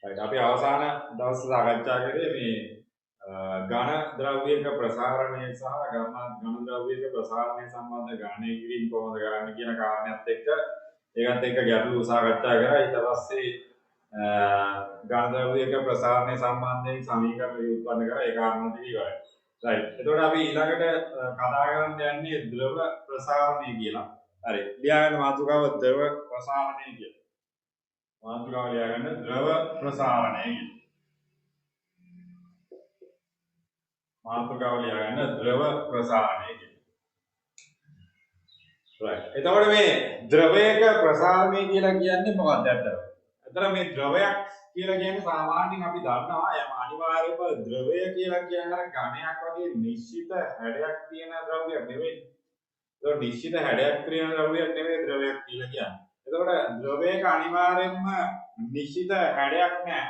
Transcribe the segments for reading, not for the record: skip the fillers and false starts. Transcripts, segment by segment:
right. අපි අවසාන දවස් සාකච්ඡා කරේ මේ ඝන ද්‍රව්‍යයක ප්‍රසාරණය සහ ඝන ද්‍රව්‍යයක ප්‍රසාරණය සම්බන්ධ ගණනය කිරීම කොහොමද කරන්නේ කියන කාරණයක් එක්ක ඒකත් එක්ක ගැටලු සාකච්ඡා කරා. ඊට පස්සේ ඝන ද්‍රව්‍යයක ප්‍රසාරණය සම්බන්ධයෙන් සමීකරණ උත්පන්න කරා. ඒ කාරණා ටික ඉවරයි. right. එතකොට අපි ඊළඟට කතා කරන්න යන්නේ ද්‍රව ප්‍රසාරණය කියලා. හරි. ලියාගන්න මාතෘකාව ද්‍රව ප්‍රසාරණය කියලා. මාතෘකාව ලියාගන්න ද්‍රව ප්‍රසාරණය කියලා. මාතෘකාව ලියාගන්න ද්‍රව ප්‍රසාරණය කියලා. right. එතකොට මේ ද්‍රවයක ප්‍රසාරණය කියලා කියන්නේ මොකක්ද ඇත්තටම? ඇත්තට මේ ද්‍රවයක් කියලා කියන්නේ සාමාන්‍යයෙන් අපි දන්නවා යම් අනිවාර්යයෙන්ම ද්‍රවය කියලා කියන්නේ ඝනයක් වගේ නිශ්චිත හැඩයක් තියෙන ද්‍රව්‍යයක් නෙවෙයි. ඒක නිශ්චිත හැඩයක් තියෙන ද්‍රව්‍යයක් නෙවෙයි ද්‍රවයක් කියලා කියන්නේ. එතකොට ද්‍රවයක අනිවාර්යයෙන්ම නිශ්චිත හැඩයක් නැහැ.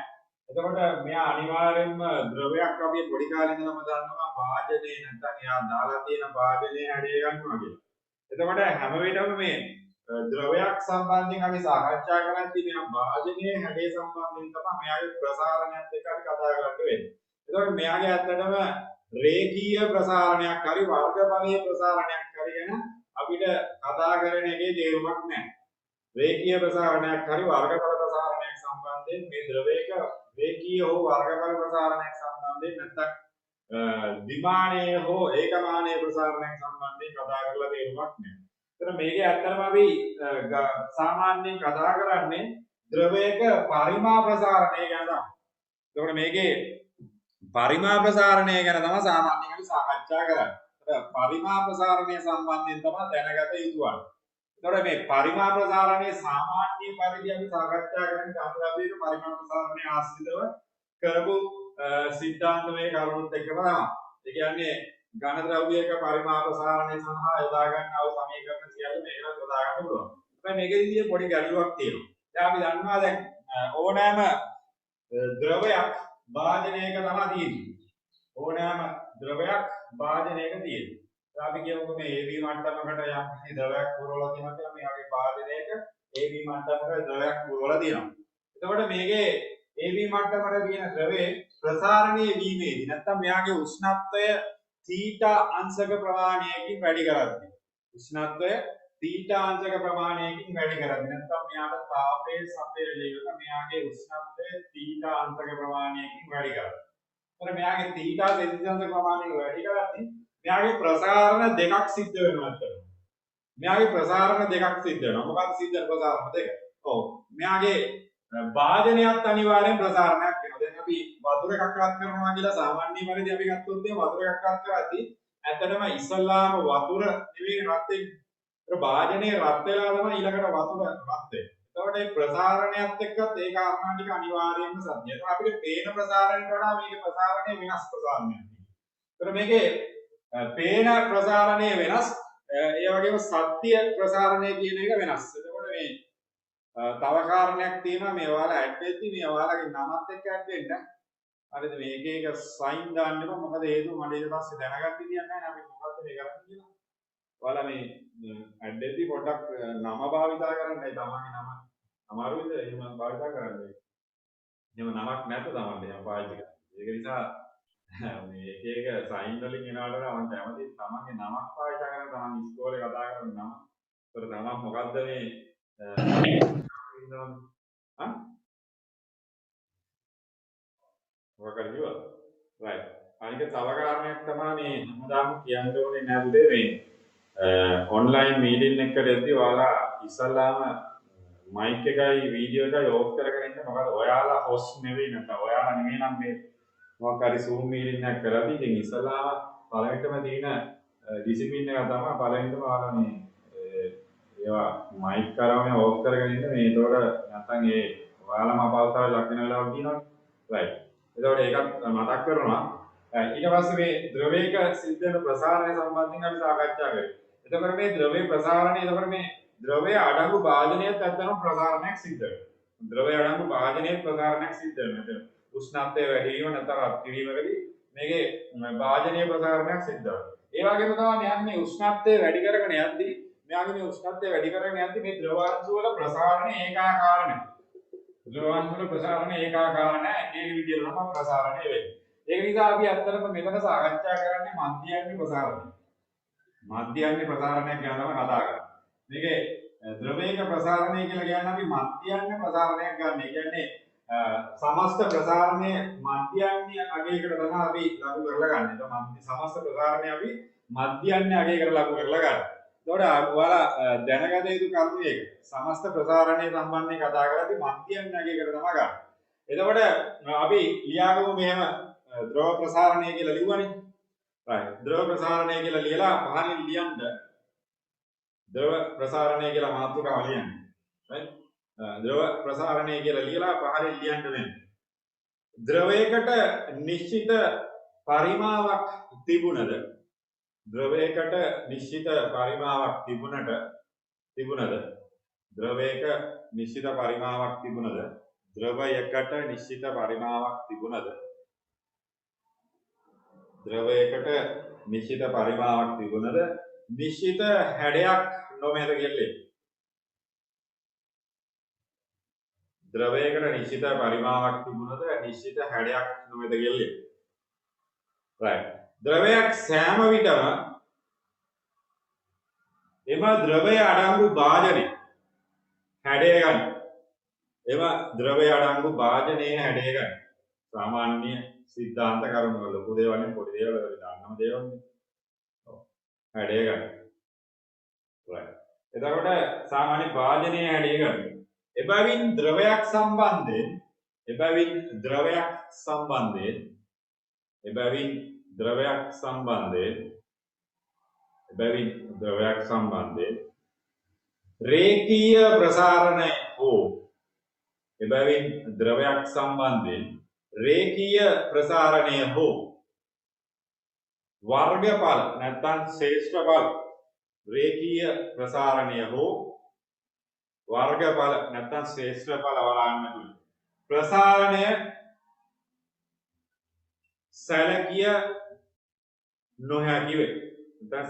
එතකොට මෙයා අනිවාර්යයෙන්ම ද්‍රවයක් අපි පොඩි කාලේ ඉඳලම දන්නවා වාදනයේ නැත්නම් එයා දාලා තියෙන වාදනයේ හැඩය ගන්නවා කියලා. එතකොට හැම වෙලේම මේ ද්‍රවයක් සම්බන්ධයෙන් අපි සාකච්ඡා කරද්දී මේ වාදනයේ හැඩය සම්බන්ධයෙන් තමයි මෙයාගේ ප්‍රසාරණයත් එක්ක අපි කතා කරන්න වෙන්නේ. එතකොට මෙයාගේ ඇත්තටම රේඛීය ප්‍රසාරණයක් හරි වර්ගඵලීය ප්‍රසාරණයක් හරි ගැන අපිට කතා කරන එකේ තේරුමක් නැහැ. රේඛීය ප්‍රසාරණයක් හරි වර්ගඵල ප්‍රසාරණයක් සම්බන්ධයෙන් මේ ද්‍රවයක රේඛීය හෝ වර්ගඵල ප්‍රසාරණයක් සම්බන්ධයෙන් නැත්නම් ද්විමානීය හෝ ඒකමානීය ප්‍රසාරණයක් සම්බන්ධයෙන් කතා කරලා තේරුමක් නැහැ. ඒතර මේකේ ඇත්තටම අපි සාමාන්‍යයෙන් කතා කරන්නේ ද්‍රවයක පරිමා ප්‍රසාරණය ගැන තමයි. එතකොට මේකේ පරිමා ප්‍රසාරණය ගැන තමයි සාමාන්‍යයෙන් අපි සාකච්ඡා කරන්නේ. ඒතර පරිමා ප්‍රසාරණය සම්බන්ධයෙන් තමයි දැනගත යුතු වන්නේ. එතකොට මේ පරිමා ප්‍රසාරණයේ සාමාන්‍ය පරිදි අපි සාකච්ඡා කරන්නේ අනුරාධික පරිමා ප්‍රසාරණය ආශ්‍රිතව කරපු සිද්ධාන්තමය කරුණුත් එක්කම තමයි. ඒ කියන්නේ ඝන ද්‍රව්‍යයක පරිමා ප්‍රසාරණය සඳහා යොදා ගන්නා වූ සමීකරණ සියල්ල මේකට යොදා ගන්න පුළුවන්. හැබැයි මේකෙදී පොඩි ගැටලුවක් තියෙනවා. දැන් අපි දන්නවා දැන් ඕනෑම ද්‍රවයක් භාජනයක තමයි තියෙන්නේ. ඕනෑම ද්‍රවයක් භාජනයක තියෙන්නේ. අපි කියමුකෝ මේ AB මට්ටමකට යම් කිසි ද්‍රවයක් පුරවලා තියෙනවා කියලා මේ වගේ භාජනයක AB මට්ටමක ද්‍රවයක් පුරවලා තියෙනවා. එතකොට මේකේ AB මට්ටමට තියෙන ද්‍රවයේ ප්‍රසාරණය වීමේදී නැත්නම් මෙයාගේ උෂ්ණත්වය θ අංශක ප්‍රමාණයකින් වැඩි කරද්දී උෂ්ණත්වය θ අංශක ප්‍රමාණයකින් වැඩි කරද්දී නැත්නම් මෙයාට තාපයේ සපයලයක මෙයාගේ උෂ්ණත්වය θ අංශක ප්‍රමාණයකින් වැඩි කරද්දී. එතකොට මෙයාගේ θ සෙල්සියස් ප්‍රමාණය වැඩි කරද්දී මෙයාගේ ප්‍රසාරණ දෙකක් සිද්ධ වෙනවා අතන. මෙයාගේ ප්‍රසාරණ දෙකක් සිද්ධ වෙනවා. මොකක්ද සිද්ධ වෙන ප්‍රසාරණ දෙක? ඔව්. මෙයාගේ භාජනයත් අනිවාර්යෙන් ප්‍රසාරණයක් වෙනවා. දැන් අපි වතුර එකක් රත් කරනවා කියලා සාමාන්‍ය පරිදි අපි ගත්තොත් මේ වතුර එකක් රත් කරද්දී ඇත්තටම ඉස්සල්ලාම වතුර නෙවෙයි රත් වෙන්නේ. ඒක භාජනයේ රත් වෙලා තමයි ඊළඟට වතුර රත් වෙන්නේ. එතකොට මේ ප්‍රසාරණයත් එක්කත් ඒ කාරණා ටික අනිවාර්යයෙන්ම සත්‍යයි. ඒක අපිට පේන ප්‍රසාරණයට වඩා මේකේ ප්‍රසාරණය වෙනස් ප්‍රසාරණයක්. ඒතර මේකේ පේන ප්‍රසාරණය වෙනස් ඒ වගේම සත්‍ය ප්‍රසාරණය කියන එක වෙනස්. එතකොට මේ තව කාරණයක් තියෙනවා මේ ඔයාලා ඇඩ් වෙද්දි මේ ඔයාලගේ නමත් එක්ක ඇඩ් වෙන්න. හරිද මේක එක සයින් දාන්න එපා. මොකද හේතුව මට ඊට පස්සේ දැනගන්න විදියක් නැහැ අපි මොකද්ද මේ කරන්නේ කියලා. ඔයාලා මේ ඇඩ් වෙද්දි පොඩ්ඩක් නම භාවිතා කරන්නයි තමන්ගේ නම අමාරුයිද එහෙම භාවිතා කරන්නේ. එහෙම නමක් නැත තමන්ට එහෙම පාවිච්චි කරන්න. ඒක නිසා මේ එක එක සයින් වලින් එනවට මම කැමති තමන්ගේ නමක් පාවිච්චි කරන තමන් ඉස්කෝලේ කතා කරන නම. ඒතර නමක් මොකද්ද මේ හා මොකක්ද කිව්වා? right. අනික තව කාරණයක් තමයි මේ හැමදාම කියන්න ඕනේ නැද්ද මේ ඔන්ලයින් මීටින් එකකට එද්දී ඔයාලා ඉස්සල්ලාම මයික් එකයි වීඩියෝ එකයි ඕෆ් කරගෙන ඉන්න. මොකද ඔයාලා හොස්ට් නෙවෙයි නැත්නම් ඔයාලා නෙවෙයි නම් මේ මොකක් හරි Zoom මීටින් එකක් කරද්දී ඉතින් ඉස්සල්ලාම පළවෙනිටම තියෙන ඩිසිප්ලින් එක තමයි පළවෙනිටම ඔයාලා මේ ඒවා මයික් කරවගෙන ඕෆ් කරගෙන ඉන්න මේ. ඒතකොට නැත්නම් ඒ ඔයාලම අපහසුතාවයට ලක් වෙන වෙලාවක් තියෙනවා. right. එතකොට ඒකත් මතක් කරනවා. ඊට පස්සේ මේ ද්‍රවයක සිද්ධ වෙන ප්‍රසාරණය සම්බන්ධයෙන් අපි සාකච්ඡා කරේ. එතකොට මේ ද්‍රවයේ ප්‍රසාරණය එතකොට මේ ද්‍රවයේ අඩංගු භාජනයත් ඇත්තටම ප්‍රසාරණයක් සිද්ධ වෙනවා. ද්‍රවයේ අඩංගු භාජනයේ ප්‍රසාරණයක් සිද්ධ වෙනවා. එතන උෂ්ණත්වය වැඩි වීම නැත්නම් රත් කිරීමකදී මේකේ භාජනීය ප්‍රසාරණයක් සිද්ධ වෙනවා. ඒ වගේම තමයි මෙයන් මේ උෂ්ණත්වය වැඩි කරගෙන යද්දී මෙයාගේ මේ උෂ්ණත්වය වැඩි කරගෙන යද්දී මේ ද්‍රව අංශු වල ප්‍රසාරණය ඒකාකාර නැහැ. ද්‍රවාංශවල ප්‍රසාරණය ඒකාකාර නැහැ. ඒක විදිහට තමයි ප්‍රසාරණය වෙන්නේ. ඒක නිසා අපි අත්‍තරම මෙතන සාකච්ඡා කරන්නේ මධ්‍යයන්ගේ ප්‍රසාරණය. මධ්‍යයන්ගේ ප්‍රසාරණයක් ගැන තමයි කතා කරන්නේ. මේකේ ද්‍රවයක ප්‍රසාරණය කියලා කියන්නේ අපි මධ්‍යයන්ගේ ප්‍රසාරණයක් ගන්න. ඒ කියන්නේ සමස්ත ප්‍රසාරණය මධ්‍යයන්ගේ අගයකට තමයි අපි ලඝු කරලා ගන්න. ඒක සමස්ත ප්‍රසාරණය අපි මධ්‍යයන්ගේ අගයකට ලඝු කරලා ගන්න. එතකොට ඔයාලා දැනගත යුතු කරුණු එක. සමස්ත ප්‍රසාරණය සම්බන්ධයෙන් කතා කරද්දී මධ්‍යයන්ගේ අගයකට තමයි ගන්න. එතකොට අපි ලියාගමු මෙහෙම ද්‍රව ප්‍රසාරණය කියලා ලියුවනේ. right. ද්‍රව ප්‍රසාරණය කියලා ලියලා පහලින් ලියන්න. ද්‍රව ප්‍රසාරණය කියලා මාතෘකාව ලියන්න. right. ද්‍රව ප්‍රසාරණය කියලා ලියලා පහලින් ලියන්න වෙන්නේ. ද්‍රවයකට නිශ්චිත පරිමාවක් තිබුණද ද්‍රවයකට නිශ්චිත පරිමාවක් තිබුණද ද්‍රවයක නිශ්චිත පරිමාවක් තිබුණද ද්‍රවයකට නිශ්චිත පරිමාවක් තිබුණද ද්‍රවයකට නිශ්චිත පරිමාවක් තිබුණද නිශ්චිත හැඩයක් නොමැත කියලා. ද්‍රවයකට නිශ්චිත පරිමාවක් තිබුණද නිශ්චිත හැඩයක් නොමැත කියලා. right. ද්‍රවයක් සෑම විටම එම ද්‍රවය අඩංගු භාජනය හැඩය ගන්න. එම ද්‍රවය අඩංගු භාජනයේ හැඩය ගන්න. සාමාන්‍ය සිද්ධාන්ත කරුණු වල ලොකු දේවල් නේ පොඩි දේවල් වල දාන්නම දේවල් නේ. ඔව්. හැඩය ගන්න. right. එතකොට සාමාන්‍ය භාජනයේ හැඩය ගන්න. එබැවින් ද්‍රවයක් සම්බන්ධයෙන් රේඛීය ප්‍රසාරණය හෝ වර්ගඵල නැත්නම් ශ්‍රේෂ්ඨඵල වලන්න ප්‍රසාරණය සැලකිය නොහැකි වේ. නැත්නම්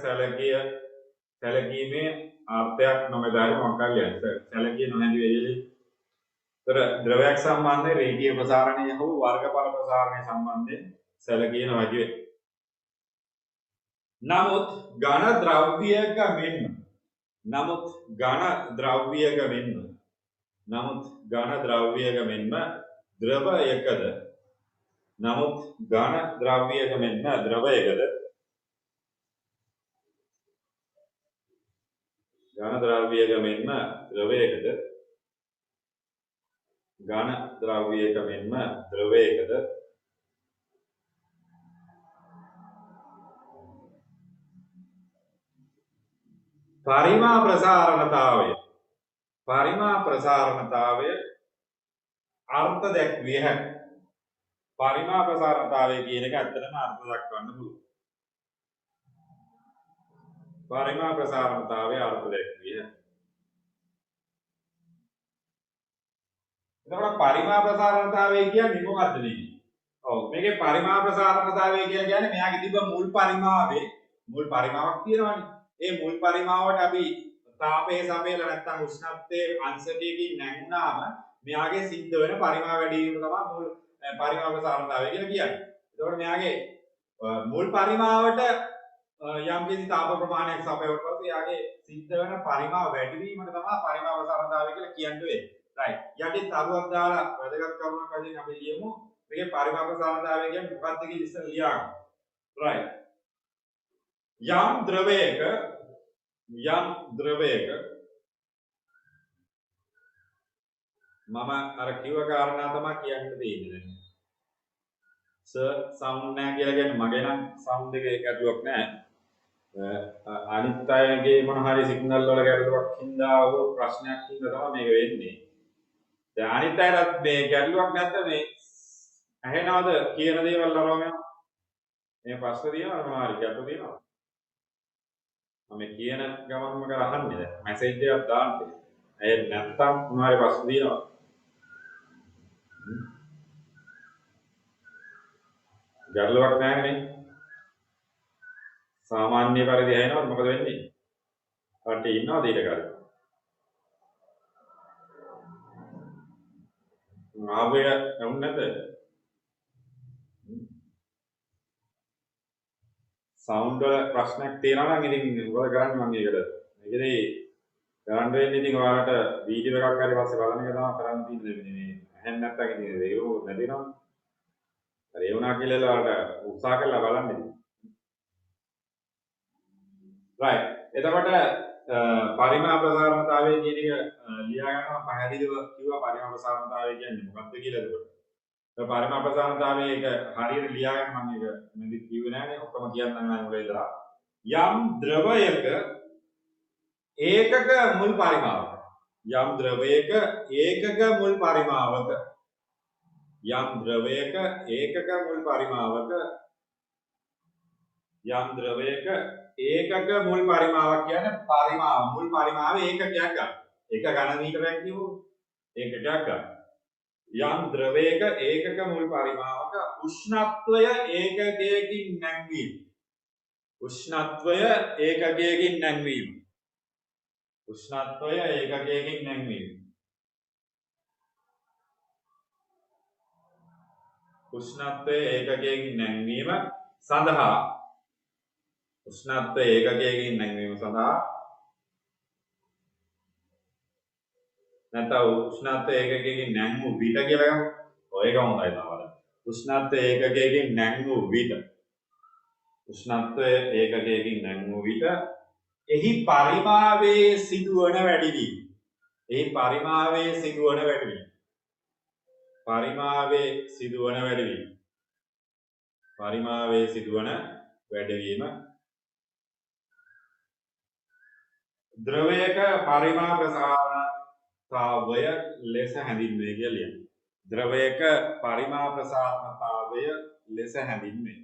සැලකීමේ අර්ථයක් නොමැදයි මොකක්ද කියන්නේ. සැලකිය නොහැකි වේ. ඒතර ද්‍රවයක් සම්බන්ධයෙන් රේඛීය ප්‍රසාරණය හෝ වර්ගඵල ප්‍රසාරණය සම්බන්ධයෙන් සැලකිය නොහැකි වේ. නමුත් ඝන ද්‍රව්‍යයක මෙන්ම ද්‍රවයකද පරිමා ප්‍රසාරණතාවය අර්ථ දැක්විය හැකියි. පරිමා ප්‍රසාරණතාවය කියන එක ඇත්තටම අර්ථ දක්වන්න පුළුවන්. පරිමා ප්‍රසාරණතාවය අර්ථ දැක්විය හැකියි. එතකොට පරිමා ප්‍රසාරණතාවය කියන්නේ මොකක්ද මේ? ඔව් මේකේ පරිමා ප්‍රසාරණතාවය කියලා කියන්නේ මෙයාගේ තිබ්බ මුල් පරිමාවක් තියෙනවනේ. ඒ මුල් පරිමාවට අපි තාපයේ සමයල නැත්නම් උෂ්ණත්වයේ අංශකයකින් නැංගුණාම මෙයාගේ සිද්ධ වෙන පරිමා වැඩි වීම තමයි මුල් පරිමා ප්‍රසාරණතාවය කියලා කියන්නේ. එතකොට මෙයාගේ මුල් පරිමාවට යම් කිසි තාප ප්‍රමාණයක් සපයවට පස්සේ එයාගේ සිද්ධ වෙන පරිමා වැඩි වීමට තමයි පරිමා ප්‍රසාරණතාවය කියලා කියන්නේ. right. යටින් තරුවක් දාලා වැදගත් කරුණක් වශයෙන් අපි ලියමු. මේකේ පරිමා ප්‍රසාරණතාවය කියන්නේ මොකක්ද කියලා ඉස්සෙල්ලා ලියන්න. right. යම් ද්‍රවයක මම අර කිව්ව කාරණා තමයි කියන්න දෙන්නේ දැන්. සවුන්ඩ් නැහැ කියලා කියන්නේ මගේ නම් සවුන්ඩ් එකේ ගැටලුවක් නැහැ. අනිත් අයගේ මොන හරි සිග්නල් වල ගැටලුවක් හින්දා හෝ ප්‍රශ්නයක් හින්දා තමයි මේක වෙන්නේ. දැන් අනිත් අයටත් මේ ගැටලුවක් නැත්නම් මේ ඇහෙනවද කියන දේවල් අරවම යනවා. මේ ප්‍රශ්න තියෙනවද මොනවා හරි ගැටලු තියෙනවද? මම කියන ගමන්ම කරහන්නේ දැන් මැසේජ් එකක් දාන්න. ඒ නැත්තම් මොනවා හරි ප්‍රශ්න තියෙනවද? ගැටලුවක් නැහැ නේ. සාමාන්‍ය පරිදි ඇහෙනවද මොකද වෙන්නේ? කට්ටිය ඉන්නවද ඊට කලින්? ආවය වුණ නැද? සවුන්ඩ් වල ප්‍රශ්නයක් තියෙනවා නම් ඉතින් මොකද කරන්නේ මම ඒකට. මේකදී කරන්න වෙන්නේ ඉතින් ඔයාලට වීඩියෝ එකක් හරි පස්සේ බලන එක තමයි කරන්න තියෙන්නේ මේ ඇහෙන්නේ නැත්නම් ඉතින් ඒක මොකද නැදිනවා. හරි ඒ වුණා කියලා ඔයාලට උත්සාහ කරලා බලන්න ඉතින්. right. එතකොට පරිමාණ ප්‍රසාරණතාවය කියන එක ලියා ගන්නවා පැහැදිලිව කිව්වා පරිමාණ ප්‍රසාරණතාවය කියන්නේ මොකක්ද කියලා එතකොට. පරිමාණ ප්‍රසාරණතාවය ඒක හරියට ලියා ගන්න මම ඒක මෙදි කිව්වේ නෑනේ ඔක්කොම කියන්නම් මම උඩ ඉඳලා. යම් ද්‍රවයක ඒකක මුල් පරිමාවක යම් ද්‍රවයක ඒකක මුල් පරිමාවක යම් ද්‍රවයක ඒකක මුල් පරිමාවක යම් ද්‍රවයක ඒකක මුල් පරිමාවක් කියන්නේ පරිමාව මුල් පරිමාවේ ඒකකයක් ගන්න. එක ඝන මීටරයක් කියමු. ඒකකයක් ගන්න. යම් ද්‍රවයක ඒකක මුල් පරිමාවක උෂ්ණත්වය ඒකකයකින් නැංවීම. උෂ්ණත්වය ඒකකයකින් නැංවීම. උෂ්ණත්වය ඒකකයකින් නැංවීම. උෂ්ණත්වය ඒකකයකින් නැංවීම සඳහා උෂ්ණත්වය ඒකකයකින් නැංවීම සඳහා නැත්නම් උෂ්ණත්වය ඒකකයකින් නැංවූ විට කියලා ගමු. ඔය එක හොඳයි තමයි. උෂ්ණත්වය ඒකකයකින් නැංවූ විට උෂ්ණත්වය ඒකකයකින් නැංවූ විට එහි පරිමාවයේ සිදුවන වැඩිවීම. එහි පරිමාවයේ සිදුවන වැඩිවීම. පරිමාවයේ සිදුවන වැඩිවීම. පරිමාවයේ සිදුවන වැඩිවීම ද්‍රවයක පරිමාණ ප්‍රසාරණතාවය ලෙස හැඳින්වේ කියලා ලියන්න. ද්‍රවයක පරිමාණ ප්‍රසාරණතාවය ලෙස හැඳින්වේ.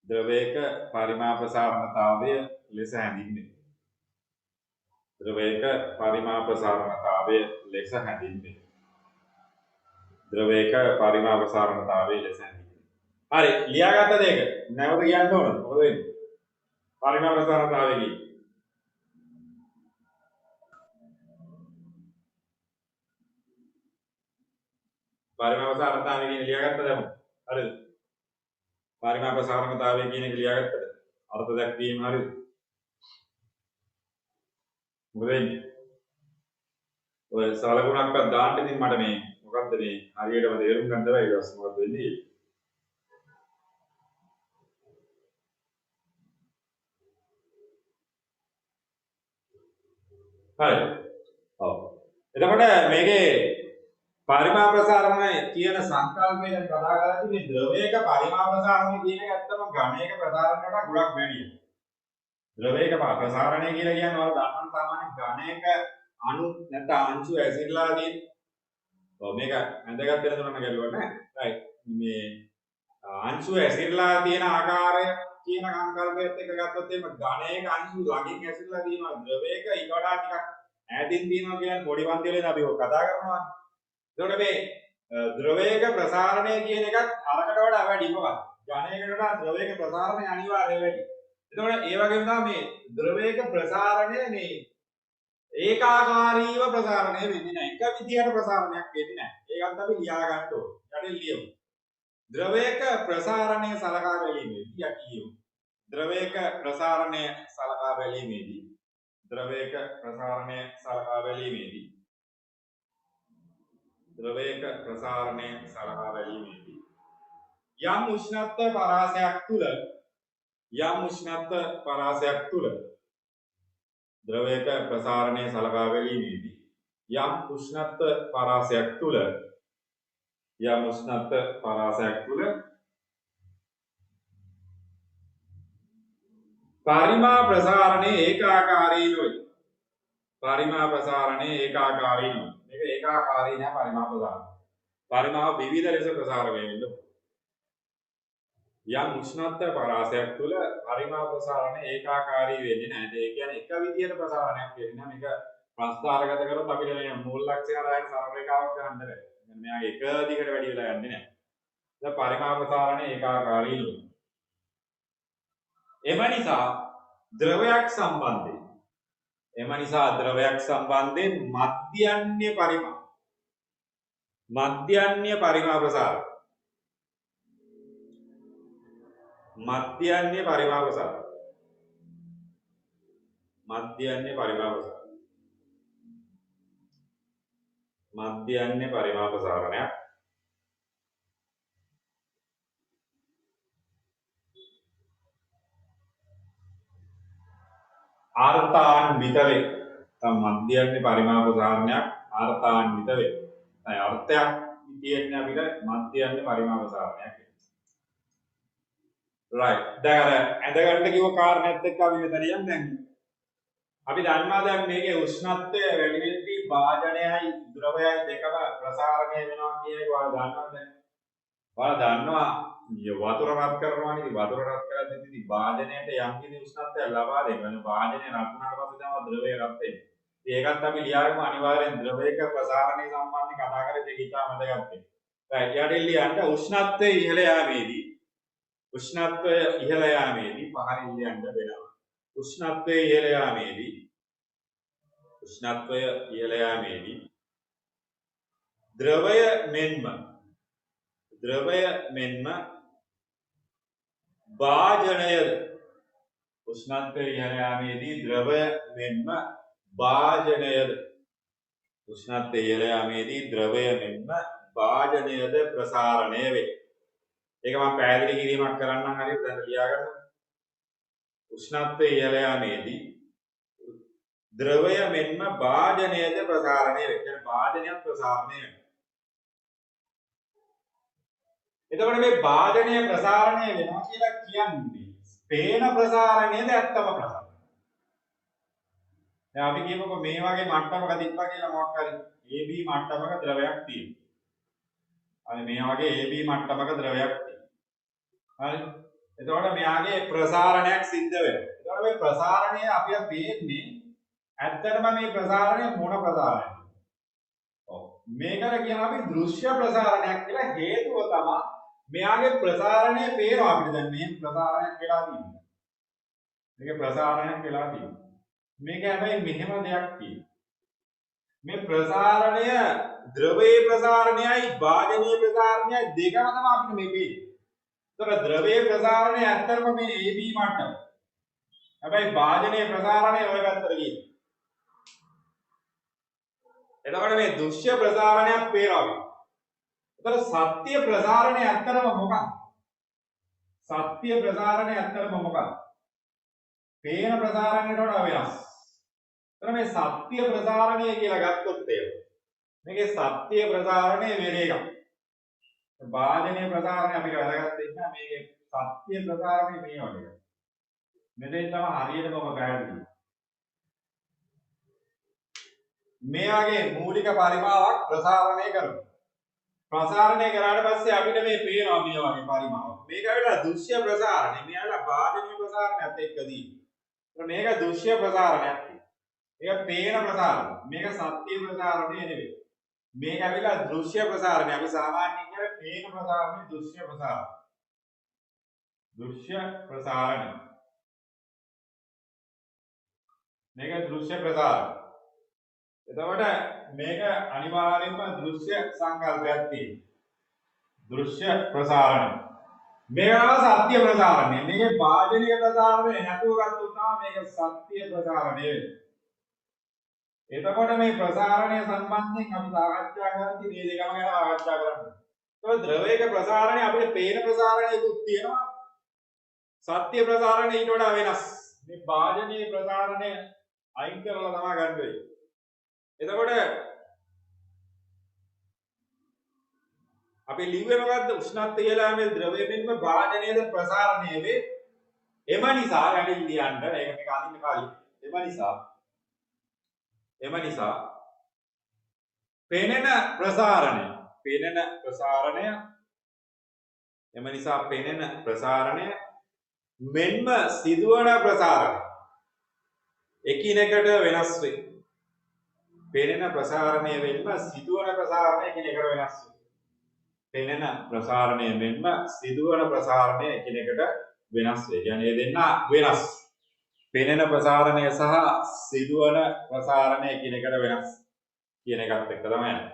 ද්‍රවයක පරිමාණ ප්‍රසාරණතාවය ලෙස හැඳින්වේ. ද්‍රවයක පරිමාණ ප්‍රසාරණතාවය ලෙස හැඳින්වේ. ද්‍රවයක පරිමාණ ප්‍රසාරණතාවය ලෙස හැඳින්වේ. හරි ලියාගත්තද ඒක? නැවත කියන්න ඕනද? මොකද වෙන්නේ? පරිමාණ ප්‍රසාරණතාවය කියන්නේ පරිමාණ ප්‍රසාරණතාවය කියන ලියාගත්තද මොකද? හරිද? පරිමාණ ප්‍රසාරණතාවය කියන එක ලියාගත්තද? අර්ථ දැක්වීම හරිද? මොකද වෙන්නේ? ඔය සලකුණක්වත් දාන්න ඉතින් මට මේ මොකද්ද මේ හරියටම තේරුම් ගන්න බැහැ ඊට පස්සේ මොකද වෙන්නේ? හරි. ඔව්. එතකොට මේකේ පරිමාණ ප්‍රසාරණය කියන සංකල්පය දැන් කතා කරලා තියෙන්නේ ද්‍රවයක පරිමාණ ප්‍රසාරණය කියන එක ඇත්තම ඝනයක ප්‍රසාරණයට වඩා ගොඩක් වැඩියි. ද්‍රවයක ප්‍රසාරණය කියලා කියන්නේ ඔයාලා දන්නා සාමාන්‍ය ඝනයක අණු නැත්නම් අංශු ඇසිරලා තියෙන. ඔව් මේක ඇඳගත් වෙන තුනක් ගැලුවා නෑ. රයිට්. මේ අංශු ඇසිරලා තියෙන ආකාරය කියන සංකල්පයත් එක්ක ගත්තොත් එහෙම ඝනයක අංශු ළඟින් ඇසිරලා තියෙනවා ද්‍රවයක ඊට වඩා ටිකක් ඈතින් තියෙනවා කියන්නේ පොඩි පන්ති වලින් අපි ඔය කතා කරනවා. එතකොට මේ ද්‍රවයක ප්‍රසාරණය කියන එකත් අරකට වඩා වැඩි මොකක්ද? ඝනයකට වඩා ද්‍රවයක ප්‍රසාරණය අනිවාර්යයෙන් වැඩි. එතකොට ඒ වගේම තමයි මේ ද්‍රවයක ප්‍රසාරණය මේ ඒකාකාරීව ප්‍රසාරණය වෙන්නේ නැහැ. එක විදිහට ප්‍රසාරණයක් වෙන්නේ නැහැ. ඒකත් අපි ලියා ගන්න ඕනේ. යටින් ලියමු. ද්‍රවයක ප්‍රසාරණය සලකා බැලීමේදී යටි ලියමු. ද්‍රවයක ප්‍රසාරණය සලකා බැලීමේදී ද්‍රවයක ප්‍රසාරණය සලකා බැලීමේදී ද්‍රවයක ප්‍රසාරණය සලකා බැලීමේදී යම් උෂ්ණත්ව පරාසයක් තුල ද්‍රවයක ප්‍රසාරණය සලකා බැලීමේදී යම් උෂ්ණත්ව පරාසයක් තුල පරිමාණ ප්‍රසාරණය ඒකාකාරී නොවේ. පරිමාණ ප්‍රසාරණය ඒකාකාරී නොවේ. මේක ඒකාකාරී නෑ පරිමාණ ප්‍රසාරණය. පරිමාණ විවිධ ලෙස ප්‍රසාර වෙන්න. යම් උෂ්ණත්ව පරාසයක් තුල පරිමාණ ප්‍රසාරණය ඒකාකාරී වෙන්නේ නැහැ. ඒ කියන්නේ එක විදියට ප්‍රසාරණයක් වෙන්නේ නැහැ. මේක ප්‍රස්ථාරගත කරොත් අපිට මේ මූල ලක්ෂණ රායන සරල රේඛාවක් ගන්න බැහැ. මෙයාගේ එක දිගට වැඩි වෙලා යන්නේ නැහැ. දැන් පරිමාණ ප්‍රසාරණය ඒකාකාරී නෙවෙයි. එම නිසා ද්‍රවයක් සම්බන්ධයෙන් මධ්‍යන්‍ය පරිමාණ මධ්‍යන්‍ය පරිමා ප්‍රසාර. මධ්‍යන්‍ය පරිමා ප්‍රසාර. මධ්‍යන්‍ය පරිමා ප්‍රසාර. මධ්‍යන්‍ය පරිමා ප්‍රසාරණයක්. ආර්ථාන්විත වේ. තම මධ්‍යන්‍ය පරිමා ප්‍රසාරණයක් ආර්ථාන්විත වේ. ඒ අර්ථයක් කියන්නේ අපිට මධ්‍යන්‍ය පරිමා ප්‍රසාරණයක්. right. දැන් අර ඇඳ ගන්න කිව්ව කාරණේත් එක්ක අපි මෙතන යන්නේ දැන්. අපි දන්නවා දැන් මේකේ උෂ්ණත්වය වැඩි වෙද්දී භාජනයයි ද්‍රවයයි දෙකම ප්‍රසාරණය වෙනවා කියන එක ඔයාලා දන්නවද දැන්? ඔයාලා දන්නවා වතුර රත් කරනවා නේද? වතුර රත් කරද්දී ඉතින් භාජනයට යම් කිසි උෂ්ණත්වයක් ලබා දෙන්න. භාජනය රත් වුණාට පස්සේ තමයි ද්‍රවය රත් වෙන්නේ. ඒකත් අපි ලියාගමු අනිවාර්යෙන් ද්‍රවයක ප්‍රසාරණය සම්බන්ධයෙන් කතා කරද්දී ඒක ඉතාම වැදගත් වෙනවා. right. ඊට ලියන්න උෂ්ණත්වය ඉහළ යාමේදී උෂ්ණත්වය ඉහළ යාමේදී පහළින් ලියන්න වෙනවා. උෂ්ණත්වය ඉහළ යාමේදී ද්‍රවය මෙන්ම භාජනයද උෂ්ණත්වය ඉහළ යාමේදී ද්‍රවය මෙන්ම භාජනයද උෂ්ණත්වය ඉහළ යාමේදී ද්‍රවය මෙන්ම භාජනයද ප්‍රසාරණය වේ. ඒක මම පැහැදිලි කිරීමක් කරන්නම් හරියට දැන් ලියා ගන්න. උෂ්ණත්වය ඉහළ යාමේදී ද්‍රවය මෙන්ම භාජනයද ප්‍රසාරණය වේ. කියන්නේ භාජනයක් ප්‍රසාරණය වෙනවා. එතකොට මේ භාජනය ප්‍රසාරණය වෙනවා කියලා කියන්නේ පේන ප්‍රසාරණයද ඇත්තම ප්‍රසාරණය. දැන් අපි කියමුකෝ මේ වගේ මට්ටමක තිබ්බා කියලා මොකක් හරි AB මට්ටමක ද්‍රවයක් තියෙනවා. හරි මේ වගේ AB මට්ටමක ද්‍රවයක් තියෙනවා. හරි. එතකොට මෙයාගේ ප්‍රසාරණයක් සිද්ධ වෙනවා. එතකොට මේ ප්‍රසාරණය අපිට පේන්නේ ඇත්තටම මේ ප්‍රසාරණය මොන ප්‍රසාරණයක්ද? ඔව්. මේකට කියනවා අපි දෘශ්‍ය ප්‍රසාරණයක් කියලා. හේතුව තමයි මෙයාගේ ප්‍රසාරණය පේනවා අපිට. දැන් මේ ප්‍රසාරණයක් වෙලා තියෙනවා. මේක ප්‍රසාරණයක් වෙලා තියෙනවා. මේක හැබැයි මෙහෙම දෙයක් තියෙනවා. මේ ප්‍රසාරණය ද්‍රවයේ ප්‍රසාරණයයි භාජනීය ප්‍රසාරණයයි දෙකම තමයි අපිට මේ පේන්නේ. ඒතර ද්‍රවයේ ප්‍රසාරණය ඇත්තටම මේ AB මට්ටම. හැබැයි භාජනීය ප්‍රසාරණය ඔය පැත්තට ගියේ. එතකොට මේ දෘශ්‍ය ප්‍රසාරණයක් පේනවා. ඒතර සත්‍ය ප්‍රසාරණය ඇත්තටම මොකක්ද? සත්‍ය ප්‍රසාරණය ඇත්තටම මොකක්ද? පේන ප්‍රසාරණයට වඩා වෙනස්. එතන මේ සත්‍ය ප්‍රසාරණය කියලා ගත්තොත් මේකේ සත්‍ය ප්‍රසාරණය වෙන එකක්. භාජනීය ප්‍රසාරණය අපිට වැදගත් වෙන්නේ මේකේ සත්‍ය ප්‍රසාරණය මේ වගේ. මෙතෙන් තමයි හරියටම ඔබ පැහැදිලි. මේ වගේ මූලික පරිමාවක් ප්‍රසාරණය කරනවා. ප්‍රසාරණය කරාට පස්සේ අපිට මේ පේනවා මේ වගේ පරිමාවක්. මේක වෙලා දෘශ්‍ය ප්‍රසාරණය. මෙයාලා භාජනීය ප්‍රසාරණයත් එක්කදී. මේක දෘශ්‍ය ප්‍රසාරණයක්. ඒක පේන ප්‍රසාරණය. මේක සත්‍ය ප්‍රසාරණය නෙවෙයි. මේක ඇවිල්ලා දෘශ්‍ය ප්‍රසාරණය. අපි සාමාන්‍යයෙන් කියන්නේ පේන ප්‍රසාරණය දෘශ්‍ය ප්‍රසාරණය. දෘශ්‍ය ප්‍රසාරණය. මේක දෘශ්‍ය ප්‍රසාරණය. එතකොට මේක අනිවාර්යයෙන්ම දෘශ්‍ය සංකල්පයක් තියෙනවා. දෘශ්‍ය ප්‍රසාරණය. මේකම සත්‍ය ප්‍රසාරණය. මේකේ භාජනීය ප්‍රසාරණය නැතුව ගත්තොත් තමයි මේක සත්‍ය ප්‍රසාරණය වෙන්නේ. එතකොට මේ ප්‍රසාරණය සම්බන්ධයෙන් අපි සාකච්ඡා කරද්දී මේ දෙකම ගැන සාකච්ඡා කරන්න. ඒත් ද්‍රවයක ප්‍රසාරණය අපිට පේන ප්‍රසාරණයකුත් තියෙනවා. සත්‍ය ප්‍රසාරණය ඊට වඩා වෙනස්. මේ භාජනීය ප්‍රසාරණය අයින් කරලා තමයි ගන්න වෙන්නේ. එතකොට අපි ලිව්වේ මොකද්ද? උෂ්ණත්වය කියලා මේ ද්‍රවයෙන්ම භාජනයේද ප්‍රසාරණය වේ. එම නිසා යටින් ලියන්න ඒක මේක අඳින්න කාලේ. එම නිසා පෙනෙන ප්‍රසාරණය මෙන්ම සිදුවන ප්‍රසාරණය එකිනෙකට වෙනස් වේ. පෙනෙන ප්‍රසාරණය මෙන්ම සිදුවන ප්‍රසාරණය එකිනෙකට වෙනස් වේ. පෙනෙන ප්‍රසාරණය මෙන්ම සිදුවන ප්‍රසාරණය එකිනෙකට වෙනස් වේ. කියන්නේ මේ දෙන්න වෙනස්. පෙනෙන ප්‍රසාරණය සහ සිදුවන ප්‍රසාරණය එකිනෙකට වෙනස් කියන එකත් එක්ක තමයි යන්නේ.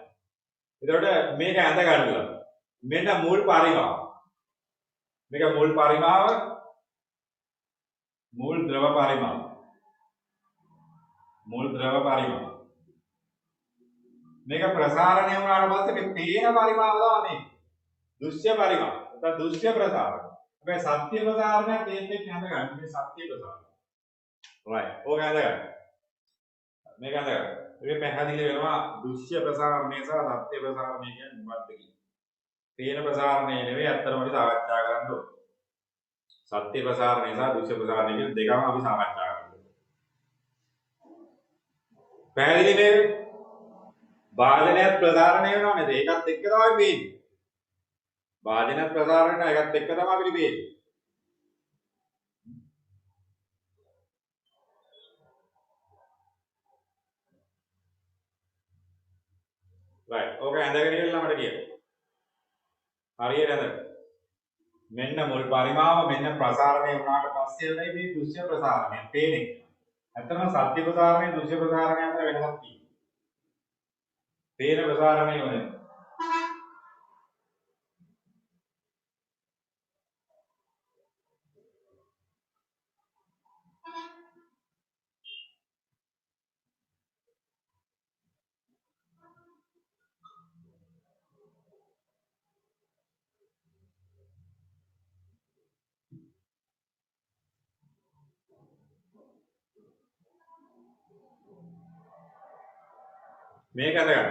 එතකොට මේක ඇඳ ගන්නලා මෙන්න මුල් පරිමාව. මේක මුල් පරිමාව, මුල් ද්‍රව පරිමාව. මුල් ද්‍රව පරිමාව. මේක ප්‍රසාරණය වුණාට පස්සේ මේ පේන පරිමාව තමයි මේ දෘශ්‍ය පරිමාව. නැත්නම් දෘශ්‍ය ප්‍රසාරණය. හැබැයි සත්‍ය ප්‍රසාරණයක් ඒත් එක්ක ඇඳ ගන්න. මේ සත්‍ය ප්‍රසාරණය. right. ඕක ඇඳ ගන්න. මේක ඇඳ ගන්න. ඒක පැහැදිලි වෙනවා දෘශ්‍ය ප්‍රසාරණය සහ සත්‍ය ප්‍රසාරණය කියන්නේ මොකක්ද කියලා. පේන ප්‍රසාරණය නෙවෙයි අත්‍තරම අපි සාකච්ඡා කරන්න ඕනේ. සත්‍ය ප්‍රසාරණය සහ දෘශ්‍ය ප්‍රසාරණය කියන දෙකම අපි සාකච්ඡා කරනවා. පැහැදිලි නේද? භාජනයත් ප්‍රසාරණය වෙනවා නේද? ඒකත් එක්ක තමයි වෙන්නේ. භාජනයත් ප්‍රසාරණය වෙනවා ඒකත් එක්ක තමයි අපිට වෙන්නේ. right. ඕක ඇඳගෙන ඉන්න මට කියන්න. හරියට ඇඳ. මෙන්න මුල් පරිමාව මෙන්න ප්‍රසාරණය වුණාට පස්සේ මේ දෘශ්‍ය ප්‍රසාරණය පේන්නේ. ඇත්තටම සත්‍ය ප්‍රසාරණය දෘශ්‍ය ප්‍රසාරණය අතර වෙනසක් තියෙනවා. පේන ප්‍රසාරණය වෙන්නේ. මේක අද ගන්න.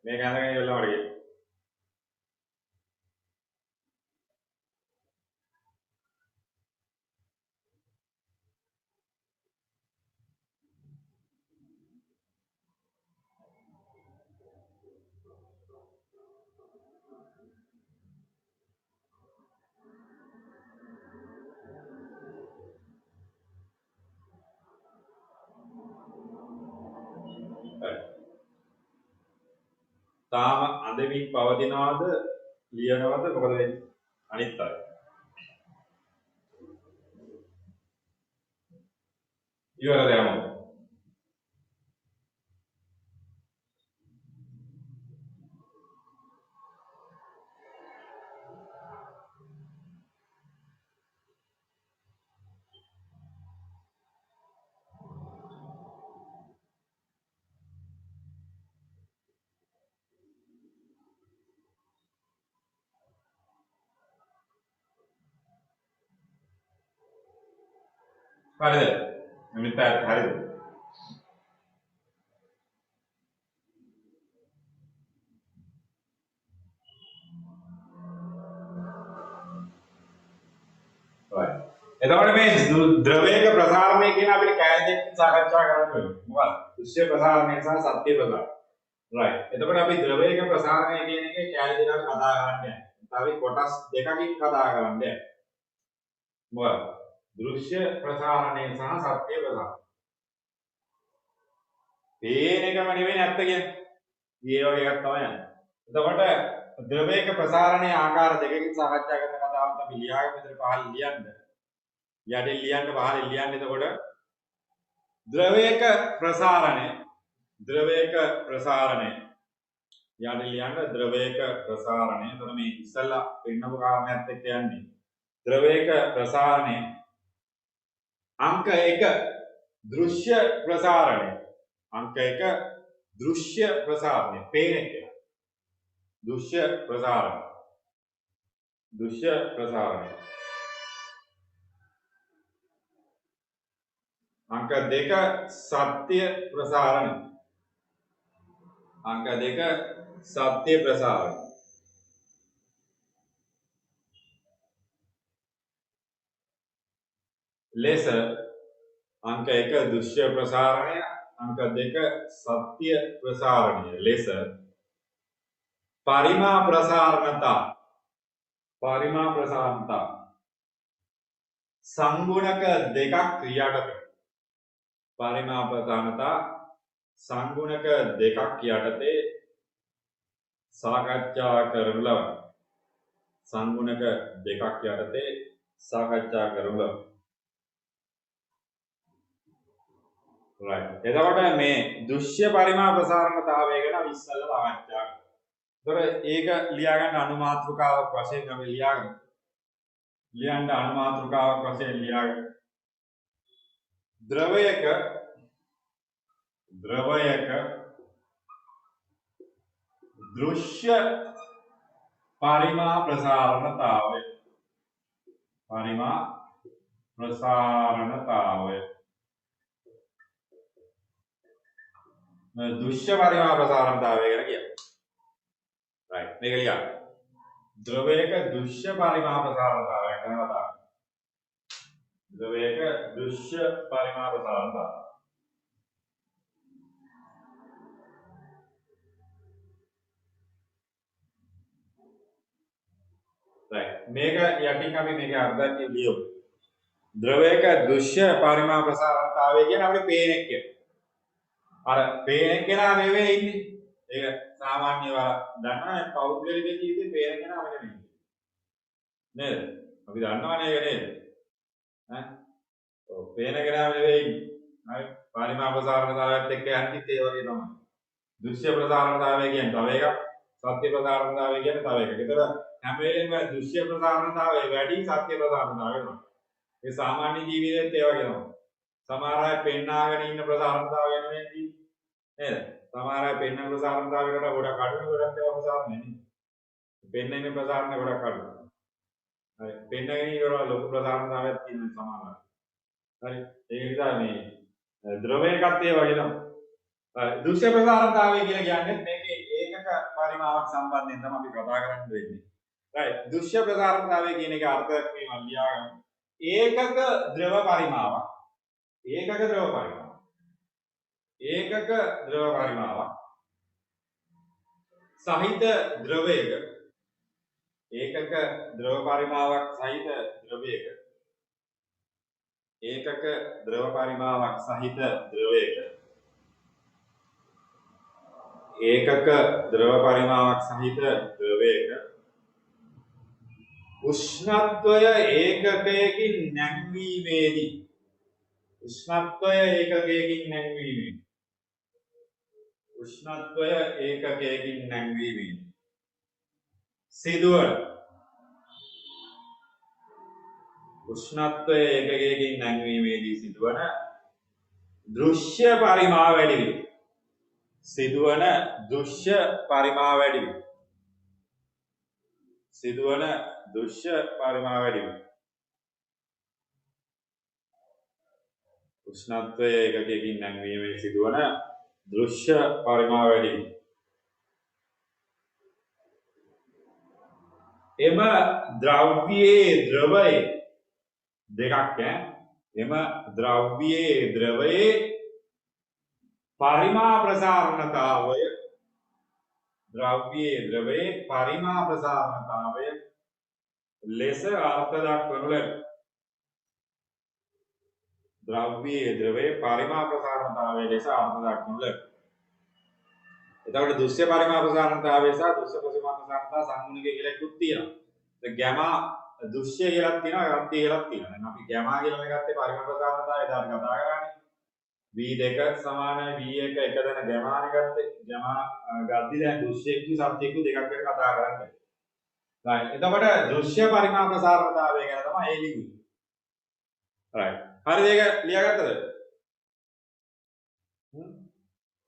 මේක අඳගෙන ඉවරලා මට කියන්න. තාම අඳමින් පවතිනවද ලියනවද මොකද වෙන්නේ අනිත් අය ඉවරද යමු හරිද අනිත් අයත් හරිද right එතකොට මේ ද්‍රවයක ප්‍රසාරණය කියන අපිට කැලේ දෙක සාකච්ඡා කරන්න වෙනවා මොකක්ද දෘශ්‍ය ප්‍රසාරණය සහ සත්‍ය ප්‍රසාරණය right එතකොට අපි ද්‍රවයක ප්‍රසාරණය කියන එකේ කැලේ දෙකක් කතා කරන්න යනවා අපි කොටස් දෙකකින් කතා කරන්න යනවා මොකක්ද දෘශ්‍ය ප්‍රසාරණය සහ සත්‍ය ප්‍රසාරණය පේන එකම නෙවෙයි නැත්ත කියන්නේ. මේ වගේ එකක් තමයි යන්නේ. එතකොට ද්‍රවයක ප්‍රසාරණයේ ආකාර දෙකකින් සාකච්ඡා කරන කතාවත් අපි ලියාගෙන මෙතන පහළ ලියන්න. යටින් ලියන්න පහළ ලියන්න. එතකොට ද්‍රවයක ප්‍රසාරණය යටින් ලියන්න ද්‍රවයක ප්‍රසාරණය. එතන මේ ඉස්සල්ලා පෙන්නපු කාරණයක් එක්ක යන්නේ. ද්‍රවයක ප්‍රසාරණය අංක 1 දෘශ්‍ය ප්‍රසාරණය अंक 1 दृश्य प्रसारण पेन के दृश्य प्रसारण अंक 2 सत्य प्रसारण लेस अंक 1 दृश्य प्रसारण अंक 2 सत्य प्रसारणीय लेस परिमा प्रसारणता संगुणक දෙකක් ක්‍රියාවට පරිමා ප්‍රසාරණතා සංගුණක දෙකක් යටතේ සාකච්ඡා කරනු ලබන සංගුණක දෙකක් යටතේ සාකච්ඡා කරනු ලබන right එතකොට මේ දෘශ්‍ය පරිමාණ ප්‍රසාරණතාවය ගැන ඉස්සෙල්ලා සාකච්ඡා කරමු. ඒතකොට ඒක ලියා ගන්න අනුමාත්‍රිකාවක් වශයෙන් අපි ලියන්න අනුමාත්‍රිකාවක් වශයෙන් ලියාගන්න. ද්‍රවයක දෘශ්‍ය පරිමාණ ප්‍රසාරණතාවය දෘශ්‍ය පරිමාණ ප්‍රසාරණතාවය ගැන කියනවා. right මේක ලියන්න. ද්‍රවයක දෘශ්‍ය පරිමාණ ප්‍රසාරණතාවය ගැන කතා කරනවා. ද්‍රවයක දෘශ්‍ය පරිමාණ ප්‍රසාරණතාවය. right මේක යටින් අපි මේකේ අර්ථය ලියමු. ද්‍රවයක දෘශ්‍ය පරිමාණ ප්‍රසාරණතාවය කියන්නේ අපිට පේන එක කියන්නේ. අර පේන කෙනා නෙවෙයි ඉන්නේ. ඒක සාමාන්‍ය වල දන්නා පෞද්ගලික ජීවිතේ පේන කෙනා නෙවෙයි. නේද? අපි දන්නවනේ ඒක නේද? ඈ ඔව් පේන කෙනා නෙවෙයි. හරි පරිමාණ ප්‍රසාරණතාවයත් එක්ක යන්තිත් ඒ වගේ තමයි. දෘශ්‍ය ප්‍රසාරණතාවය කියන්නේ තව එකක්. සත්‍ය ප්‍රසාරණතාවය කියන්නේ තව එකක්. ඒතර හැම වෙලෙම දෘශ්‍ය ප්‍රසාරණතාවය වැඩි සත්‍ය ප්‍රසාරණතාවය තමයි. ඒ සාමාන්‍ය ජීවිතේත් ඒ වගේ තමයි. සමහර අය පෙන්නාගෙන ඉන්න ප්‍රසාරණතාවය නෙවෙයි නේද? සමහර අය පෙන්න ප්‍රසාරණතාවයකට ගොඩක් අඩු ගොඩක් ඒවා ප්‍රසාරණය නේ. පෙන්නන්නේ ප්‍රසාරණය ගොඩක් අඩු. හරි පෙන්නගෙන ඉවරව ලොකු ප්‍රසාරණතාවයක් තියෙන සමහර. හරි ඒ නිසා මේ ද්‍රවයකත් ඒ වගේ තමයි. හරි දෘශ්‍ය ප්‍රසාරණතාවය කියලා කියන්නේ මේකේ ඒකක පරිමාවක් සම්බන්ධයෙන් තමයි අපි කතා කරන්න වෙන්නේ. right දෘශ්‍ය ප්‍රසාරණතාවය කියන එක අර්ථයක් මේ මම ලියාගන්න. ඒකක ද්‍රව පරිමාවක්. ඒකක ද්‍රව පරිමාවක්. ඒකක ද්‍රව පරිමාවක් සහිත ද්‍රවයක ඒකක ද්‍රව පරිමාවක් සහිත ද්‍රවයක ඒකක ද්‍රව පරිමාවක් සහිත ද්‍රවයක ඒකක ද්‍රව පරිමාවක් සහිත ද්‍රවයක උෂ්ණත්වය ඒකකයකින් නැංවීමේදී උෂ්ණත්වය ඒකකයකින් නැංවීමේදී උෂ්ණත්වය ඒකකයකින් නැංවීමේදී සිදුවන උෂ්ණත්වය ඒකකයකින් නැංවීමේදී සිදුවන දෘශ්‍ය පරිමාව වැඩි වීම සිදුවන දෘශ්‍ය පරිමාව වැඩි වීම සිදුවන දෘශ්‍ය පරිමාව වැඩි වීම උෂ්ණත්වය ඒකකයකින් නැංවීමේ සිදුවන දෘශ්‍ය පරිමාව වැඩි වීම එම ද්‍රව්‍යයේ ද්‍රවය දෙකක් එම ද්‍රව්‍යයේ ද්‍රවයේ පරිමා ප්‍රසාරණතාවය ද්‍රව්‍යයේ ද්‍රවයේ පරිමා ප්‍රසාරණතාවය ලෙස අර්ථ දක්වනු ලැබේ. ද්‍රව්‍යයේ ද්‍රවයේ පරිමා ප්‍රසාරණතාවය ලෙස අර්ථ දක්වනු ලැබේ. එතකොට දෘශ්‍ය පරිමා ප්‍රසාරණතාවය සහ දෘශ්‍ය පරිමා ප්‍රසාරණතාව සම්මුණික කියලා එකක් තියෙනවා. ඒ ගැමා දෘශ්‍ය කියලා තියෙනවා, ගාම්‍ය කියලා තියෙනවා. දැන් අපි ගැමා කියලා ගත්තේ පරිමා ප්‍රසාරණතාවය දාට කතා කරන්නේ. v2 සමානයි v1 එක දැන ගැමානේ ගත්තේ. ගැමා ගද්දි දැන් දෘශ්‍යයක් සත්‍යයක් දෙකක් ගැන කතා කරන්නේ. right. එතකොට දෘශ්‍ය පරිමා ප්‍රසාරණතාවය ගැන තමයි ඒ ලියුවේ. right. හරිද ඒක ලියාගත්තද?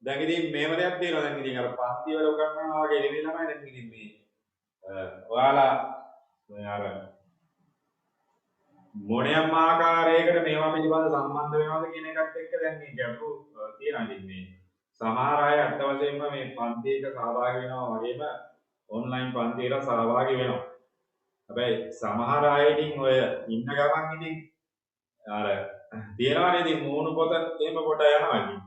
දැන් ඉතින් මේව දෙයක් තියෙනවා. දැන් ඉතින් අර පන්ති වල උගන්වනවා වගේ නෙවෙයි ළමයි දැන් ඉතින් මේ ඔයාලා අර මොනියම් ආකාරයකට මේවා පිළිබඳ සම්බන්ධ වෙනවද කියන එකත් එක්ක දැන් මේ ගැඹුරු තියෙනවා. ඉතින් මේ සමහර අය අත් වශයෙන්ම මේ පන්තියක සහභාගී වෙනවා වගේම ඔන්ලයින් පන්තියකට සහභාගී වෙනවා. හැබැයි සමහර අය ඉතින් ඔය ඉන්න ගමන් ඉතින් අර තියනවානේ ඉතින් මූණු පොත එහෙම කොට යනවා ඉතින්.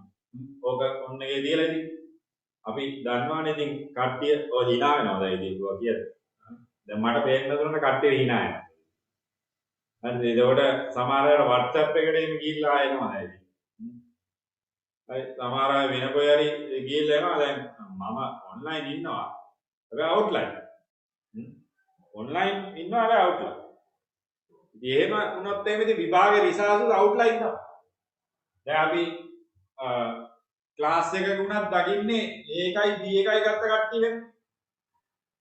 ඕක ඔන්න ඒ දීලා ඉතින් අපි දන්නවනේ ඉතින් කට්ටිය ඔය hina වෙනවා දැන් ඉතින් ඔය කියන්නේ. දැන් මට පේන්න දුන්න කට්ටිය hina වෙනවා. හරි ඒකට සමහර අය WhatsApp එකට එහෙම ගිහිල්ලා එනවා දැන් ඉතින්. හරි සමහර අය වෙන කොයි හරි ගිහිල්ලා එනවා දැන් මම ඔන්ලයින් ඉන්නවා. හැබැයි අවුට්ලයින්. ඔන්ලයින් ඉන්නවා හැබැයි අවුට්ලයින්. ඉතින් එහෙම වුණොත් එහෙම ඉතින් විභාගේ රිසල්ට් අවුට්ලයින් තමයි. දැන් අපි ක්ලාස් එකක වුණත් දකින්නේ ඒකයි B එකයි ගත්ත කට්ටිය වෙන.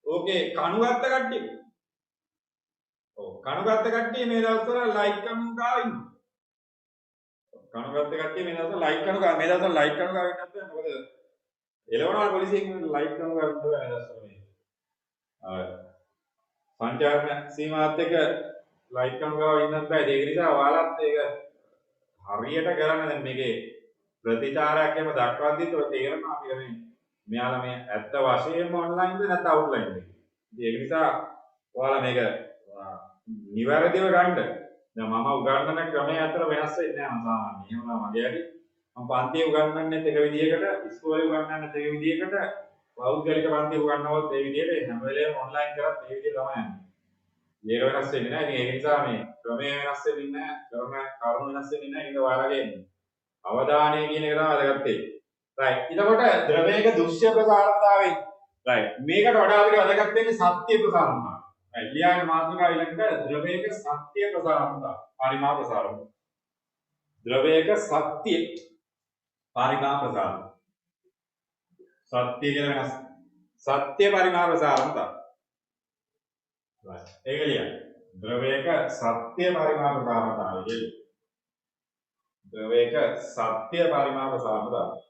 ඕකේ කණු ගත්ත කට්ටිය. ඔව් කණු ගත්ත කට්ටිය මේ දවස්වල ලයික් කණු ගාව ඉන්නවා. කණු ගත්ත කට්ටිය මේ දවස්වල ලයික් කණු ගාව මේ දවස්වල ලයික් කණු ගාව ඉන්නත් බෑ මොකද එළවනවා පොලිසියෙන් ලයික් කණු ගාව ඉන්නවා මේ දවස්වල මේ. සංචාරණ සීමාවත් එක ලයික් කණු ගාව ඉන්නත් බෑ ඒක නිසා ඔයාලත් ඒක හරියට කරන්න දැන් මේකේ ප්‍රතිචාරයක් එහෙම දක්වද්දිත් ඔය තේරෙනවා අපිට මේ මෙයාලා මේ ඇත්ත වශයෙන්ම ඔන්ලයින්ද නැත්නම් අවුට්ලයින්ද ඉතින් ඒක නිසා ඔයාලා මේක නිවැරදිව ගන්න. දැන් මම උගන්වන ක්‍රමය අතර වෙනස් වෙන්නේ නැහැ සාමාන්‍යයෙන්. එහෙම නම් මගේ හරි මම පන්තියේ උගන්වන්නෙත් එක විදියකට, ඉස්කෝලේ උගන්වන්නෙත් එක විදියකට, පෞද්ගලික පන්තියේ උගන්වනවත් ඒ විදියට හැම වෙලේම ඔන්ලයින් කරත් ඒ විදිය තමයි යන්නේ. මේක වෙනස් වෙන්නේ නැහැ. ඉතින් ඒක නිසා මේ ක්‍රමය වෙනස් වෙන්නේ නැහැ. කරන කරුණු වෙනස් වෙන්නේ නැහැ. ඒක ඔයාලගේ අවධානය කියන එක තමයි වැදගත් වෙන්නේ. රයිට්. ඊළඟට ද්‍රවයක දෘශ්‍ය ප්‍රසාරණතාවය. රයිට්. මේකට වඩා අපිට වැදගත් වෙන්නේ සත්‍ය ප්‍රසාරණතාවය. රයිට්. ලියාගෙන මාතෘකාව ඊළඟට ද්‍රවයක සත්‍ය ප්‍රසාරණතාවය. පරිමාප ප්‍රසාරණතාවය. ද්‍රවයක සත්‍ය පරිමාප ප්‍රසාරණතාවය. සත්‍ය කියන වෙනස්. සත්‍ය පරිමාප ප්‍රසාරණතාවය. රයිට්. ඒක ලියන්න. ද්‍රවයක සත්‍ය පරිමාප ප්‍රසාරණතාවය. ද්‍රවයක සත්‍ය පරිමාප ප්‍රසාරණතාවය.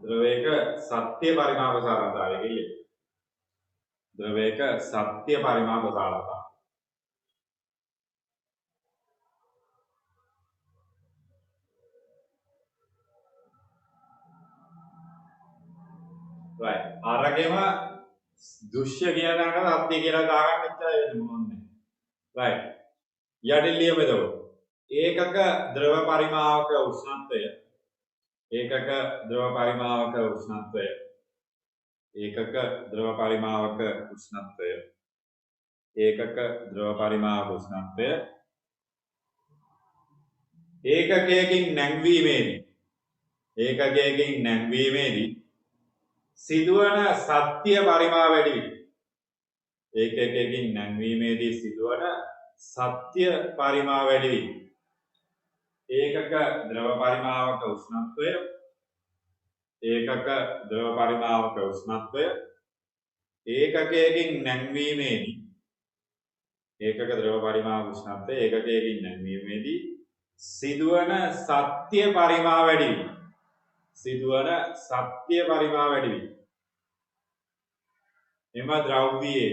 ද්‍රවයක සත්‍ය පරිමාප ප්‍රසාරණතාවය කියන්නේ. ද්‍රවයක සත්‍ය පරිමාප ප්‍රසාරණතාවය. right. අරගෙම දෘශ්‍ය කියන දානකට සත්‍ය කියලා දාගන්න ඉච්චා වෙන්නේ මොනවද? right. යටින් ලියමු එතකොට. ඒකක ද්‍රව පරිමාවක උෂ්ණත්වය ඒකක ද්‍රව පරිමාවක උෂ්ණත්වය ඒකක ද්‍රව පරිමාවක උෂ්ණත්වය ඒකක ද්‍රව පරිමාවක උෂ්ණත්වය ඒකකයකින් නැංවීමේදී සිදුවන සත්‍ය පරිමාව වැඩි වීම ඒකකයකින් නැංවීමේදී සිදුවන සත්‍ය පරිමාව වැඩි වීම ඒකක ද්‍රව පරිමාවක උෂ්ණත්වය ඒකක ද්‍රව පරිමාවක උෂ්ණත්වය ඒකකයකින් නැංවීමේදී ඒකක ද්‍රව පරිමාවක උෂ්ණත්වය ඒකකයකින් නැංවීමේදී සිදුවන සත්‍ය පරිමාව වැඩි වීම සිදුවන සත්‍ය පරිමාව වැඩි වීම එම ද්‍රව්‍යයේ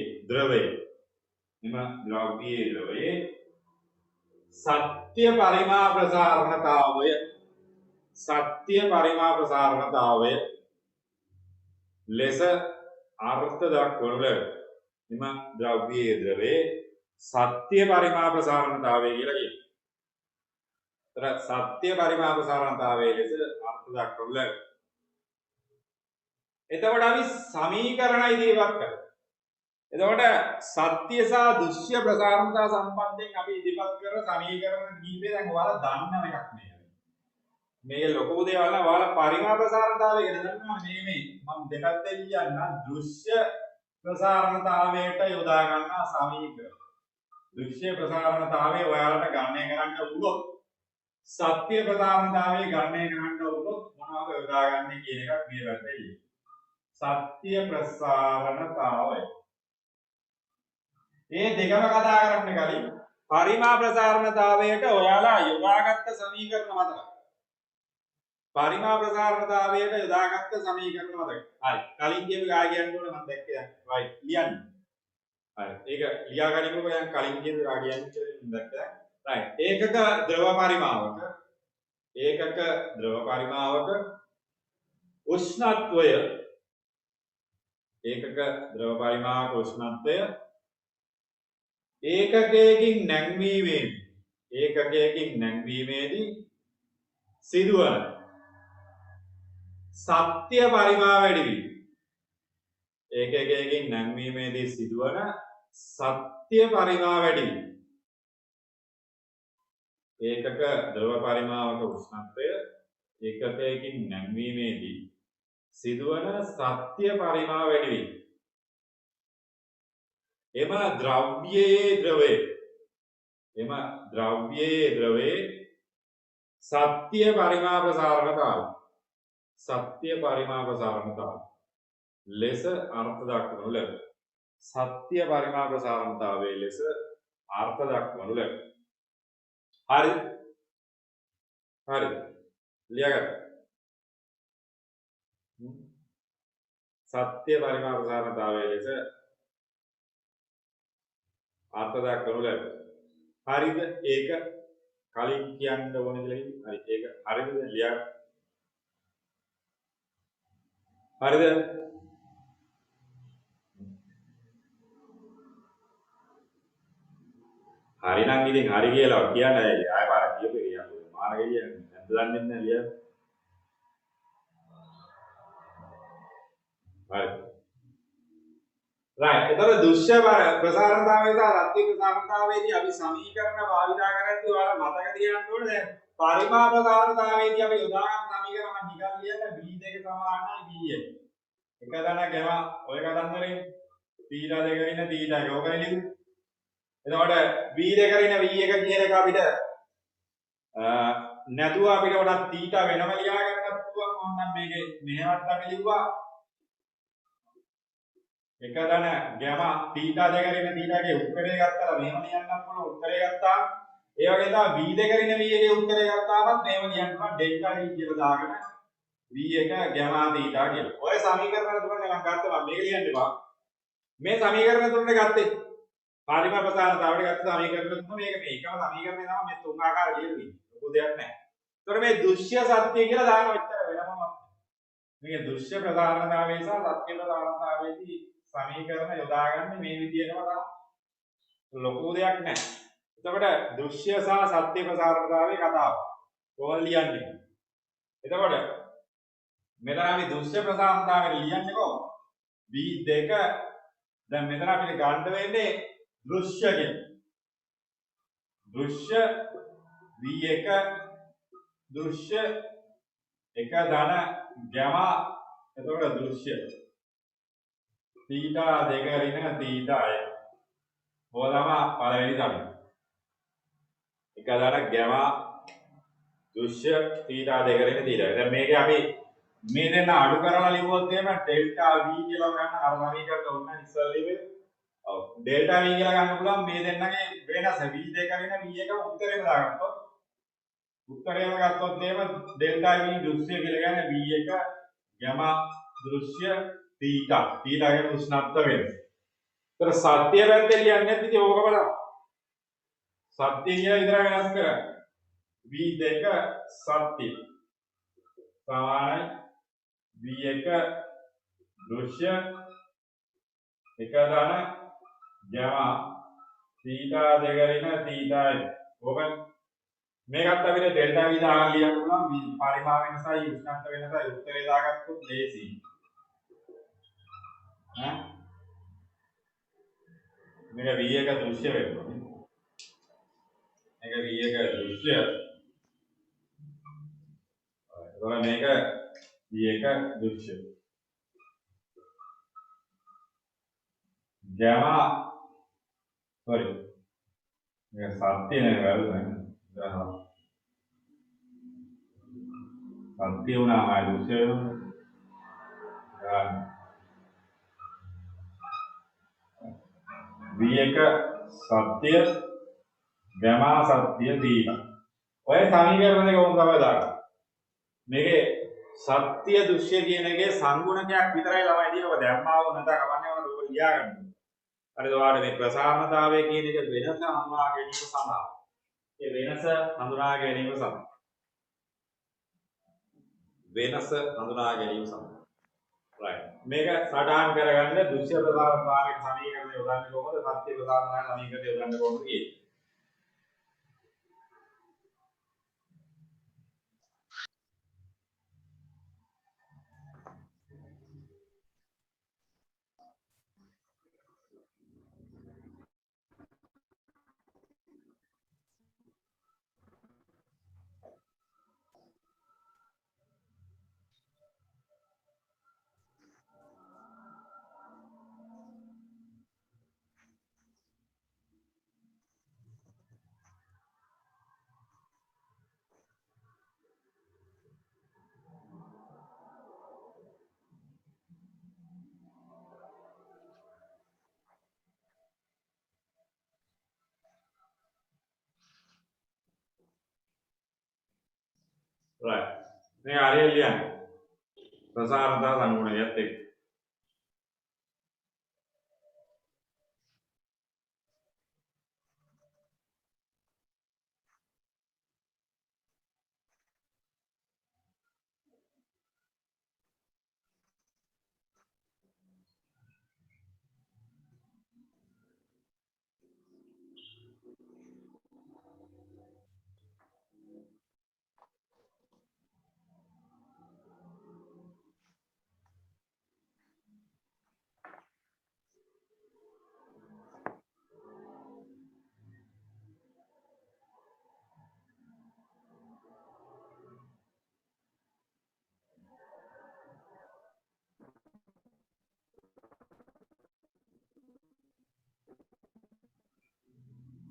සත්‍ය පරිමා ප්‍රසාරණතාවය ලෙස අර්ථ දක්වනු ලැබේ. එම ද්‍රව්‍යයේ සත්‍ය පරිමා ප්‍රසාරණතාවය කියලා කියනවා. සත්‍ය පරිමා ප්‍රසාරණතාවය ලෙස අර්ථ දක්වනු ලැබේ. එතකොට අපි සමීකරණ ඉදිරිපත් කරමු. එතකොට සත්‍ය සහ දෘශ්‍ය ප්‍රසාරණතාව සම්බන්ධයෙන් අපි ඉදිරිපත් කරන සමීකරණ කීපය දැන් ඔයාලා දන්නව එකක් නේද? මේ ලොකු දේවල් නම් ඔයාලා පරිමා ප්‍රසාරණතාවය ගැන දන්නවා මේ මම දෙකක් දෙලියන්න දෘශ්‍ය ප්‍රසාරණතාවයට යොදා ගන්නා සමීකරණ. දෘශ්‍ය ප්‍රසාරණතාවය ඔයාලට ගණනය කරන්න උනොත් සත්‍ය ප්‍රසාරණතාවය ගණනය කරන්න උනොත් මොනවද යොදාගන්නේ කියන එකක් මේ වැටෙයි. සත්‍ය ප්‍රසාරණතාවය මේ දෙකම කතා කරන්න කලින් පරිමා ප්‍රසාරණතාවයට ඔයාලා යොදාගත්ත සමීකරණ මතකයි. පරිමා ප්‍රසාරණතාවයට යොදාගත්ත සමීකරණ මතකයි. හරි. කලින් කියපු ගාය කියන්න ඕනේ මම දැක්කේ දැන්. right ලියන්න. හරි. ඒක ලියා ගනිමුකෝ දැන් කලින් කියපු ගාය කියන්න කියලා මම දැක්කා. right. ඒකක ද්‍රව පරිමාවක උෂ්ණත්වය ඒකක ද්‍රව පරිමාවක උෂ්ණත්වය ඒකකයකින් නැංවීමේදී සිදුවන සත්‍ය පරිමාව වැඩි වීම ඒකකයකින් නැංවීමේදී සිදුවන සත්‍ය පරිමාව වැඩි වීම ඒකක ද්‍රව පරිමාවක උෂ්ණත්වය ඒකකයකින් නැංවීමේදී සිදුවන සත්‍ය පරිමාව වැඩි වීම द्रव्ये द्रवे सत्य परिमा प्रसारणता लेस अर्थ දක්වනු ලැබේ. සත්‍ය පරිමා ප්‍රසාරණතාවයේ ලෙස අර්ථ දක්වනු ලැබේ. හරිද? හරිද? ලියාගන්න. සත්‍ය පරිමා ප්‍රසාරණතාවයේ ලෙස අර්ථ දක්වනු ලැබේ. හරිද? ඒක කලින් කියන්න ඕනේ කියලා හරි. ඒක හරිද? ලියා. හරිද? hari නම් ඉතින් hari කියලා කියන්නේ ආයෙ පාරක් කියපේ කියන්නේ මාර්ගය කියන්නේ නැද්ද දන්නේ නැහැ ලියා. හරි. right. ඒතර දෘශ්‍ය ප්‍රසාරණතාවයේ සහ සත්‍ය ප්‍රසාරණතාවයේදී අපි සමීකරණ භාවිතා කරද්දී ඔයාලා මතක තියාගන්න ඕනේ දැන් පරිමා ප්‍රසාරණතාවයේදී අපි යොදාගන්න සමීකරණ මම නිකන් ලියන්න b2 සමානයි b1. එක දණක් ගම ඔය කතන්දරේ θ2 ඉන්න θ1 ඕකනේ ලියුනේ. එතකොට v2 රින v1 කියන එක අපිට නැතුව අපිට උඩ θ වෙනම ලියා ගන්නත් පුළුවන්. ඕනනම් මේකේ මෙහෙමත් අපි ලිව්වා. එක දන ගැම θ2 රින θ ගේ උත්තරේ ගත්තා මෙහෙම ලියන්නත් පුළුවන්. උත්තරේ ගත්තා. ඒ වගේ තමයි v2 රින v1 ගේ උත්තරේ ගත්තාමත් මෙහෙම ලියන්න පුළුවන්. ඩෙල්ටා v කියලා දාගෙන v1 ගැම θ කියලා. ඔය සමීකරණ තුනනේ මම ගත්තා. මම මේක ලියන්න එපා. මේ සමීකරණ තුනනේ ගත්තේ. පරිමා ප්‍රසාරණතාවයට ගත්ත සමීකරණ තුන මේක මේ එකම සමීකරණේ තමයි මේ තුන් ආකාර ලියන්නේ. ලොකු දෙයක් නැහැ. ඒතර මේ දෘශ්‍ය සත්‍ය කියලා දාන ඔච්චර වෙනමම. මේක දෘශ්‍ය ප්‍රසාරණතාවයේ සහ සත්‍ය ප්‍රසාරණතාවයේදී සමීකරණ යොදාගන්නේ මේ විදිහටම තමයි. ලොකු දෙයක් නැහැ. එතකොට දෘශ්‍ය සහ සත්‍ය ප්‍රසාරණතාවයේ කතාව. කොහොමද ලියන්නේ? එතකොට මෙතන අපි දෘශ්‍ය ප්‍රසාරණතාවයට ලියන්නේ කොහොමද? v2 දැන් මෙතන අපිට ගන්න වෙන්නේ दृश्य के दृश्य v1 दृश्य එක ධන ගැම එතකොට දෘශ්‍ය θ2 රින θ1 ඕලම පළවෙනි ධන එක ධන ගැම දෘශ්‍ය θ2 රින θ1. දැන් මේකේ අපි මේ දෙන්න අඩු කරලා ලිව්වොත් එහෙම ඩෙල්ටා v කියලා ගන්න අර සමීකරණ උන්න ඉස්සෙල්ලා ලිව්වේ. ඔව් ඩෙල්ටා v කියලා ගන්න පුළුවන් මේ දෙන්නගේ වෙනස v2 රින v1 උත්තරේම දාගත්තොත් උත්තරේම ගත්තොත් එහෙම ඩෙල්ටා v දෘශ්‍ය කියලා කියන්නේ v1 ගැම දෘශ්‍ය θ කියන උෂ්ණත්ව වෙනස. ඒතර සත්‍ය පැත්තේ ලියන්නේ ඉතින් ඕක බලන්න. සත්‍ය කියලා විතර වෙනස් කරන්නේ. v2 සත්‍ය සමානයි v1 දෘශ්‍ය එක ධන ගැම θ2 රින θ1. ඕක මේකත් අපිට ඩෙල්ටා v දාගන්න ලියන්න පුළුවන්. පරිමාව වෙනසයි උෂ්ණත්ව වෙනසයි උත්තරේ දාගත්තොත් ලේසියි. ඈ මේක v1 දෘශ්‍ය වෙනවා. මේක v1 දෘශ්‍ය. එතකොට මේක v1 දෘශ්‍ය. ගැම sorry මේක සත්‍ය නේ වැරදුනේ. සත්‍ය වුණාමයි දෘශ්‍ය වෙනවා. v1 සත්‍ය ගැම සත්‍ය θ. ඔය සමීකරණ දෙක උන් තමයි දාගන්න. මේකේ සත්‍ය දෘශ්‍ය කියන එකේ සංගුණකයක් විතරයි ළමයි දිනව දැම්මා වුණ නැත කවන්නේ වුණ ඕක ලියා ගන්න. හරිද? ඔයාලට මේ ප්‍රසාරණතාවය කියන එක වෙනස හඳුනා ගැනීම සඳහා. ඒ වෙනස හඳුනා ගැනීම සඳහා. වෙනස හඳුනා ගැනීම සඳහා. right. මේක සටහන් කරගන්න දෘශ්‍ය ප්‍රසාරණතාවයේ සමීකරණය යොදන්නේ කොහොමද? සත්‍ය ප්‍රසාරණතාවයේ සමීකරණය යොදන්නේ කොහොමද කියන්නේ? මේ හරියට ලියන්න. ප්‍රසාරණතා සංගුණයත් එක්ක.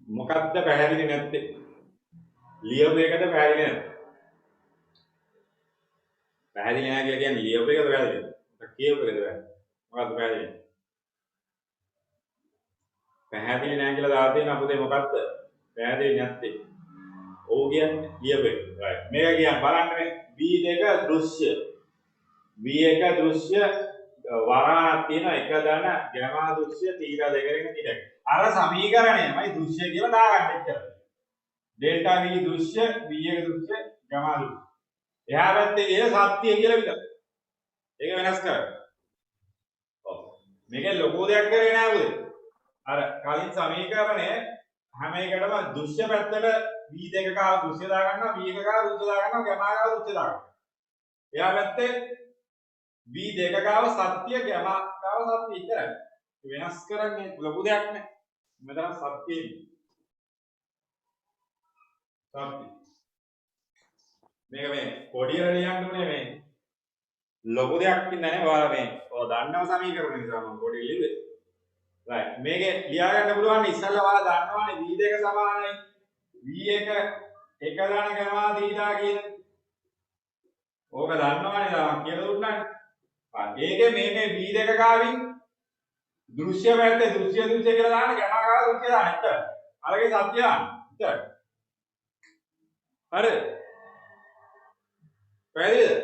මොකක්ද පැහැදිලි නැත්තේ? ලියපු එකද පැහැදිලි නැත්තේ? පැහැදිලි නැහැ කියලා කියන්නේ ලියපු එකද පැහැදිලි? කියපු එකද පැහැදිලි? මොකක්ද පැහැදිලි? පැහැදිලි නැහැ කියලා දාලා තියෙන අපුතේ මොකක්ද? පැහැදිලි නැත්තේ. ඔව් කියන්නේ ලියපු එක. right. මේක කියන්නේ බලන්න මේ V2 දෘශ්‍ය. V1 දෘශ්‍ය වරහණක් තියෙන එක දන ගැමා දෘශ්‍ය තීටා දෙකකින් තිරක. අර සමීකරණයමයි දෘශ්‍ය කියලා දාගන්න එච්චර. Delta V දෘශ්‍ය V1 දෘශ්‍ය ගැමා දෘශ්‍ය. එහා පැත්තේ ඒ සත්‍ය කියලා විතරයි. ඒක වෙනස් කරන්න. ඔව්. මේකේ ලොකු දෙයක් කරේ නෑ උදේ. අර කලින් සමීකරණය හැම එකටම දෘශ්‍ය පැත්තට V2 කාව දෘශ්‍ය දා ගන්නවා V1 කාව දෘශ්‍ය දා ගන්නවා ගැමා කාව දෘශ්‍ය දා ගන්නවා. එහා පැත්තේ V2 කාව සත්‍ය ගැමා කාව සත්‍ය ඉතරයි. වෙනස් කරන්නේ ලොකු දෙයක් නෑ. මෙතන සත්‍යයි. සත්‍ය. මේක මේ පොඩියට ලියන්න ඕනේ මේ ලොකු දෙයක් ඉන්නනේ ඔයාලා මේ ඔය දන්නව සමීකරණ නිසා මම පොඩි ලිව්වේ. right මේකේ ලියා ගන්න පුළුවන් ඉස්සල්ලා ඔයාලා දන්නවනේ V2 සමානයි V1 එක දාන ගමා දීලා කියන. ඕක දන්නවනේ මම කියලා දුන්නානේ. ඒකේ මේ V2 කාවින් දෘශ්‍ය පැත්තේ දෘශ්‍ය කියලා දාන්න ගමා කාව දෘශ්‍ය දාන්න එච්චර. අරගේ සත්‍ය දාන්න එච්චර. හරි. පැහැදිලිද?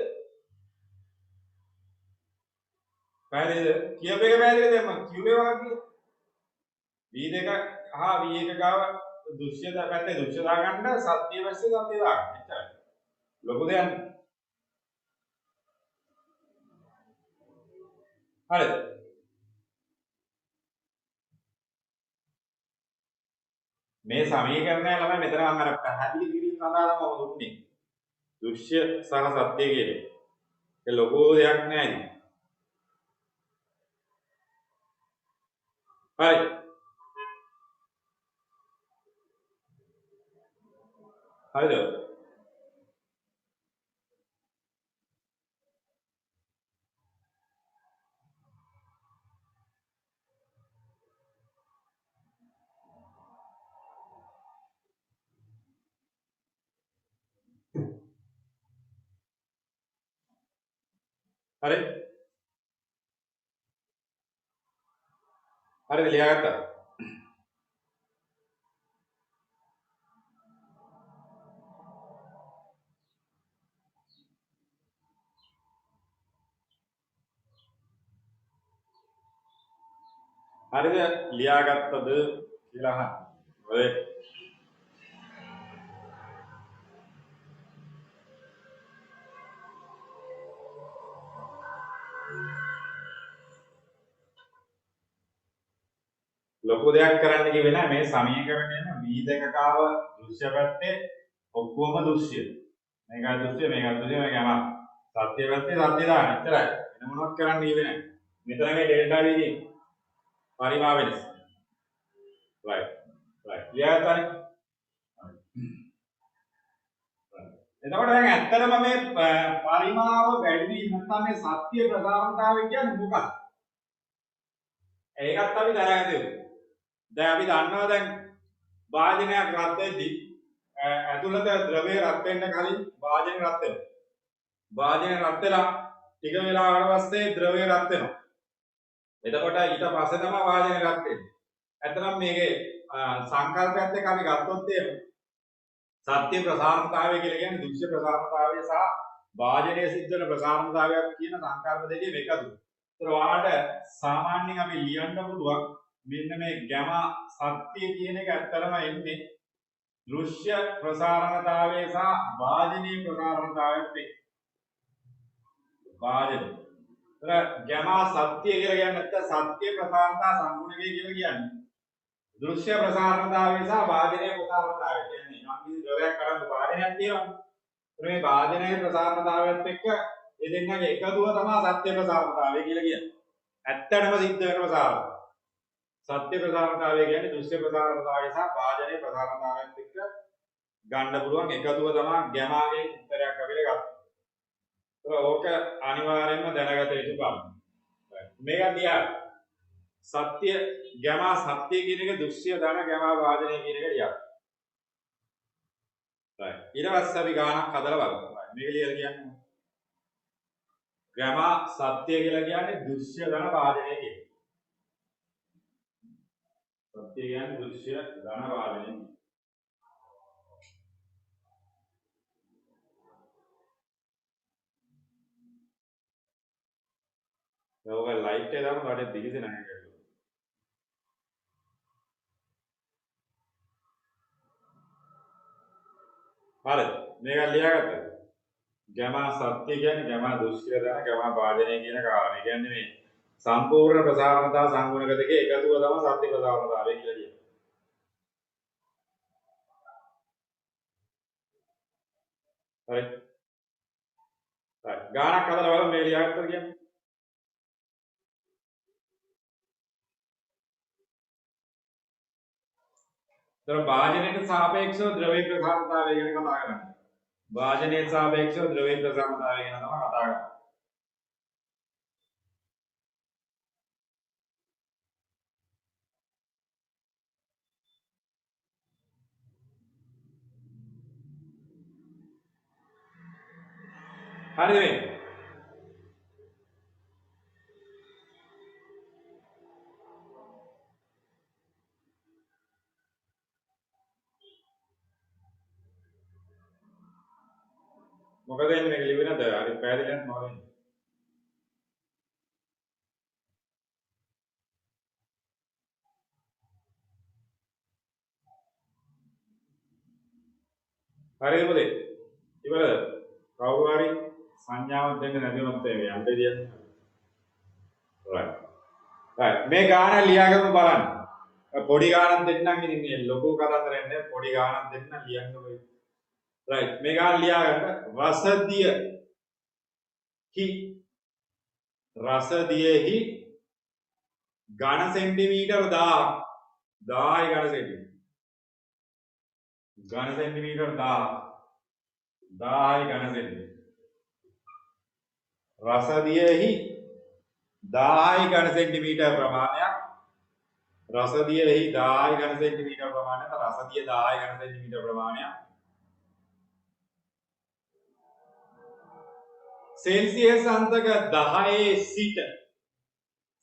පැහැදිලිද? කියප එක පැහැදිලිද? මම කිව්වේ මොකක්ද? V2 හා V1 ගාව දෘශ්‍ය පැත්තේ දෘශ්‍ය දාගන්න සත්‍ය පැත්තේ සත්‍ය දාගන්න. එච්චරයි. ලොකු දෙයක්. හරිද? මේ සමීකරණය ළමයි මෙතන මම අර පැහැදිලි කිරීම සඳහා තමයි මම දුන්නේ. දෘශ්‍ය සහ සත්‍ය කියන්නේ. ඒ ලොකු දෙයක් නෑ ඉතින්. හරි. හරිද? හරි. හරිද ලියාගත්තා? හරිද ලියාගත්තද කියලා අහන්න. ඔය ලොකු දෙයක් කරන්න කිව්වේ නෑ මේ සමීකරණයම V2 කාව දෘශ්‍ය පැත්තේ ඔක්කොම දෘශ්‍ය. මේකයි දෘශ්‍ය මේකයි දෘශ්‍ය මේක යනවා. සත්‍ය පැත්තේ සත්‍ය දාන්න එච්චරයි. වෙන මොනවත් කරන්න කිව්වේ නෑ. මෙතන මේ ඩෙල්ටා V තියෙන්නේ. පරිමා වෙනස. right. right. ලියාගත්තානේ. එතකොට දැන් ඇත්තටම මේ පරිමාව වැඩි වීම නැත්නම් මේ සත්‍ය ප්‍රසාරණතාවය කියන්නේ මොකක්ද? ඒකත් අපි දැනගන්න ඕනේ. දැන් අපි දන්නවා දැන් වාදනයක් රත් වෙද්දී ඇතුළත ද්‍රවය රත් වෙන්න කලින් වාදනය රත් වෙනවා. වාදනය රත් වෙලා ටික වෙලාවකට පස්සේ ද්‍රවය රත් වෙනවා. එතකොට ඊට පස්සේ තමයි වාදනය රත් වෙන්නේ. ඇත්තනම් මේකේ සංකල්පයත් එක්ක අපි ගත්තොත් එහෙම සත්‍ය ප්‍රසාරණතාවය කියලා කියන්නේ දෘශ්‍ය ප්‍රසාරණතාවය සහ වාජනයේ සිද්ධ වෙන ප්‍රසාරණතාවයක් කියන සංකල්ප දෙකේ එකතු. ඒතර ඔයාලට සාමාන්‍යයෙන් අපි ලියන්න පුළුවන් මෙන්න මේ ගැමා සත්‍ය කියන එක ඇත්තටම එන්නේ දෘශ්‍ය ප්‍රසාරණතාවය සහ වාජනීය ප්‍රසාරණතාවයත් එක්ක. වාජන. ඒතර ගැමා සත්‍ය කියලා කියන්නේ නැත්නම් සත්‍ය ප්‍රසාරණතා සංගුණකය කියලා කියන්නේ. දෘශ්‍ය ප්‍රසාරණතාවය සහ වාජනීය ප්‍රසාරණතාවය කියන්නේ යම් කිසි ද්‍රවයක් කරන් වාජනයක් තියෙනවා. මේ වාදනයේ ප්‍රසාරණතාවයත් එක්ක මේ දෙන්නගේ එකතුව තමයි සත්‍ය ප්‍රසාරණතාවය කියලා කියන්නේ. ඇත්තටම සිද්ධ වෙන ප්‍රසාරණ. සත්‍ය ප්‍රසාරණතාවය කියන්නේ දෘශ්‍ය ප්‍රසාරණතාවය සහ වාදනයේ ප්‍රසාරණතාවයත් එක්ක ගන්න පුළුවන් එකතුව තමයි ගැමාගේ උත්තරයක් අපිට ගන්න. ඒක ඕක අනිවාර්යයෙන්ම දැනගත යුතු කාරණා. මේක ලියා සත්‍ය ගැමා සත්‍ය කියන එක දෘශ්‍ය ධන ගැමා වාදනය කියන එක ලියා. ඊට පස්සේ අපි ගානක් හදලා බලමු. මේක ලියලා කියන්නේ ගැමා සත්‍ය කියලා කියන්නේ දෘශ්‍ය ධන වාදනය කියන්නේ. සත්‍ය කියන්නේ දෘශ්‍ය ධන වාදනය. ඒක ලයිට් එක දාම කාටද දිගිසේ නැහැ කියලා. හරිද? මේක ලියාගත්තද? ගැමා සත්‍ය කියන්නේ ගැමා දෘශ්‍ය ධන ගැමා වාදනය කියන කාරණේ. කියන්නේ මේ සම්පූර්ණ ප්‍රසාරණතා සංගුණක දෙකේ එකතුව තමයි සත්‍ය ප්‍රසාරණතාවය කියලා කියන්නේ. හරි. හරි. ගානක් හදලා බලමු මේ ලියාගත්තද කියන්නේ. तर වාජනයට සාපේක්ෂව ද්‍රව්‍ය ප්‍රසාරණතාවය ගැන කතා කරන්නේ. වාජනයට සාපේක්ෂව ද්‍රව්‍ය ප්‍රසාරණතාවය ගැන තමයි කතා කරන්නේ. හරිද මේ? මොකද එන්නේ මේක ලිව්වේ නැද්ද? හරි පැහැදිලි නැත්නම් මොකද එන්නේ? හරිද පොතේ? ඉවරද? කවුරු හරි සංඥාවක් දෙන්න නැති වුණොත් මේ යන්න දෙන්නේ. right. right. මේ ගාන ලියාගමු බලන්න. පොඩි ගානක් දෙන්නම් ඉතින් මේ ලොකු කතන්දරයක් නෑ පොඩි ගානක් දෙන්න ලියන්නකො. right. මේ ගාන ලියාගන්න රසදියෙහි ඝන සෙන්ටිමීටර 1000යි ඝන සෙන්ටිමීටර. ඝන සෙන්ටිමීටර 1000යි ඝන සෙන්ටිමීටර. රසදියෙහි 1000යි ඝන සෙන්ටිමීටර ප්‍රමාණයක් රසදියෙහි 1000යි ඝන සෙන්ටිමීටර ප්‍රමාණයක් රසදිය 1000යි ඝන සෙන්ටිමීටර ප්‍රමාණයක් सेल्सियस अंतක 10 සිට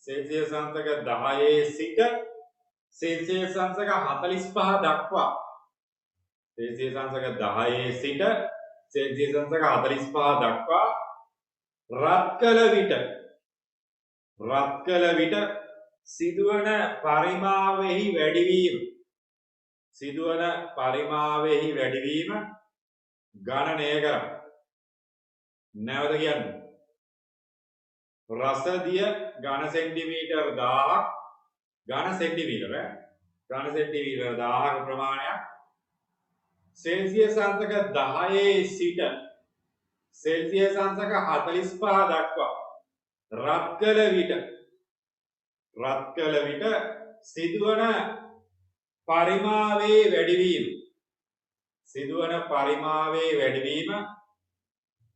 सेल्सियस अंतක 10 සිට सेल्सियस अंतක 45 දක්වා सेल्सियस अंतක 10 සිට सेल्सियस अंतක 45 දක්වා රත් කළ විට සිදුවන පරිමාවෙහි වැඩිවීම ගණනය කරන්න. නැවත කියන්නේ රසදිය ඝන සෙන්ටිමීටර 1000ක් ඝන සෙන්ටිමීටර 1000ක ප්‍රමාණයක් සෙල්සියස් අංශක 10 සිට සෙල්සියස් අංශක 45 දක්වා රත් කළ විට සිදුවන පරිමාවේ වැඩිවීම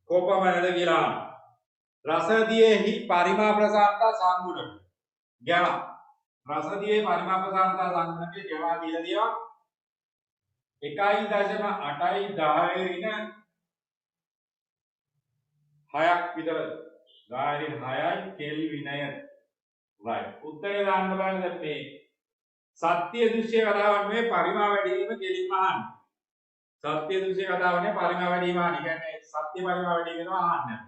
කොපමණද කියලා රසදියෙහි පරිමා ප්‍රසාරණතා සංගුණක ගැම රසදියේ පරිමා ප්‍රසාරණතා සංගුණකේ ගැම දීලා තියෙනවා 1.8 රින 6ක් විතර 10 රින් 6යි කෙල්විනය right උත්තරේ දාන්න බලන්න දැන් මේ සත්‍ය දෘශ්‍ය කතාවක් මේ පරිමා වැඩිවීම කෙලින්ම අහන්න සත්‍ය දෘශ්‍ය කතාවනේ පරිමාව වැඩි වීම අහන්නේ. කියන්නේ සත්‍ය පරිමාව වැඩි වෙනවා අහන්නේ.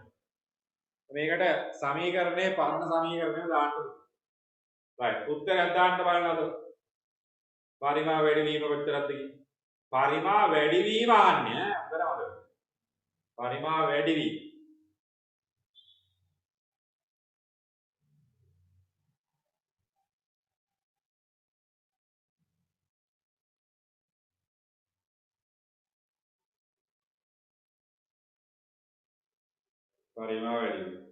මේකට සමීකරණේ පරණ සමීකරණය දාන්න ඕනේ. right. උත්තරයක් දාන්න බලනවාද? පරිමාව වැඩි වීම කොච්චරද කියන්නේ? පරිමාව වැඩි වීම අහන්නේ ඈ. පරිමාව වැඩි වීම. පරිමාව වැඩි වීම.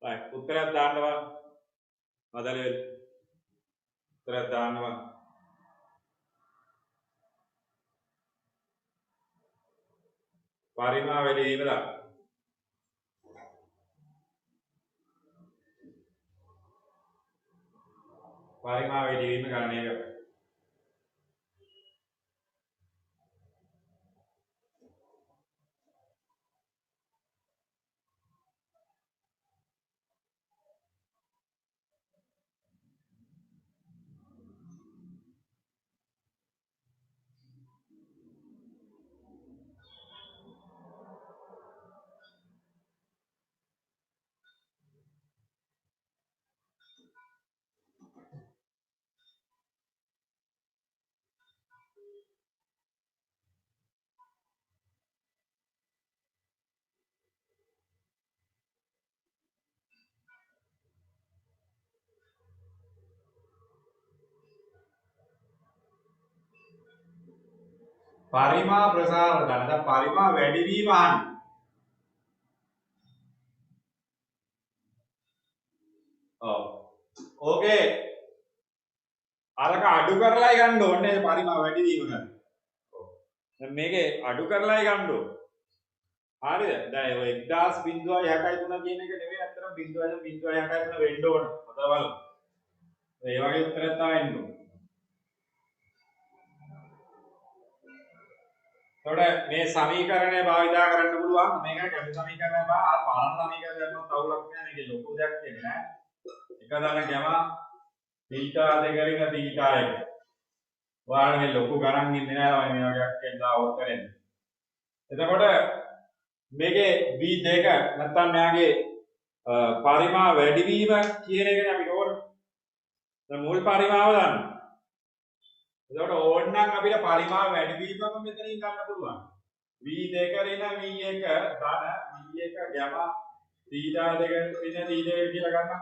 right. උත්තරයක් දාන්නවා. මදලේ උත්තරයක් දාන්නවා. පරිමාව වැඩි වීම දාන්න. පරිමාව වැඩි වීම ගණනය කරන්න. පරිමා ප්‍රසාර ගන්න. දැන් පරිමා වැඩි වීම අහන්නේ. ඔව්. ඕකේ අරක අඩු කරලායි ගන්න ඕනේ පරිමා වැඩි වීම ගන්න. ඔව්. දැන් මේකේ අඩු කරලායි ගන්න ඕනේ. හරිද? දැන් ඔය 1000.63 කියන එක නෙවෙයි අතන 0.63 වෙන්න ඕන. හොඳ බලන්න. ඒ වගේ උත්තරයක් තමයි එන්න ඕන. එතකොට මේ සමීකරණය භාවිතා කරන්න පුළුවන්. මේක කැමති සමීකරණය බා පාරණ සමීකරණයක් තවුලක් නෑ. මේකේ ලොකු දෙයක් කියන්නේ නෑ. එක දන ගැම තීටා දෙකරින් තීටා එක. ඔයාලා මේ ලොකු ගණන් ඉන්නේ නෑ මේ වගේක් කියලා උත්තරෙන්න. එතකොට මේකේ v2 නැත්තම් මෙයාගේ පරිමා වැඩි වීම කියන එකනේ අපි ඕන. දැන් මුල් පරිමාව ගන්න. එතකොට ඕනනම් අපිට පරිමාව වැඩි වීමම මෙතනින් ගන්න පුළුවන්. v2 රින v1 ධන v1 ගැම තීටා දෙක රින t2 කියලා ගන්න.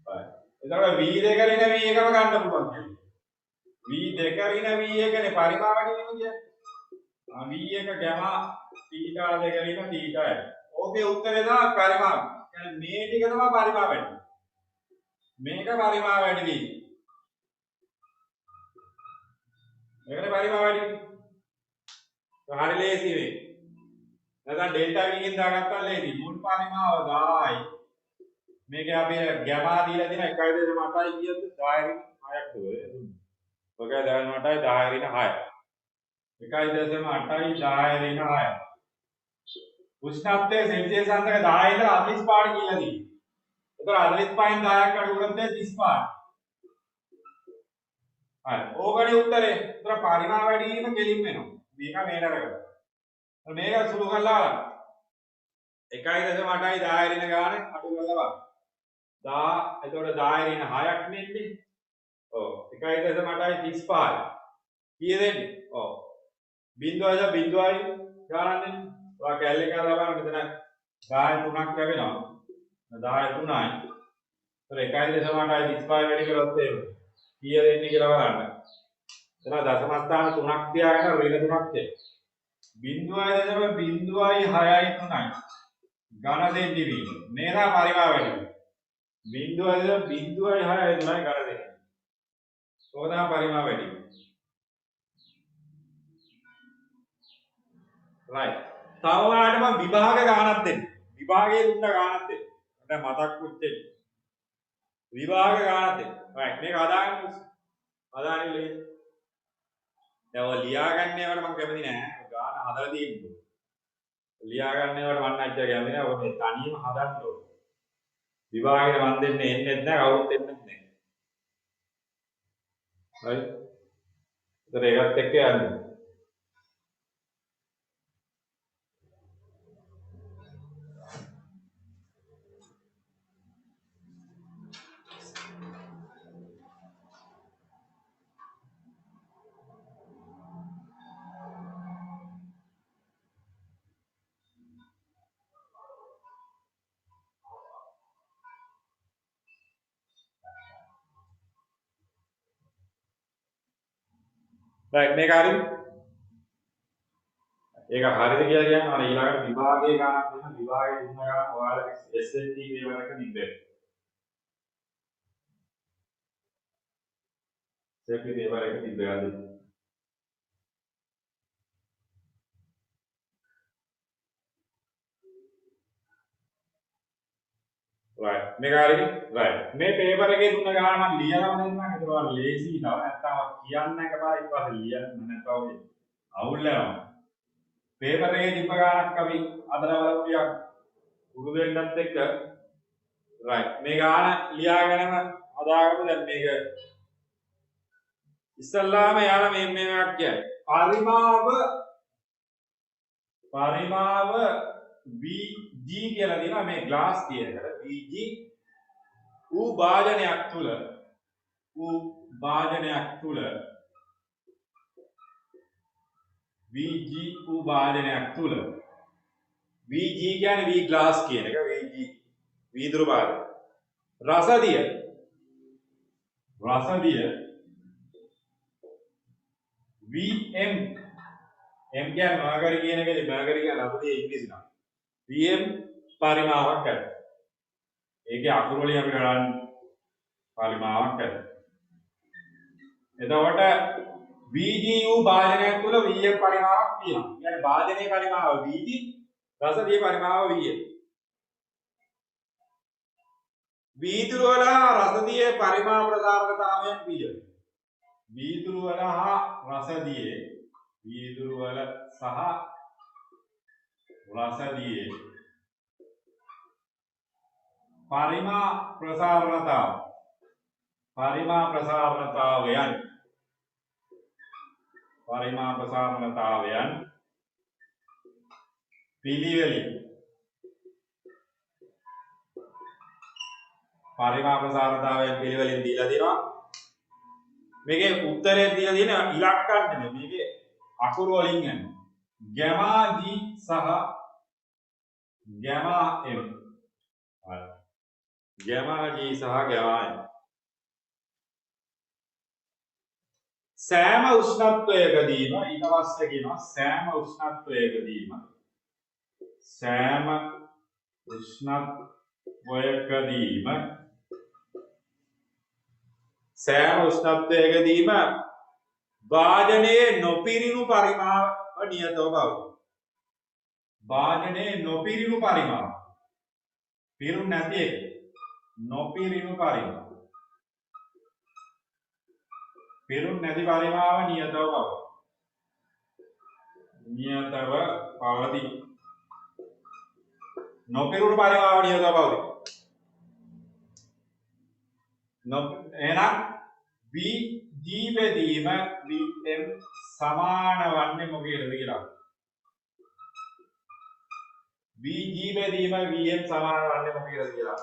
හරි. එතකොට v2 රින v1ම ගන්න පුළුවන් කියන්නේ. v2 රින v1 නේ පරිමාව වැඩි වීම කියන්නේ. v1 ගැම තීටා දෙක රින තීටා. ඕකේ උත්තරේ තමයි පරිමාව. කියන්නේ මේ ටික තමයි පරිමාව වැඩි. මේක පරිමාව වැඩි වීම. මේකට පරිමාව වැඩි. හරි ලේසි වෙයි. නැත්නම් ඩෙල්ටා v එකෙන් දාගත්තා ලේසි. මුල් පරිමාව 10යි. මේකේ අපි ගැමා දීලා තියෙන 1.8යි කියද්දි 10 රින් 6ක් දුවේ. ඔකයි 18යි 10 රින් 6යි. 1.8යි 10 රින් 6යි. උෂ්ණත්වයේ සෙල්සියස් අංශක 10 ඉඳලා 45 පාට කියලා තියෙනවා. ඒතර 45න් 10ක් අඩු කරොත් 30 පාට. හරි. ඕකනේ උත්තරේ. ඒතර පරිමාව වැඩි වීම කෙලින් වෙනවා. මේක මේකට කරගන්න. මේක සුළු කරලා 1.8යි 10 රින ගානේ අඩු කරලා බලන්න. 10 එතකොට 10 රින 6ක් නෙන්නේ. ඔව් 1.8යි 35. කීය දෙන්නේ? ඔව්. 0.0යි ගානන්නේ. ඔයා කැලේ කරලා බලන්න මෙතන 10 3ක් ලැබෙනවා. 10 3යි. ඒතර 1.8යි 35 වැඩි කරොත් එහෙම කීය දෙන්නේ කියලා බලන්න. එතන දශම ස්ථාන 3ක් තියාගෙන ඍණ 3ක් තියෙනවා. 0.06යි 3යි. ඝන සෙන්ටිමීටර්. මේ තමයි පරිමාව වැඩි. 0.06 තමයි ඝන සෙන්ටිමීටර. ඕක තමයි පරිමාව වැඩි. right. තව ඔයාලට මම විභාග ගානක් දෙන්න. විභාගයේ දුන්න ගානක් දෙන්න. මට මතක් වුච්චේ. විභාග ගානක් දෙන්න. right. මේක හදාගන්න. හදාගන්න ඉන්නේ. දැන් ඔය ලියා ගන්න ඒවාට මම කැමති නෑ. ගාන හදලා තියෙන්න. ලියා ගන්න ඒවාට මම අච්චර කැමති නෑ. ඔය මේ තනියම හදන්න ඕන. විභාගෙට මන් දෙන්නේ එන්නේ නැහැ කවුරුත් එන්නේ නැහැ. හරි. ඒතර ඒකත් එක්ක යන්න. right මේක හරිද? ඒක හරිද කියලා කියන්නේ අර ඊළඟට විභාගයේ ගානක් දෙන්න විභාගයේ දුන්න ගාන ඔයාලගේ SST පේපර් එක තිබ්බේ. SST පේපර් එක තිබ්බේ අද. right මේක හරිද? right මේ පේපර් එකේ දුන්න ගාන මම ලියලාම දෙන්නම්. ඒක ඔයාලා ලේසි තව නැත්තම් කියන්න එකපාර ඊට පස්සේ ලියන්න නැත්නම් අවුල් වෙනවා. पेपर එකේ තිබ්බ ගානක් අපි අදලා බලමු ටිකක් උරු වෙන්නත් එක්ක right මේ ගාන ලියාගෙනම හදාගමු. දැන් මේක ඉස්සල්ලාම යාලා මේවක් කියන්නේ පරිමාව VG කියලා දෙනවා මේ ග්ලාස් කියන එකට. VG ඌ භාජනයක් තුල VG ඌ භාජනයක් තුල VG කියන්නේ V glass කියන එක. VG වීදුරු භාජනය. රසදිය VM M කියන්නේ මාගරි කියන එකේ මාගරි කියන රසදිය ඉංග්‍රීසි නම. VM පරිමාවක් ගන්න. ඒකේ අකුරු වලින් අපිට ගන්න පරිමාවක් ගන්න. එතකොට VGU භාජනයක් තුල VM පරිමාවක් තියෙනවා. يعني භාජනයේ පරිමාව VG, රසදියේ පරිමාව VM. වීදුරු වල රසදියේ පරිමා ප්‍රසාරකතාවයන් පිළිවෙල. වීදුරු වල සහ රසදියේ පරිමා ප්‍රසාරණතාවයන් පිළිවෙලින් දීලා දෙනවා. මේකේ උත්තරේ දීලා තියෙන ඉලක්කම් නෙමෙයි. මේකේ අකුරු වලින් යන්නේ. ගැමා G සහ ගැමා M. හරි. ගැමා G සහ ගැමා M. සෑම උෂ්ණත්වයකදීම ඊට පස්සේ කියනවා සෑම උෂ්ණත්වයකදීම වාජනයේ නොපිරිණු පරිමාව නියතව පවතී. වාජනයේ නොපිරිණු පරිමාව පිරුම් නැති එක නොපිරිණු පරිමාව පිරුම් නැති පරිමාව නියතව පවතී. නොපිරුණු පරිමාව නියතව පවතී. එහෙනම් VG බෙදීම VM සමාන වන්නේ මොකේද කියලා. VG බෙදීම VM සමාන වන්නේ මොකේද කියලා.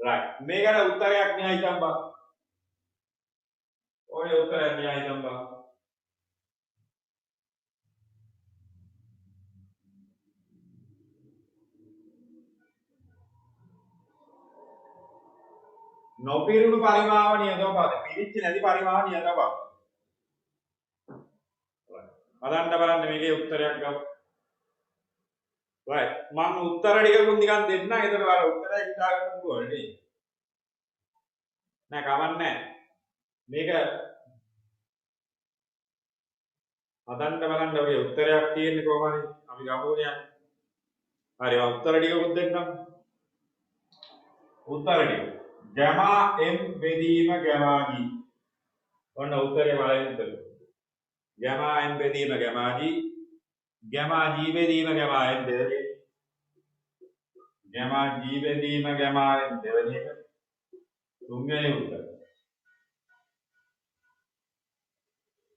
right මේකට උත්තරයක් නෑ හිතන් බා. ඔය උත්තරයක් නෑ හිතන් බා. නොපිරුණු පරිමාව නියතව පවතී. පිරිච්ච නැති පරිමාව නියතව පවතී. බලන්න මේකේ උත්තරයක් ගමු. right මම උත්තර ටිකකුත් නිකන් දෙන්න. ඒතර අර උත්තරය හිතා ගන්න පුළුවන් නේ. නෑ කවන්නේ. මේක හදන්න බලන්න ඔය උත්තරයක් තියෙන්නේ කොහොමද? අපි ගමුනේ යන්නේ. හරි මම උත්තර ටිකකුත් දෙන්නම්. උත්තර ටික. ගැමා m බෙදීම ගැමා g. ඔන්න උත්තරේ බලන්න උත්තර. ගැමා m බෙදීම ගැමා g. ගැමා g බෙදීම ගැමා m දෙවෙනි. ගැමා g බෙදීම ගැමා m දෙවෙනි එක. තුන්වෙනි උත්තර.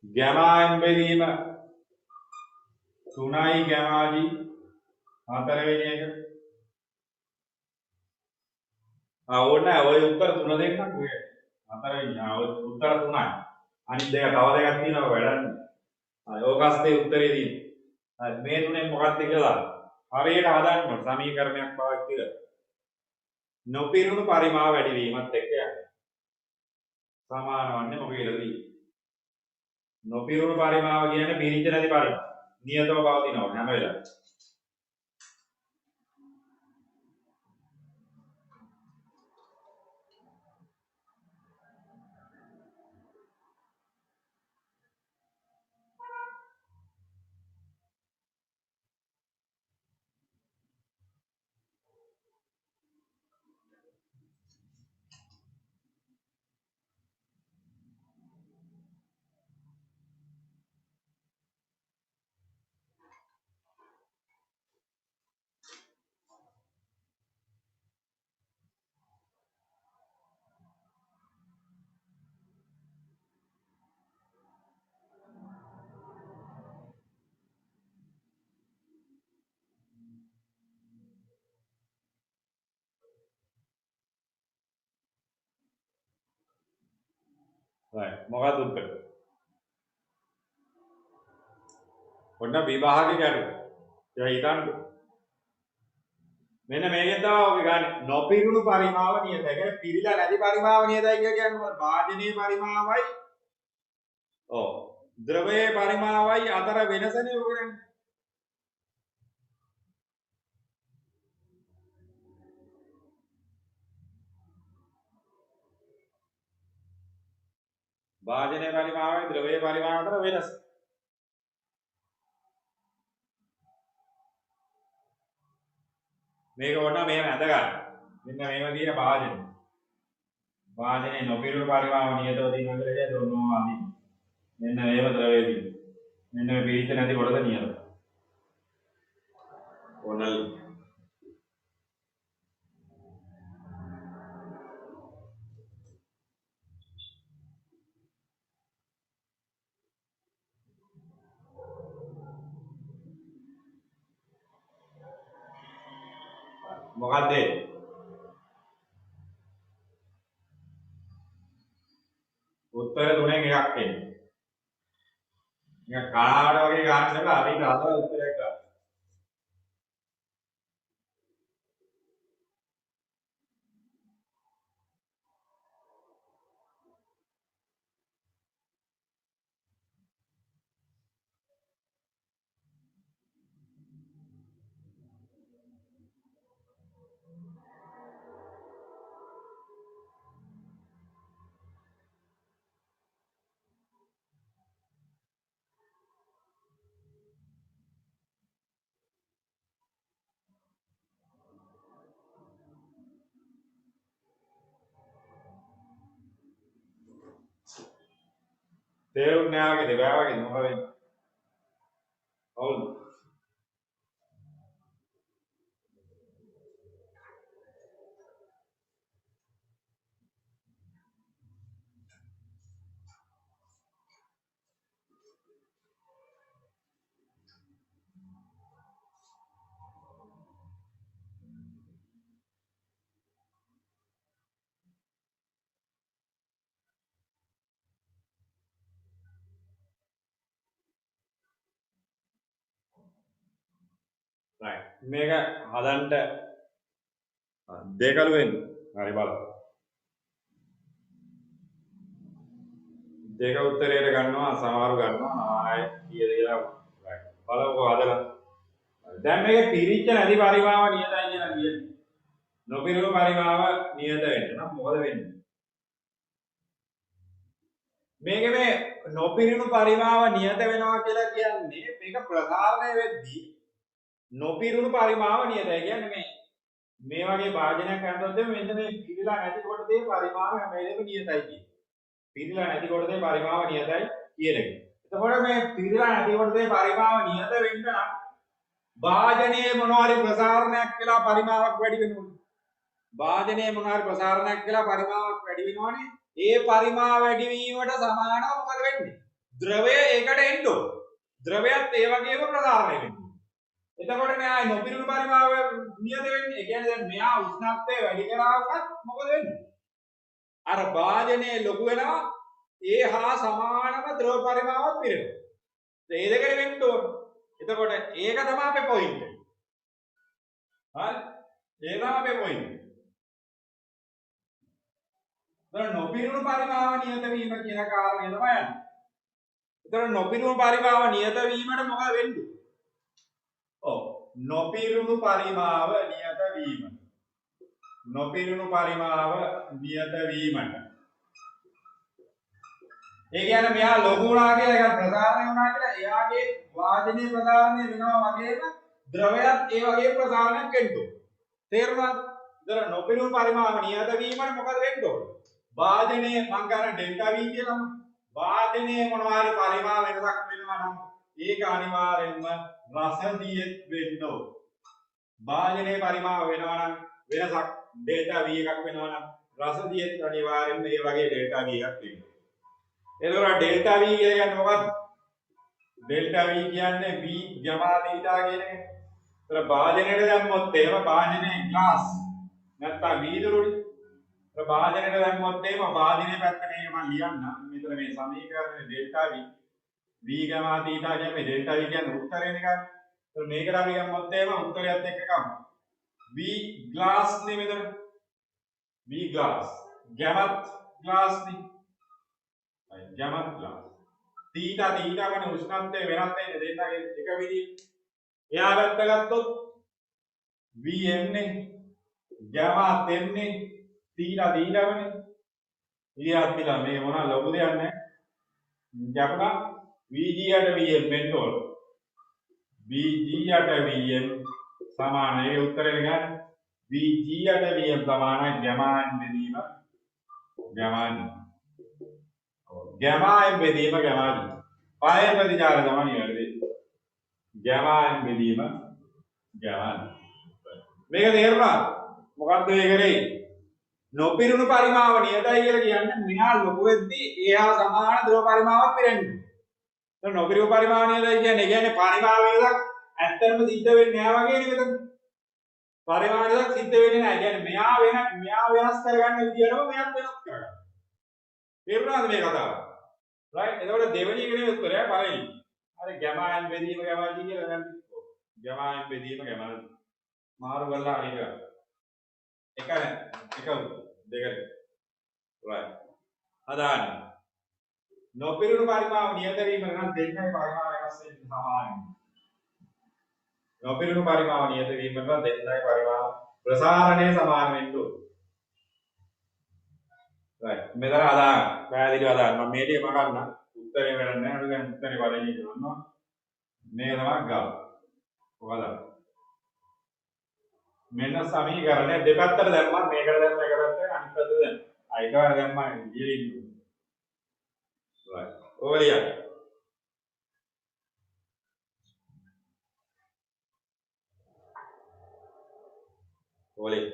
ගැමා m බෙදීම 3යි ගැමා g හතරවෙනි එක. ඕන ඔය උත්තර තුන දෙන්නක් ඔය. හතරවෙනි ඔය උත්තර තුනයි. අනිත් දෙක තව දෙකක් තියෙනවා වැඩන්නේ. හරි ඕකස්තේ උත්තරේ තියෙන්නේ. හරි මේ තුනෙන් මොකක්ද කියලා හරියට හදන්න ඕන සමීකරණයක් පාවිච්චි කරලා. නොපිරුණු පරිමාව වැඩි වීමත් එක්ක යනවා. සමාන වන්නේ මොකේදදී? නොපිරුණු පරිමාව කියන්නේ පිරිච්ච නැති පරිමාව. නියතව පවතිනවා හැම වෙලාවෙම. right මොකක්ද උත්තරේ? ඔන්න විභාගේ ගැටුව. ඒක හිතන්න. මෙන්න මේකෙන් තමයි ඔබ ගන්න. නොපිරුණු පරිමාව නියතයි. ඒ කියන්නේ පිරීලා නැති පරිමාව නියතයි කියන්නේ මොකද? වාදනයේ පරිමාවයි ඔව් ද්‍රවයේ පරිමාවයි අතර වෙනසනේ ඔක දැන්. වාදනයේ පරිමාවයි ද්‍රවයේ පරිමාව අතර වෙනස. මේක ඕන මෙහෙම ඇඳ ගන්න. මෙන්න මේව කියන වාදනය. වාදනයේ නොපිරුණු පරිමාව නියතව තියෙනවා කියලා කියන්නේ ඔන්නෝ අඳින්න. මෙන්න මේව ද්‍රවයේ තියෙනවා. මෙන්න මේ පිරිච්ච නැති කොටස නියතයි. ඕනල් මොකද්ද? උත්තර තුනෙන් එකක් එන්නේ. නිකන් කනාවට වගේ ගන්න ඉස්සෙල්ලා හරියට හදලා උත්තරයක් ගන්න. තේරුන්නේ නැහැ වගේ දෙබෑ වගේ මොකද වෙන්නේ? හවුද? right. මේක හදන්න දෙකලු වෙන්නේ. හරි බලන්න. දෙක උත්තරයට ගන්නවා සමහරු ගන්නවා ආයෙ කීයද කියලා. right. බලමුකෝ හදලා. දැන් මේක පිරිච්ච නැති පරිමාව නියතයි කියලා කියන්නේ. නොපිරුණු පරිමාව නියත වෙන්න නම් මොකද වෙන්නේ? මේක මේ නොපිරුණු පරිමාව නියත වෙනවා කියලා කියන්නේ මේක ප්‍රසාරණය වෙද්දී නොපිරුණු පරිමාව නියතයි කියන්නේ මේ වගේ භාජනයක් ගන්නොත් මෙන්න මේ පිරීලා නැති කොටසේ පරිමාව හැම වෙලේම නියතයි කියන්නේ. පිරීලා නැති කොටසේ පරිමාව නියතයි කියන එක. එතකොට මේ පිරීලා නැති කොටසේ පරිමාව නියත වෙන්න නම් භාජනයේ මොනවාරි ප්‍රසාරණයක් කියලා පරිමාවක් වැඩි වෙනවා. භාජනයේ මොනවාරි ප්‍රසාරණයක් කියලා පරිමාවක් වැඩි වෙනවනේ. ඒ පරිමාව වැඩි වීමට සමානව මොකද වෙන්නේ? ද්‍රවය ඒකට එන්න ඕන. ද්‍රවයත් ඒ වගේම ප්‍රසාරණය වෙනවා. එතකොට මෙයා නොපිරුණු පරිමාව නියත වෙන්නේ. ඒ කියන්නේ දැන් මෙයා උෂ්ණත්වය වැඩි කරා වුණත් මොකද වෙන්නේ? අර භාජනයේ ලොකු වෙනවා. ඒ හා සමානම ද්‍රව පරිමාවක් පිරෙනවා. ඒ දෙකේ වෙන්න ඕන. එතකොට ඒක තමයි අපේ පොයින්ට් එක. හරි? ඒ තමයි අපේ පොයින්ට් එක. දැන් නොපිරුණු පරිමාව නියත වීම කියන කාරණය තමයි යන්නේ. එතකොට නොපිරුණු පරිමාව නියත වීමට මොකද වෙන්නේ? ඔව් නොපිරුණු පරිමාව නියත වීම. නොපිරුණු පරිමාව නියත වීමට. ඒ කියන්නේ මෙයා ලොකු වුණා කියලා ඒක ප්‍රසාරණය වුණා කියලා එයාගේ වාදනයේ ප්‍රසාරණය වෙනවා වගේම ද්‍රවයත් ඒ වගේ ප්‍රසාරණයක් වෙන්න ඕන. තේරුණාද? ඒතර නොපිරුණු පරිමාව නියත වීමට මොකද වෙන්න ඕන? වාදනයේ මං ගන්න ඩෙල්ටා V කියලාම. වාදනයේ මොනවා හරි පරිමාව වෙනසක් වෙනවා නම් ඒක අනිවාර්යෙන්ම රසදියෙත් වෙන්න ඕන. වාදනයේ පරිමාව වෙනවා නම් වෙනසක් ඩෙල්ටා V එකක් වෙනවා නම් රසදියෙත් අනිවාර්යෙන්ම ඒ වගේ ඩෙල්ටා V එකක් වෙන්න. එතකොට ඩෙල්ටා V කියලා කියන්නේ මොකක්ද? ඩෙල්ටා V කියන්නේ V ගමා තීටා කියන එක. ඒතර භාජනයට දැම්මොත් එහෙම භාජනයේ ග්ලාස් නැත්තම් වීදුරුනේ. ඒතර භාජනයට දැම්මොත් එහෙම භාජනයේ පැත්ත මේක මම ලියන්නම්. මෙතන මේ සමීකරණය ඩෙල්ටා V V ගමා තීටා කියන්නේ මේ ඩෙල්ටා V කියන්නේ උත්තරේ නේ ගන්න. ඒතර මේකට අපි ගමොත් එහෙම උත්තරයත් එක්ක ගමු. V ග්ලාස් නේ මෙතන. V glass. ගැමත් ග්ලාස් නේ. ගැමත් ග්ලාස්. තීටා කියන්නේ උෂ්ණත්වය වෙනස් වෙන්නේ දෙන්නගේ එක විදිහේ. එයා පැත්ත ගත්තොත් Vm නේ ගැමත් m නේ තීටා වනේ. ඊයත් පිටා මේ මොනවා ලොකු දෙයක් නැහැ. ගැපුණා Vg යට Vm වෙන්න ඕන. Vg යට Vm සමාන ඒ උත්තරේ ගන්න. Vg යට Vm සමානයි ගැමාන් බෙදීම ගැමාන්. ගැමාන් බෙදීම ගැමාන්. පහේ ප්‍රතිචාර තමයි නිවැරදි. ගැමාන් බෙදීම ගැමාන්. මේක තේරුණාද? මොකක්ද මේ කරේ? නොපිරුණු පරිමාව නියතයි කියලා කියන්නේ මෙහා ලොකු වෙද්දී එහා සමාන ද්‍රව පරිමාවක් පිරෙන්නේ. ඒක නොපිරුණු පරිමාව නියතයි කියන්නේ පරිමාව වේදක් ඇත්තටම සිද්ධ වෙන්නේ නැහැ වගේ නේ මෙතන. පරිමාව වේදක් සිද්ධ වෙන්නේ නැහැ. කියන්නේ මෙහා වෙනස් කරගන්න විදියටම මෙයාත් වෙනස් කරගන්න. තේරුණාද මේ කතාව? රයිට්. එතකොට දෙවෙනි එකේ උත්තරය පළවෙනි. හරි ගැමාන් බෙදීම ගැමාන් කියලා ගන්න. ගැමාන් බෙදීම ගැමාන් මාරු කරලා හරි කරා. එක දෙකට. right. හදාන්න. නොපිරුණු පරිමාව නියත වීම නම් දෙන්නගේ පරිමාව වෙනස් වෙන්න සමානයි. නොපිරුණු පරිමාව නියත වීම නම් දෙන්නගේ පරිමාව ප්‍රසාරණය සමාන වෙන්න ඕන. right. මෙතන හදාන්න. පැහැදිලිව හදාන්න. මම මේ ටික මගන්න. උත්තරේ වෙන්නේ නැහැ. අපි දැන් උත්තරේ බලන්නේ කරනවා. මේක තමයි ගාව. ඔයාලා මෙන්න සමීකරණය දෙපැත්තට දැම්මා මේකට දැම්ම එක පැත්තට අනිත් පැත්තට දැම්ම. එකවර දැම්මා ඉතින් right. ඕලිය. ඕලිය.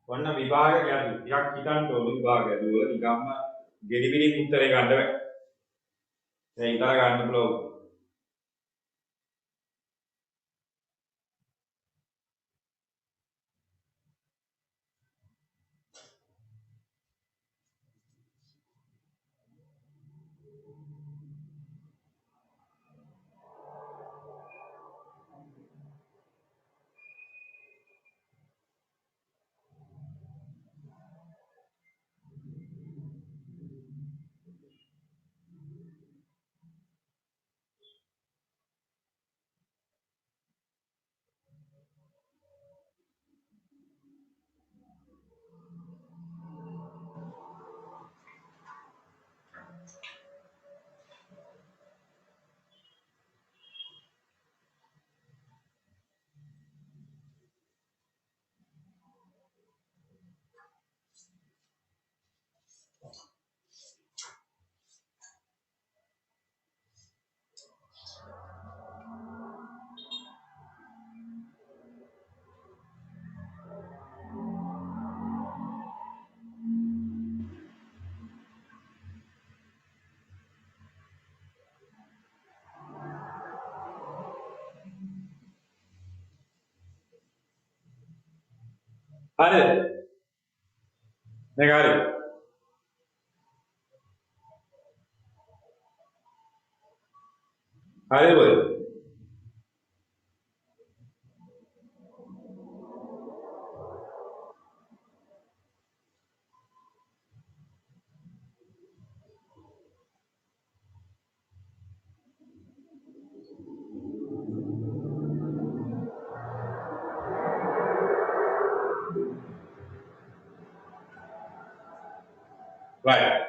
ඔන්න විභාග ගැටළු ටිකක් හිතන්න ඕන විභාග ගැටළු වල නිකම්ම ගෙඩිබිඩි උත්තරේ ගන්න බෑ. දැන් ඉතල ගන්න පුළුවන්. හරිද? මේක හරිද? හරිද බොද? right.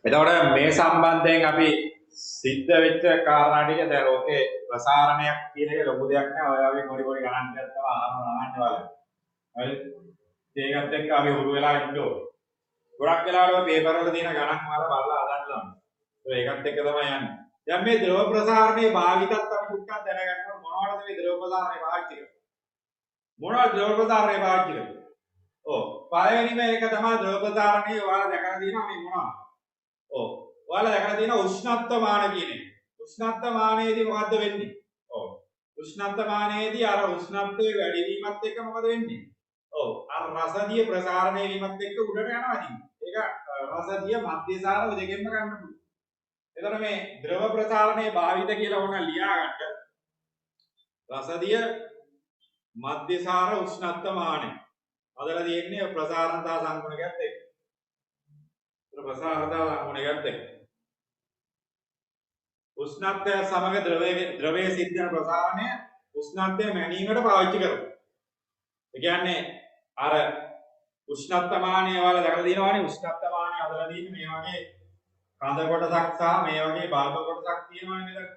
එතකොට මේ සම්බන්ධයෙන් අපි සිද්ධ වෙච්ච කාරණා ටික දැන් ඕකේ ප්‍රසාරණයක් කියන එක ලොකු දෙයක් නෑ. ඔය වගේ පොඩි පොඩි ගණන් ටිකක් තමයි අහන්න වල. හරි. ඒකත් එක්ක අපි උරු වෙලා ඉන්න ඕනේ. ගොඩක් වෙලාවට පේපර් වල තියෙන ගණන් වල බලලා හදන්න ඕනේ. ඒකත් එක්ක තමයි යන්නේ. දැන් මේ ද්‍රව ප්‍රසාරණයේ භාවිතත් අපි ටිකක් දැනගන්න ඕනේ. මොනවටද මේ ද්‍රව ප්‍රසාරණය පාවිච්චි කරන්නේ? මොනවද ද්‍රව ප්‍රසාරණය පාවිච්චි කරන්නේ? ඔව්. පළවෙනිම එක තමයි ද්‍රව ප්‍රසාරණයේ ඔයාලා දැකලා තියෙනවා මේ මොනවද? ඔව්. ඔයාලා දැකලා තියෙන උෂ්ණත්ව මාන කියන එක. උෂ්ණත්ව මානයේදී මොකද්ද වෙන්නේ? ඔව්. උෂ්ණත්ව මානයේදී අර උෂ්ණත්වයේ වැඩි වීමත් එක්ක මොකද වෙන්නේ? ඔව්. අර රසදිය ප්‍රසාරණය වීමත් එක්ක උඩට යනවා ඉතින්. ඒක රසදිය මධ්‍යසාර ඔය දෙකෙන්ම ගන්න පුළුවන්. එතකොට මේ ද්‍රව ප්‍රසාරණයේ භාවිත කියලා ඕන ලියා ගන්න. රසදිය මධ්‍යසාර උෂ්ණත්ව මානය. අදලා තියෙන්නේ ප්‍රසාරණතා සංගුණකයත් එක්ක. ප්‍රසාරණතා සංගුණකයත් එක්ක. උෂ්ණත්වය සමග ද්‍රවයේ සිද්ධ වෙන ප්‍රසාරණය උෂ්ණත්වය මැනීමට පාවිච්චි කරනවා. ඒ කියන්නේ අර උෂ්ණත්වමානය වල දැකලා තියෙනවානේ උෂ්ණත්වමානය හදලා තියෙන්නේ මේ වගේ කඳ කොටසක් සහ මේ වගේ බල්බ කොටසක් තියෙනවානේ මෙතන.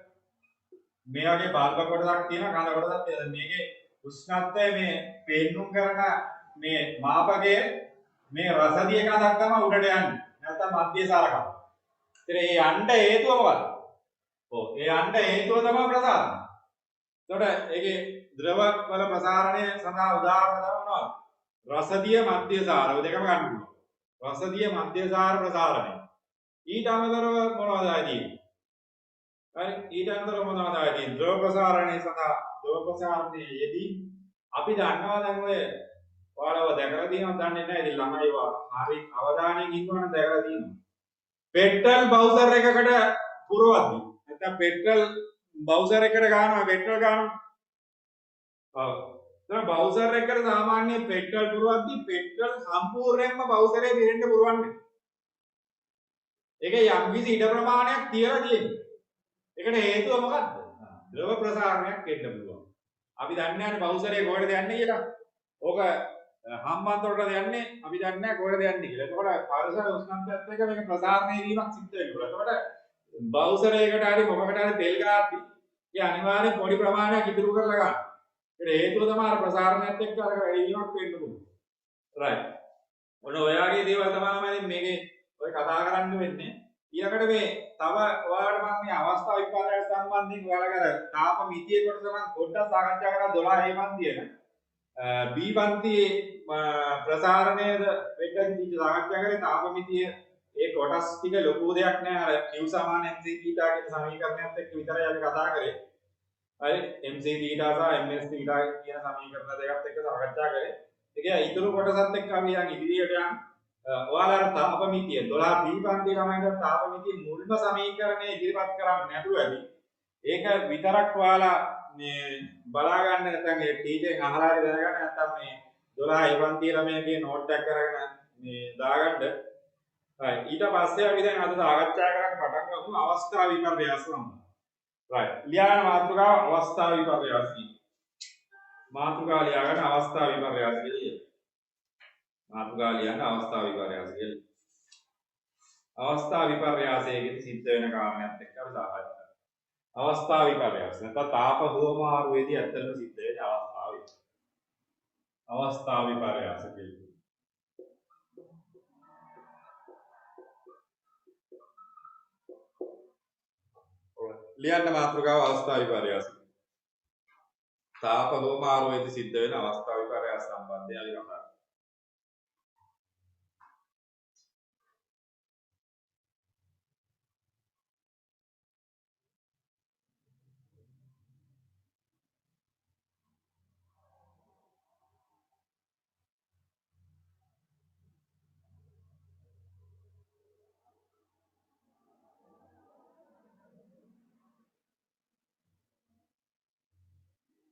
මේ වගේ බල්බ කොටසක් තියෙනවා කඳ කොටසක් තියෙනවා. මේකේ උෂ්ණත්වය මේ පෙන්නුම් කරන මේ මාපකයේ මේ රසදිය කඳක් තමයි උඩට යන්නේ. නැත්නම් මධ්‍යසාරකම. ඉතින් ඒ යන්න හේතුව මොකක්ද? ඔව් ඒ යන්න හේතුව තමයි ප්‍රසාරණය. එතකොට ඒකේ ද්‍රව වල ප්‍රසාරණය සඳහා උදාහරණ තමයි මොනවද? රසදිය මධ්‍යසාර ඔය දෙකම ගන්න පුළුවන්. රසදිය මධ්‍යසාර ප්‍රසාරණය. ඊට අමතරව මොනවද ආදී? හරි ඊට අමතරව මොනවද ආදී? ද්‍රව ප්‍රසාරණය සඳහා ද්‍රව ප්‍රසාරණයේ යෙදී අපි දන්නවා දැන් ඔය ඔයාලව දැකලා තියෙනවද දන්නේ නැහැ. ඉතින් ළමයි හරි අවධානයෙන් ඉන්නවනම් දැකලා තියෙනවා. පෙට්‍රල් බවුසර් එකකට පුරවද්දි නැත්නම් පෙට්‍රල් බවුසර් එකට ගන්නවා පෙට්‍රල් ගන්නවා. ඔව්. දැන් බවුසර් එකට සාමාන්‍ය පෙට්‍රල් පුරවද්දි පෙට්‍රල් සම්පූර්ණයෙන්ම බවුසරේ පිරෙන්න පුරවන්නේ. ඒකේ යම්කිසි ඉඩ ප්‍රමාණයක් තියලා තියෙනවා. ඒකට හේතුව මොකද්ද? ද්‍රව ප්‍රසාරණයක් වෙන්න පුළුවන්. අපි දන්නේ නැහැ බවුසරේ කොහෙද යන්නේ කියලා. ඕක හම්බන්තොටද යන්නේ අපි දන්නේ නැහැ කොහෙද යන්නේ කියලා. එතකොට පරිසර උෂ්ණත්වයත් එක්ක මේක ප්‍රසාරණය වීමක් සිද්ධ වෙනවා. එතකොට බවුසරයකට හරි මොකකට හරි තෙල් ගාද්දි ඒ අනිවාර්යෙන් පොඩි ප්‍රමාණයක් ඉතුරු කරලා ගන්න. ඒකට හේතුව තමයි අර ප්‍රසාරණයත් එක්ක අර වැඩි වීමක් වෙන්න පුළුවන්. රයිට්. ඔන්න ඔයාගේ දේවල් තමයි මේකේ ඔය කතා කරන්න වෙන්නේ. ඊළඟට මේ තව ඔයාලට මම මේ අවස්ථා විපර්යාස සම්බන්ධයෙන් ඔයාලගේ අර තාප මිතිය කොටස මම පොඩ්ඩක් සාකච්ඡා කරලා 12 පන්තියේ B පන්තියේ ප්‍රසාරණයද වෙද්දී තීජ සාකච්ඡා කරේ තාප මිතිය ඒ කොටස් ටික ලොකු දෙයක් නෑ අර Q සමාන mc θ කියන සමීකරණයත් එක්ක විතරයි අපි කතා කරේ. හරි mc θ සහ ms θ කියන සමීකරණ දෙකත් එක්ක සාකච්ඡා කරේ. ඒක ඊතුරු කොටසත් එක්ක අපි යන් ඉදිරියට යන් ඔයාලට තාපමිතිය 12 B පන්ති ළමයින්ට තාපමිතිය මුල්ම සමීකරණය ඉදිරිපත් කරන්නේ නැතුව ඇති. ඒක විතරක් ඔයාලා මේ බලා ගන්න නැත්නම් ඒ ටීචර් අහලා හරි දැනගන්න නැත්නම් මේ 12 A පන්ති ළමයින්ගේ නෝට් එක කරගෙන මේ දාගන්න. හරි ඊට පස්සේ අපි දැන් අද සාකච්ඡා කරන්න පටන් ගමු අවස්ථා විපර්යාස සම්බන්ධ. right ලියාගෙන මාතෘකාව අවස්ථා විපර්යාස කියන. මාතෘකාව ලියාගෙන අවස්ථා විපර්යාස කියලා. මාතෘකාව ලියන්න අවස්ථා විපර්යාස කියලා. අවස්ථා විපර්යාසයේදී සිද්ධ වෙන කාරණයක් එක්ක අපි සාකච්ඡා කරමු. අවස්ථා විපර්යාස නැත්නම් තාප හුවමාරුවේදී ඇත්තටම සිද්ධ වෙන අවස්ථාව. අවස්ථා විපර්යාස කියලා. ලියන්න මාතෘකාව අවස්ථා විපර්යාස. තාප හුවමාරුවේදී සිද්ධ වෙන අවස්ථා විපර්යාස සම්බන්ධයෙන් අපි කතා කරමු.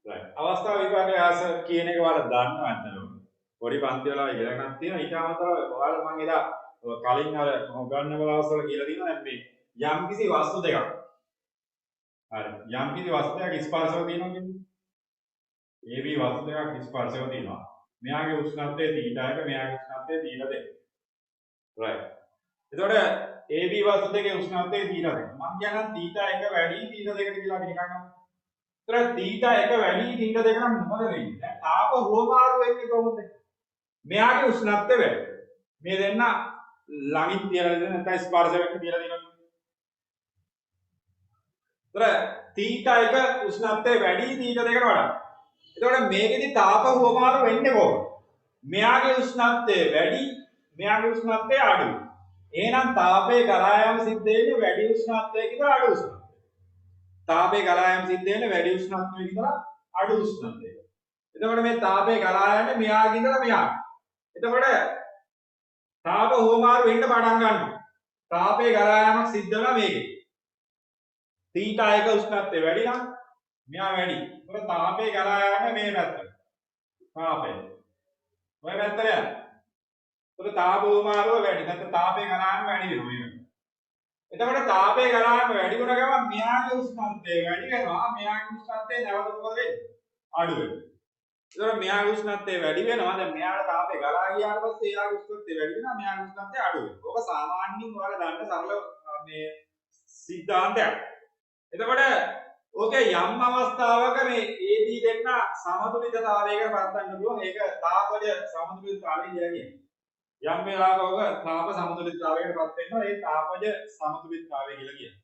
right අවස්ථා විපර්යාස කියන එක ඔයාලා දන්නවා අතනෝ පොඩි පන්ති වල ඉගෙන ගන්නත් තියෙනවා ඊට අමතරව ඔයාලා මම එදා කලින් අර උගන්වන අවස්ථාවල කියලා තියෙනවා දැන් මේ යම්කිසි වස්තු දෙකක් හරි යම්කිසි වස්තු දෙකක් ස්පර්ශව තියෙනවා කියන්නේ AB වස්තු දෙකක් ස්පර්ශව තියෙනවා මෙයාගේ උෂ්ණත්වය θ එක මෙයාගේ උෂ්ණත්වය θ2 right එතකොට AB වස්තු දෙකේ උෂ්ණත්වය θ2 මම කියනවා θ1 වැඩි θ2කට කියලා අපි නිකන් θ1 වැඩි θ2 නම් මොකද වෙන්නේ? දැන් තාප හුවමාරු වෙන්නේ කොහොමද? මෙයාගේ උෂ්ණත්වය වැඩි. මේ දෙන්න ළඟින් තියලා දෙන නැත්නම් ස්පර්ශ වෙන්න තියලා දෙනවා. θ1 උෂ්ණත්වය වැඩි θ2කට වඩා. එතකොට මේකෙදි තාප හුවමාරු වෙන්නේ කොහොමද? මෙයාගේ උෂ්ණත්වය වැඩි, මෙයාගේ උෂ්ණත්වය අඩුයි. එහෙනම් තාපයේ ගලා යාම සිද්ධ වෙන්නේ වැඩි උෂ්ණත්වයකින් අඩු උෂ්ණත්වයක. තාපයේ ගලා යාම සිද්ධ වෙන්නේ වැඩි උෂ්ණත්වයක ඉඳලා අඩු උෂ්ණත්වයක. එතකොට මේ තාපයේ ගලා යන්නේ මෙයාගේ ඉඳලා මෙයාට. එතකොට තාප හුවමාරු වෙන්න පටන් ගන්නවා. තාපයේ ගලා යාමක් සිද්ධ වෙනවා මේකේ. θ1 උෂ්ණත්වය වැඩි නම් මෙයා වැඩි. එතකොට තාපයේ ගලා යන්නේ මේ පැත්තට. තාපය. ඔය පැත්තට යනවා. එතකොට තාප හුවමාරුව වැඩි. නැත්නම් තාපයේ ගලා යාම වැඩි වෙනවා මේක. එතකොට තාපයේ ගලා යාම වැඩි වුණ ගමන් මෙයාගේ උෂ්ණත්වය වැඩි වෙනවා. මෙයාගේ උෂ්ණත්වය නැවත මොකද වෙන්නේ? අඩු වෙනවා. එතකොට මෙයාගේ උෂ්ණත්වය වැඩි වෙනවා. දැන් මෙයාට තාපයේ ගලා ගියාට පස්සේ එයාගේ උෂ්ණත්වය වැඩි වෙනවා. මෙයාගේ උෂ්ණත්වය අඩු වෙනවා. ඕක සාමාන්‍යයෙන් ඔයාලා දන්න සරල මේ සිද්ධාන්තයක්. එතකොට ඕකේ යම් අවස්ථාවක මේ AB දෙන්න සමතුලිතතාවයකට පත්වන්න පුළුවන්. ඒක තාපජ සමතුලිතතාවය කියලා කියන්නේ. යම් වෙලාවක ඔක තාප සමතුලිතතාවයකට පත් වෙනවා. ඒ තාපජ සමතුලිතතාවය කියලා කියනවා.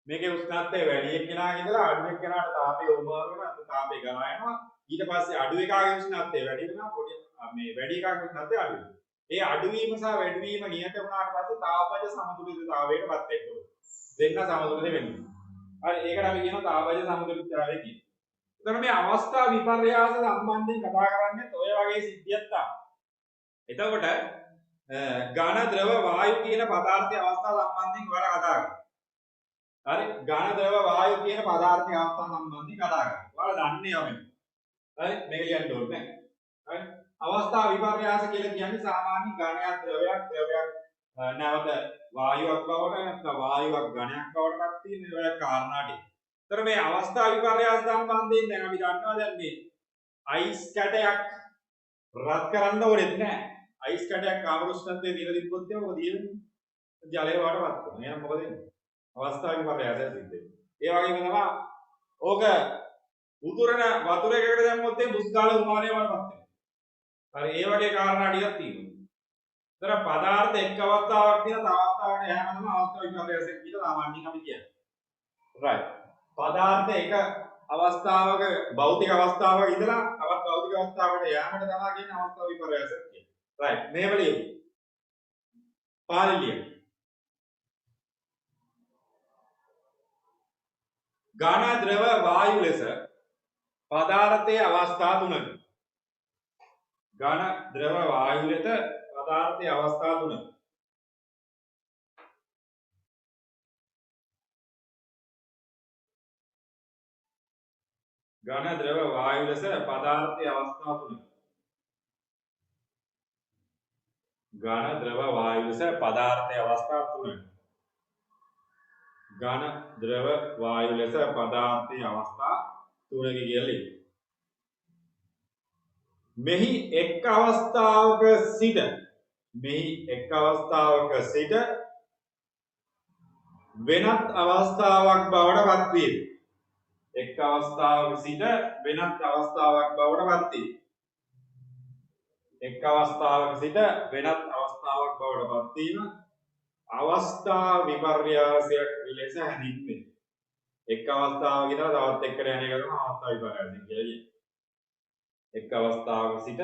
මේකේ උෂ්ණත්වය වැඩි එක්කෙනාගේ ඉඳලා අඩු එක්කෙනාට තාපය උමාරු වෙනවා. අත තාපය ගලා යනවා. ඊට පස්සේ අඩු එකාගේ උෂ්ණත්වය වැඩි වෙනවා. පොඩි මේ වැඩි එකාගේ උෂ්ණත්වය අඩු වෙනවා. ඒ අඩුවීම සහ වැඩිවීම නියත වුණාට පස්සේ තාපජ සමතුලිතතාවයකට පත් වෙනවා. දෙන්න සමතුලිත වෙනවා. හරි ඒකට අපි කියනවා තාපජ සමතුලිතතාවය කියලා. එතකොට මේ අවස්ථා විපර්යාස සම්බන්ධයෙන් කතා කරන්නේ ඔය වගේ සිද්ධියක් තමයි. එතකොට ඝන ද්‍රව වායු කියන පදාර්ථයේ අවස්ථා සම්බන්ධයෙන් ඔයාලා කතා කරනවා. හරි ඝන ද්‍රව වායු කියන පදාර්ථයේ අවස්ථා සම්බන්ධයෙන් කතා කරනවා. ඔයාලා දන්නේ යමෙන්. හරි මේක ලියන්න ඕනේ. හරි අවස්ථා විපර්යාස කියලා කියන්නේ සාමාන්‍ය ඝනයක් ද්‍රවයක් නැවත වායුවක් බවට නැත්නම් වායුවක් ඝනයක් බවට පත් වීම ඔය කාරණා ටික. ඒතර මේ අවස්ථා විපර්යාස සම්බන්ධයෙන් දැන් අපි දන්නවා දැන් මේ අයිස් කැටයක් රත් කරන්න ඕනෙත් නැහැ. අයිස් කැටයක් කාමර උෂ්ණත්වයේ දින තිබ්බොත් ඒක දියෙන්නේ ජලය වඩපත් කරනවා. එහෙනම් මොකද වෙන්නේ? අවස්ථා විපර්යාසය සිද්ධ වෙනවා. ඒ වගේම තමයි ඕක උදුරන වතුර එකකට දැම්මොත් ඒ බුස්කාල උමාරය වඩපත් වෙනවා. හරි ඒ වගේ කාරණා ටිකක් තියෙනවා. ඒතර පදාර්ථ එක් අවස්ථාවක් තියෙන තව අවස්ථාවකට යෑම තමයි අවස්ථා විපර්යාසය කියලා සාමාන්‍යයෙන් අපි කියන්නේ. right. පදාර්ථ එක අවස්ථාවක භෞතික අවස්ථාවක ඉඳලා තවත් භෞතික අවස්ථාවකට යෑමට තමයි කියන්නේ අවස්ථා විපර්යාසය කියන්නේ. right. මේව ලියමු. පාළි ලියමු. ඝන ද්‍රව වායු ලෙස පදාර්ථයේ අවස්ථා තුනක. ඝන ද්‍රව වායු ලෙස පදාර්ථයේ අවස්ථා තුනක. ඝන ද්‍රව වායු ලෙස පදාර්ථයේ අවස්ථා තුනක. ඝන ද්‍රව වායු ලෙස පදාර්ථයේ අවස්ථා තුනක. ඝන ද්‍රව වායු ලෙස පදාර්ථයේ අවස්ථා තුනක කියලා. මෙහි එක් අවස්ථාවක සිට වෙනත් අවස්ථාවක් බවට පත් වේ. එක් අවස්ථාවක සිට වෙනත් අවස්ථාවක් බවට පත් වේ. එක් අවස්ථාවක සිට වෙනත් අවස්ථාවක් බවට පත් වීම අවස්ථා විපර්යාසයක් ලෙස හැඳින්වේ. එක් අවස්ථාවක ඉඳලා තවත් එකට යන එක තමයි අවස්ථා විපර්යාසය කියලා කියන්නේ. එක් අවස්ථාවක සිට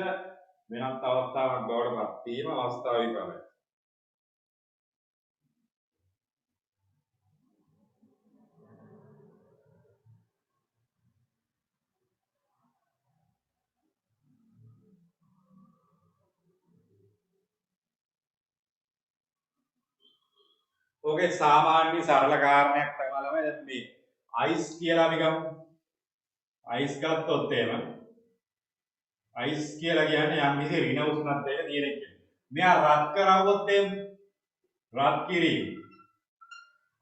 වෙනත් අවස්ථාවක් බවට පත් වීම අවස්ථා විපර්යාසය. ඕකේ සාමාන්‍ය සරල කාරණයක් තමයි දැන් මේ අයිස් කියලා අපි ගමු. අයිස් ගත්තොත් එහෙම අයිස් කියලා කියන්නේ යම් කිසි ඍණ උෂ්ණත්වයක තියෙන එක. මෙයා රත් කරවුවොත් එහෙම රත් කිරීම.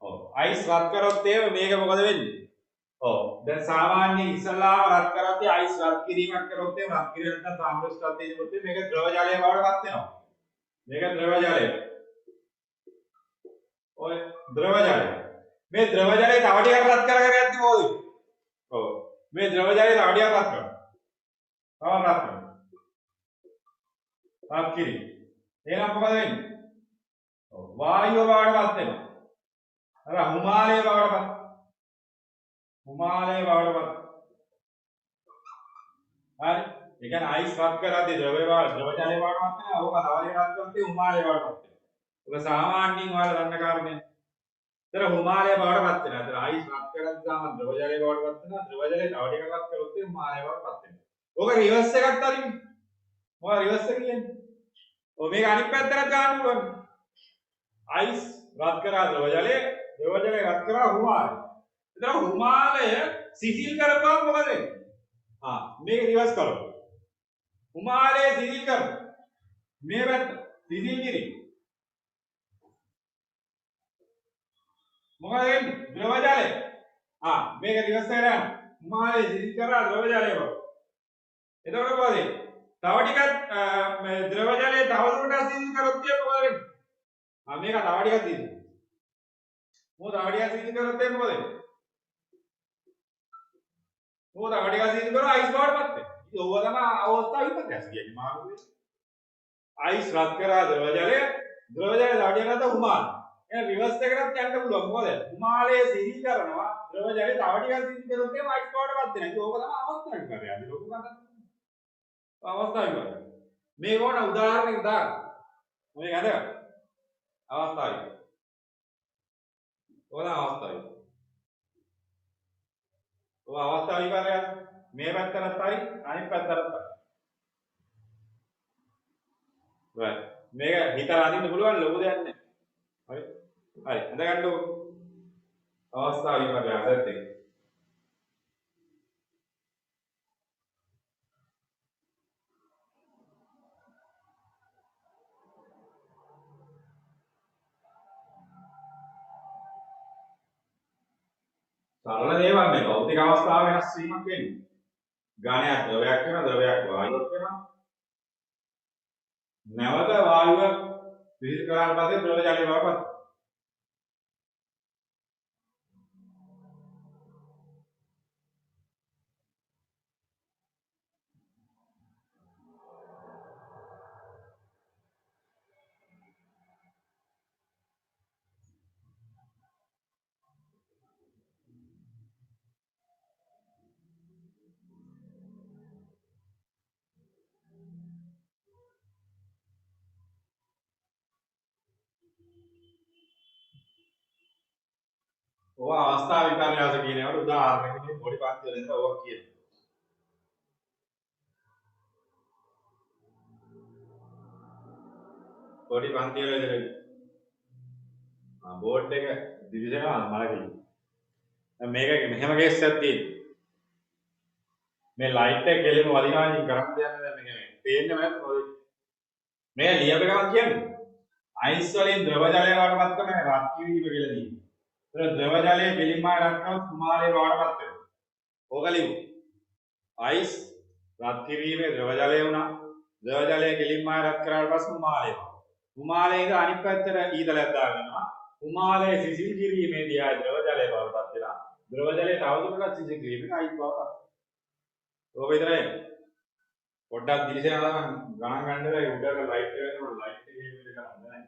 ඔව් අයිස් රත් කරොත් එහෙම මේක මොකද වෙන්නේ? ඔව් දැන් සාමාන්‍යයෙන් ඉස්සල්ලාම රත් කරද්දී අයිස් රත් කිරීමක් කරොත් එහෙම රත් කිරීම නැත්නම් සාම්ප්‍රස්ථාපයේ තිබුත් මේක ද්‍රව ජලය බවට පත් වෙනවා. මේක ද්‍රව ජලය. ඔය ද්‍රව ජලය. මේ ද්‍රව ජලය තව ටිකක් රත් කරගෙන යද්දි මොකද? ඔව් මේ ද්‍රව ජලය තව ටිකක් රත් කරනවා. තව රත් කරනවා. රත් කිරීම. එහෙනම් මොකද වෙන්නේ? ඔව් වායුව බවට පත් වෙනවා. අර හිමාලය බවට පත්. හිමාලය බවට පත්. හරි. ඒ කියන්නේ අයිස් රත් කරද්දී ද්‍රව ජලය බවට පත් වෙනවා. ඕක තව ටිකක් රත් කරද්දී හිමාලය බවට පත් වෙනවා. ඔක සාමාන්‍යයෙන් ඔයාලා දන්න කාරණේ. ඒතර හිමාලය බවට පත් වෙනවා. ඒතර අයිස් රත් කරද්දී තමයි ද්‍රව ජලය බවට පත් වෙනවා. ද්‍රව ජලය තව ටිකක් රත් කරොත් හිමාලය බවට පත් වෙනවා. ඕක රිවර්ස් එකක් තරින්. මොකද රිවර්ස් එක කියන්නේ? ඔය මේක අනිත් පැත්තට ගන්න පුළුවන්. අයිස් රත් කරා ද්‍රව ජලය රත් කරා හිමාලය. ඒතර හිමාලය සිසිල් කරපුවම මොකද වෙන්නේ? මේක රිවර්ස් කරමු. හිමාලය සිසිල් කරමු. මේ පැත්ත සිසිල් කිරීම. මොකද වෙන්නේ? ද්‍රව ජලය. මේක රිවර්ස් එකට යනවා. හිමාලය සිසිල් කරා ද්‍රව ජලය බව. එතකොට මොකද වෙන්නේ? තව ටිකක් මේ ද්‍රව ජලය තවදුරටත් සිසිල් කරොත් මොකද වෙන්නේ? මේක තව ටිකක් සිසිල්. මොකද තව ටිකක් සිසිල් කරොත් මොකද වෙන්නේ? මොකද තව ටිකක් සිසිල් කරා අයිස් බවට පත් වෙනවා. ඉතින් ඕවා තමයි අවස්ථාව විපර්යාස කියන්නේ මාර්ගයේ. අයිස් රත් කරා ද්‍රව ජලය තව ටිකක් නැත හිමාලය. එහෙනම් රිවර්ස් එකකටත් යන්න පුළුවන්. මොකද හිමාලය සිසිල් කරනවා ද්‍රව ජලය තව ටිකක් සිසිල් කරොත් අයිස් බවට පත් වෙනවා. ඉතින් ඕක තමයි අවස්ථාව විපර්යාස. ලොකු කතාවක්. අවස්ථාව විපර්යාස. මේක ඕන උදාහරණයක් දාන්න. මේක හද අවස්ථාවයි. ඕන අවස්ථාවයි. ඔය අවස්ථාව විපර්යාස. මේ පැත්තටත් හරි අනිත් පැත්තටත් හරි. right. මේක හිතලා අඳින්න පුළුවන් ලොකු දෙයක් නෑ. හරි. හරි. අඳ ගන්නකො. අවස්ථාව විපර්යාසත් එක්ක. සරල දේවල් මේ භෞතික අවස්ථාව වෙනස් වීමක් වෙන්නේ. ඝනයක් ද්‍රවයක් වෙනවා ද්‍රවයක් වායුවක් වෙනවා. නැවත වායුව පිළිද කරාට පස්සේ ද්‍රව ජලය බවට පත් වෙනවා. ඔය අවස්ථාව විපර්යාස කියන ඒවාට උදාහරණයක් පොඩි පන්ති වලින් ඔය කියනවා. පොඩි පන්ති වල බෝඩ් එක දිවිසෙනවා මලකින්. දැන් මේක මෙහෙම කේස් එකක් තියෙනවා. මේ ලයිට් එක කෙලිම වදිනවා ඉතින් කරන්න දෙයක් නෑ මේක පේන්නේ නැහැ. මේ ලියපෙකමක් කියන්නේ අයිස් වලින් ද්‍රව ජලය වඩපත් කරන රත් කිරීම කියලා තියෙනවා. ඒක ද්‍රව ජලය කෙලින්ම රත් කරනොත් හිමාලය වඩපත් වෙනවා. ඕක ලියමු. අයිස් රත් කිරීමේ ද්‍රව ජලය වුණා. ද්‍රව ජලය කෙලින්ම රත් කරාට පස්සේ හිමාලය වුණා. හිමාලයේ ඉඳ අනිත් පැත්තට ඊතලයක් දාගන්නවා. හිමාලය සිසිල් කිරීමේදී ආය ද්‍රව ජලය බවටපත් වෙනවා. ද්‍රව ජලය තවදුරටත් සිසිල් කිරීමෙන් අයිස් බවටපත්. ඕක විතරයි. පොඩ්ඩක් දිලිසෙනවා ගණන් ගන්න බෑ උඩට ලයිට් එක වෙනකොට ලයිට් එකේ විදිහට කරන්න බෑ.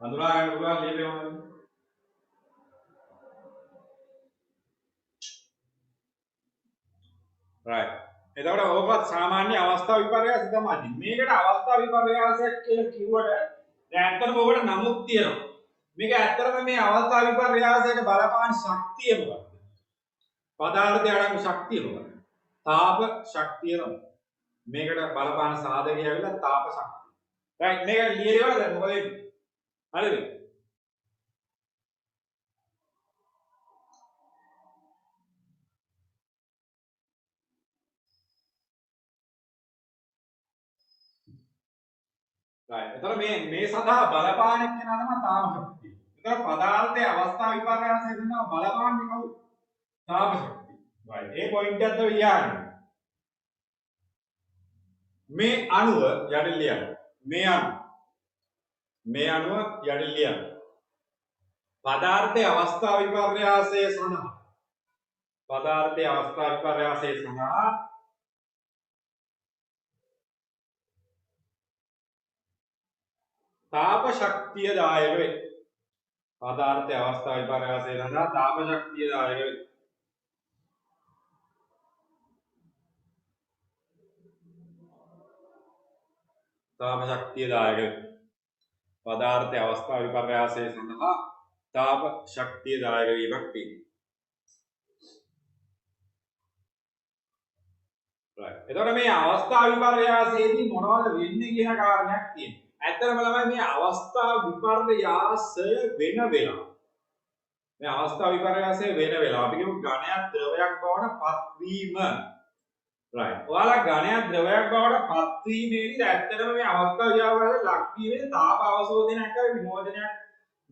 හඳුනා ගන්න පුළුවන් ලියපෙනවා. right. එතකොට ඕකත් සාමාන්‍ය අවස්ථා විපර්යාස තමයි. මේකට අවස්ථා විපර්යාසයක් කියලා කිව්වට දැන් ඇත්තටම ඔබට නමුත් තියෙනවා. මේක ඇත්තටම මේ අවස්ථා විපර්යාසයට බලපාන ශක්තිය මොකක්ද? පදාර්ථය අඩංගු ශක්තිය මොකක්ද? තාප ශක්තිය තමයි. මේකට බලපාන සාධකය ඇවිල්ලා තාප ශක්තිය. right. මේක ලියලා ඉවරද? මොකද වෙන්නේ? හරිද? right එතකොට මේ සඳහා බලපාන කියනවා තමයි තාප ශක්තිය. එතකොට පදාර්ථයේ අවස්ථා විපර්යාසය දෙනවා බලපාන්නේ කවුද? තාප ශක්තිය. right ඒ පොයින්ට් එකත් ඔය ලියන්න. මේ අණුව යටින් ලියන්න. මේ අණුව යටින් ලියන්න. පදාර්ථයේ අවස්ථා විපර්යාසය සඳහා තාප ශක්තිය දායක වේ. පදාර්ථයේ අවස්ථා විපර්යාසය සඳහා තාප ශක්තිය දායක වේ. තාප ශක්තිය දායක වේ. පදාර්ථයේ අවස්ථා විපර්යාසය සඳහා තාප ශක්තිය දායක වීමක් තියෙනවා. right එතකොට මේ අවස්ථා විපර්යාසයේදී මොනවද වෙන්නේ කියන කාරණයක් තියෙනවා. ඇත්තටම ළමයි මේ අවස්ථා විපර්යාසය වෙන වෙලාව. මේ අවස්ථා විපර්යාසය වෙන වෙලාව. අපි කියමු ඝනයක් ද්‍රවයක් බවට පත්වීම. right. ඔයාලා ඝනයක් ද්‍රවයක් බවට පත්වීමේදී ඇත්තටම මේ අවස්ථා විපර්යාසය ලක්වීමේ තාප අවශෝධනයක් හරි විමෝචනයක්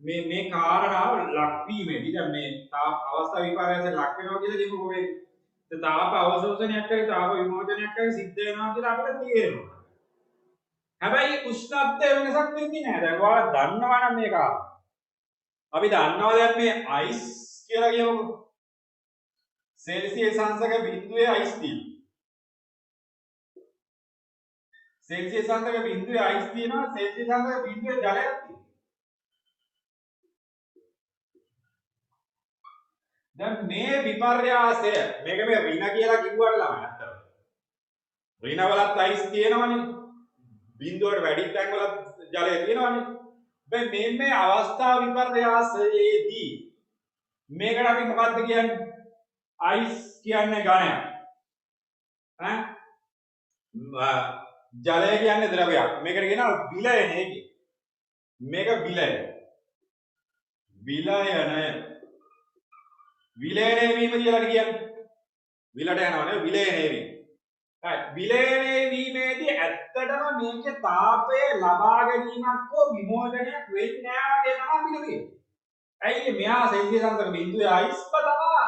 මේ කාරණාව ලක්වීමේදී දැන් මේ තාප අවස්ථා විපර්යාසය ලක් වෙනවා කියලා කියමුකෝ මේ. තාප අවශෝධනයක් හරි තාප විමෝචනයක් හරි සිද්ධ වෙනවා කියලා අපිට තේරෙනවා. හැබැයි උෂ්ණත්වයේ වෙනසක් වෙන්නේ නැහැ. දැන් ඔයාලා දන්නවා නම් මේක. අපි දන්නවා දැන් මේ අයිස් කියලා කියමුකෝ. සෙල්සියස් අංශක බිඳුවේ අයිස් තියෙනවා. සෙල්සියස් අංශක බිඳුවේ අයිස් තියෙනවා. සෙල්සියස් අංශක බිඳුවේ ජලයක් තියෙනවා. දැන් මේ විපර්යාසය මේක මේ ඍණ කියලා කිව්වට ළමයි අත්තර. ඍණ වලත් අයිස් තියෙනවනේ. බිඳුවට වැඩි තැන් වල ජලය තියෙනවනේ. දැන් මේ අවස්ථා විපර්යාසයේදී මේකට අපි මොකක්ද කියන්නේ? අයිස් කියන්නේ ඝනයක්. ජලය කියන්නේ ද්‍රවයක්. මේකට කියනවා විලයනය කියලා. මේක විලය. විලයනය වීම කියලා කියන්නේ. විලට යනවනේ විලයනය වීම. විලයනය වීමේදී ඇත්තටම මේකේ තාපය ලබා ගැනීමක් හෝ විමෝචනයක් වෙන්නේ නැහැ වගේ තමයි අපිට තියෙන්නේ. ඇයි මෙයා සෙල්සියස් අංශක බිඳුවේ අයිස්ම තමයි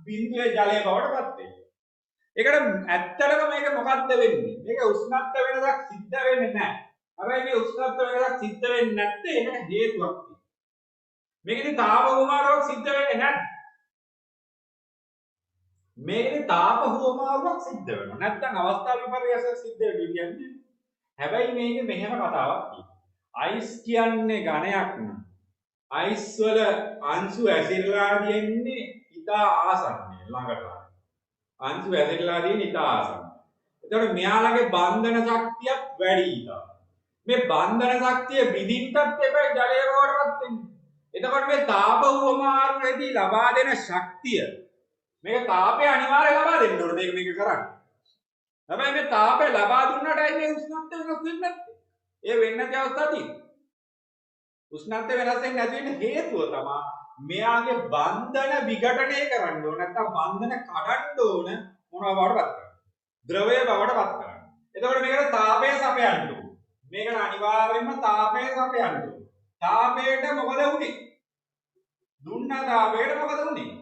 බිඳුවේ ජලය බවට පත් වෙන්නේ. ඒකට ඇත්තටම මේක මොකද්ද වෙන්නේ? මේක උෂ්ණත්ව වෙනසක් සිද්ධ වෙන්නේ නැහැ. හැබැයි මේ උෂ්ණත්ව වෙනසක් සිද්ධ වෙන්නේ නැත්තේ ඒකට හේතුවක් තියෙනවා. මේකේ තාප හුවමාරුවක් සිද්ධ වෙන්නේ නැහැ. මේකේ තාප හුවමාරුවක් සිද්ධ වෙනවා. නැත්නම් අවස්ථා විපර්යාසයක් සිද්ධ වෙන්නේ කියන්නේ. හැබැයි මේකේ මෙහෙම කතාවක් තියෙනවා. අයිස් කියන්නේ ඝනයක් නේ. අයිස් වල අංශු ඇසිරලා තියෙන්නේ ඉතා ආසන්නයි ළඟට. අංශු ඇසිරලා තියෙන්නේ ඉතා ආසන්නයි. එතකොට මෙයාලගේ බන්ධන ශක්තියක් වැඩි ඉතා. මේ බන්ධන ශක්තිය විඳින්නත් එපා ජලය බවටපත් වෙන්නේ. එතකොට මේ තාප හුවමාරුවේදී ලබා දෙන ශක්තිය මේක තාපය අනිවාර්යයෙන් ලබා දෙන්න ඕනේ මේක කරන්නේ. හැබැයි මේ තාපය ලබා දුන්නාටයි මේ උෂ්ණත්වය වෙනස් වෙන්නේ නැත්තේ. ඒ වෙන්නේ නැති අවස්ථා තියෙනවා. උෂ්ණත්වය වෙනස් වෙන්නේ නැති වෙන්න හේතුව තමයි මෙයාගේ බන්ධන විඝටනය කරන්න ඕන නැත්නම් බන්ධන කඩන්න ඕන මොනවා බවටපත් කරන්නේ. ද්‍රවය බවටපත් කරන්නේ. එතකොට මේකට තාපය සපයන්න ඕන. මේකට අනිවාර්යයෙන්ම තාපය සපයන්න ඕන. තාපයට මොකද වුනේ? දුන්න තාපයට මොකද වුනේ?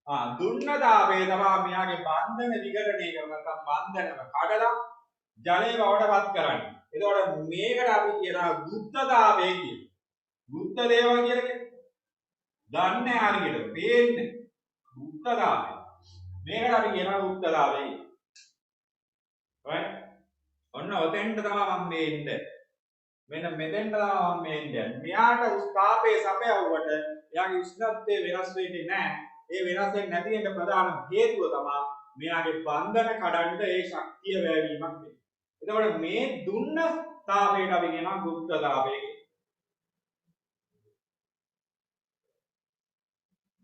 දුන්න තාපය තමයි මෙයාගේ බන්ධන විඝටනය කරන නැත්නම් බන්ධනම කඩලා ජලය බවටපත් කරන්නේ. එතකොට මේකට අපි කියනවා ගුප්ත තාපය කියලා. ගුප්ත දේවල් කියලා කියන්නේ දන්නේ හරියට පේන්නේ ගුප්ත තාපය. මේකට අපි කියනවා ගුප්ත තාපය කියලා. right ඔන්න ඔතෙන්ට තමයි මම මේ ඉන්නේ. මෙන්න මෙතෙන්ට තමයි මම මේ ඉන්නේ. මෙයාට තාපයේ සපයවුවට එයාගේ උෂ්ණත්වය වෙනස් වෙන්නේ නැහැ. ඒ වෙනස් වෙන්නේ නැති වෙන්න ප්‍රධාන හේතුව තමයි මෙයාගේ බන්ධන කඩන්න ඒ ශක්තිය වැයවීමක් වෙන්නේ. එතකොට මේ දුන්න තාපයට අපි කියනවා ගුප්ත තාපය කියලා.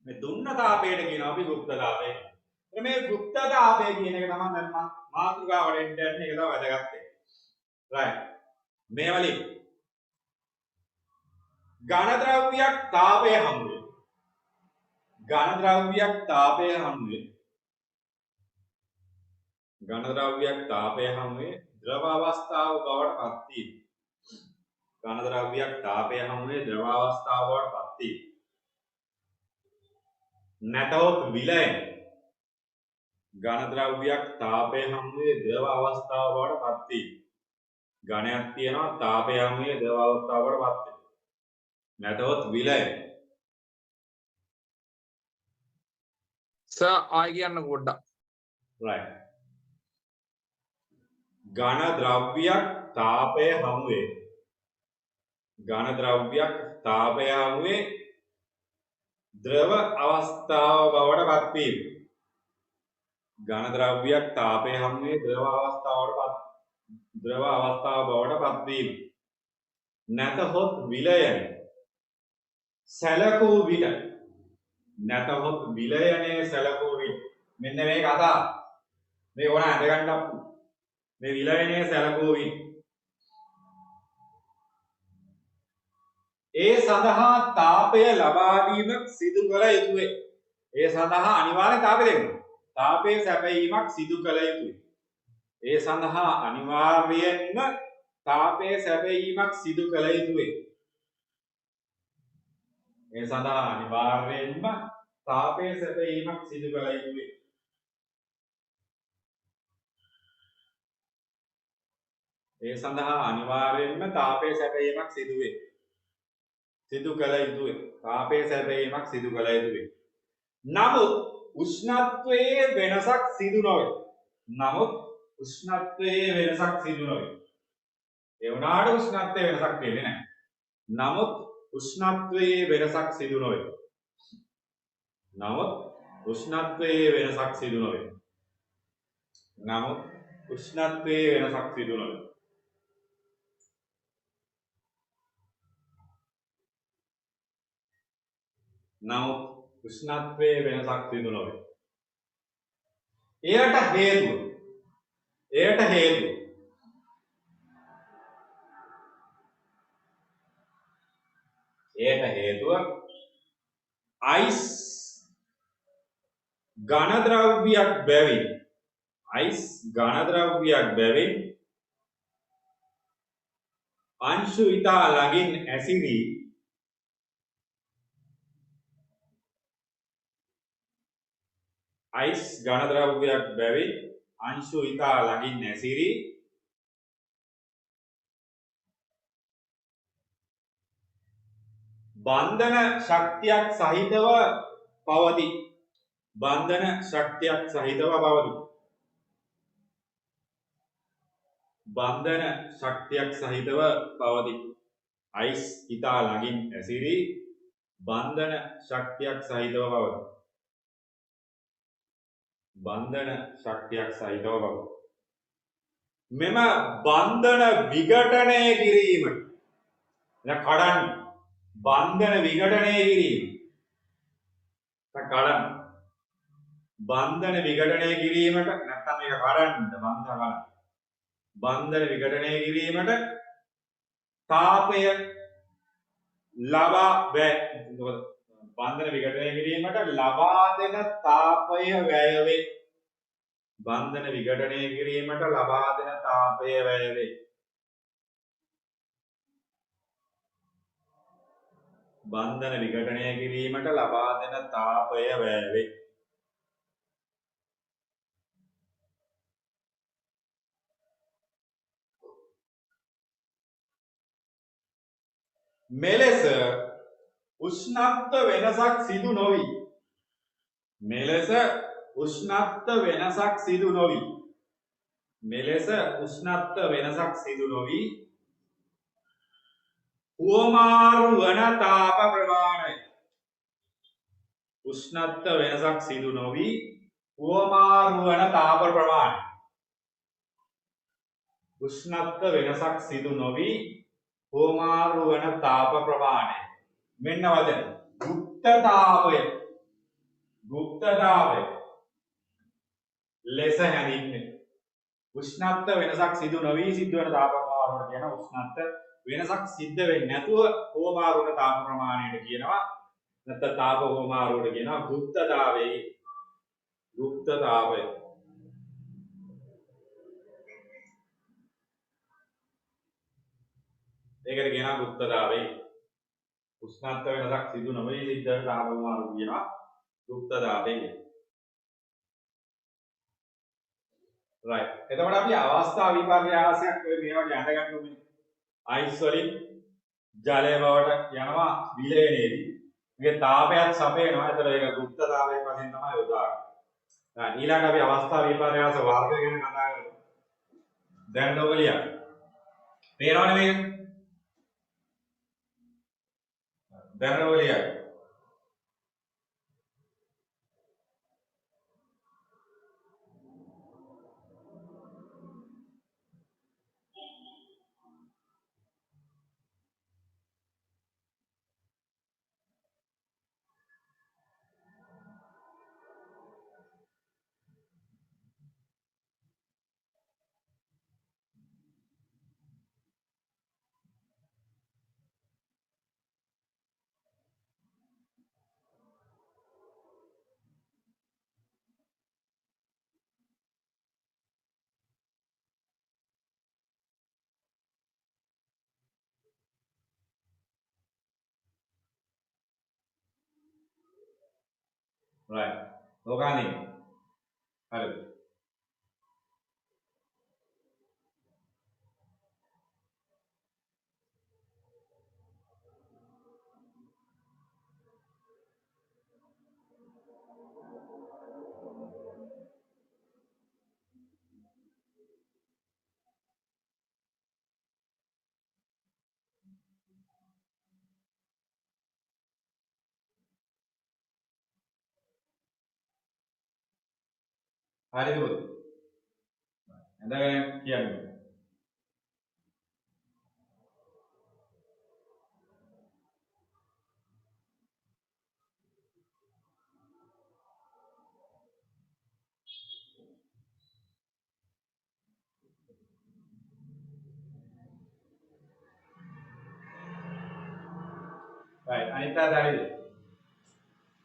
මේ දුන්න තාපයට කියනවා අපි ගුප්ත තාපය. මේ ගුප්ත තාපය කියන එක තමයි දැන් මම මාතෘකාවට එන්න යන්නේ. ඒක තමයි වැදගත් වෙන්නේ. right මේ වලින් ඝන ද්‍රව්‍යයක් තාපය හමු වෙනවා. ඝන ද්‍රව්‍යයක් තාපය හමුවේ ඝන ද්‍රව්‍යයක් තාපය හමුවේ ද්‍රව අවස්ථාව බවට පත් වීම. ඝන ද්‍රව්‍යයක් තාපය හමුවේ ද්‍රව අවස්ථාව බවට පත් වී නැතහොත් විලයන ඝන ද්‍රව්‍යයක් තාපය හමුවේ ද්‍රව අවස්ථාව බවට පත් වී ඝනයක් තියෙනවා තාපය හමුවේ ද්‍රව අවස්ථාව බවට පත් වෙනවා නැතහොත් විලයන සර් ආයි කියන්න පොඩ්ඩක්. right ඝන ද්‍රව්‍යයක් තාපය හමුවේ ඝන ද්‍රව්‍යයක් තාපය හමුවේ ද්‍රව අවස්ථාව බවට පත් වීම ඝන ද්‍රව්‍යයක් තාපය හමුවේ ද්‍රව අවස්ථාව බවට පත් වීම නැතහොත් විලයන සැලකූ විට නැතහොත් විලයනේ සැලකූ විට මෙන්න මේ කතාව මේ ඕන අඳ ගන්න අප්පු මේ විලයනේ සැලකූ විට ඒ සඳහා තාපය ලබා දීමක් සිදු කළ යුතුය. ඒ සඳහා අනිවාර්ය තාපය දෙන්න. තාපයේ සැපයීමක් සිදු කළ යුතුය. ඒ සඳහා අනිවාර්යයෙන්ම තාපයේ සැපයීමක් සිදු කළ යුතුය. ඒ සඳහා අනිවාර්යයෙන්ම තාපයේ සැපයීමක් සිදු කළ යුතුය. ඒ සඳහා අනිවාර්යයෙන්ම තාපයේ සැපයීමක් සිදු කළ යුතුය. තාපයේ සැපයීමක් සිදු කළ යුතුය. නමුත් උෂ්ණත්වයේ වෙනසක් සිදු නොවේ. ඒ වුණාට උෂ්ණත්වයේ වෙනසක් වෙන්නේ නැහැ. නමුත් උෂ්ණත්වයේ වෙනසක් සිදු නොවේ. නමුත් උෂ්ණත්වයේ වෙනසක් සිදු නොවේ. නමුත් උෂ්ණත්වයේ වෙනසක් සිදු නොවේ. නමුත් උෂ්ණත්වයේ වෙනසක් සිදු නොවේ. එයට හේතුව අයිස් ඝන ද්‍රව්‍යයක් බැවින් අංශු ඉතා ළඟින් ඇසිරී අයිස් ඝන ද්‍රව්‍යයක් බැවින් අංශු ඉතා ළඟින් ඇසිරී බන්ධන ශක්තියක් සහිතව පවතී. අයිස් ඉතා ළඟින් ඇසිරී බන්ධන ශක්තියක් සහිතව පවතී. මෙම බන්ධන විඝටනය කිරීමට බන්ධන විඝටනය කිරීමට නැත්නම් මේක බන්ධන විඝටනය කිරීමට තාපය ලබා බන්ධන විඝටනය කිරීමට ලබා දෙන තාපය වැය වේ. බන්ධන විඝටනය කිරීමට ලබා දෙන තාපය වැය වේ. බන්ධන විඝටනය කිරීමට ලබා දෙන තාපය වැය වේ. මෙලෙස උෂ්ණත්ව වෙනසක් සිදු නොවි. හුවමාරු වන තාප ප්‍රමාණය. හුවමාරු වන තාප ප්‍රමාණය. මෙන්න වදන ගුප්ත තාපය ලෙස හැඳින්වේ. උෂ්ණත්ව වෙනසක් සිදු නොවි සිද්ධ වන තාප ප්‍රමාණයට කියන උෂ්ණත්ව වෙනසක් සිද්ධ වෙන්නේ නැතුව හුවමාරු වන තාප ප්‍රමාණයට කියනවා. නැත්නම් තාප හුවමාරුවට කියනවා ගුප්ත තාපය. ඒකට කියනවා ගුප්තතාවය. උෂ්ණත්ව වෙනසක් සිදු නොවී සිද්ධ වෙන තාප මාරු කියනවා ගුප්තතාවය. right. එතකොට අපි අවස්ථා විපර්යාසයක් ඔය මේ වගේ අඳ ගන්න ඕනේ. අයිස් වලින් ජලය බවට යනවා විලයනයේදී. මේකේ තාපයක් සපයනවා. ඒතර ඒක ගුප්තතාවයක් වශයෙන් තමයි උදාහරණය. දැන් ඊළඟ අපි අවස්ථා විපර්යාස වර්ග ගැන කතා කරමු. දැන් ලෝකලිය. පේනවනේ මේක? දැන් ලෝකලිය. right. ලෝකානේ. හරි. හරිද පුතේ? එඳගෙන කියන්නේ. right. අනිත් අය හරිද?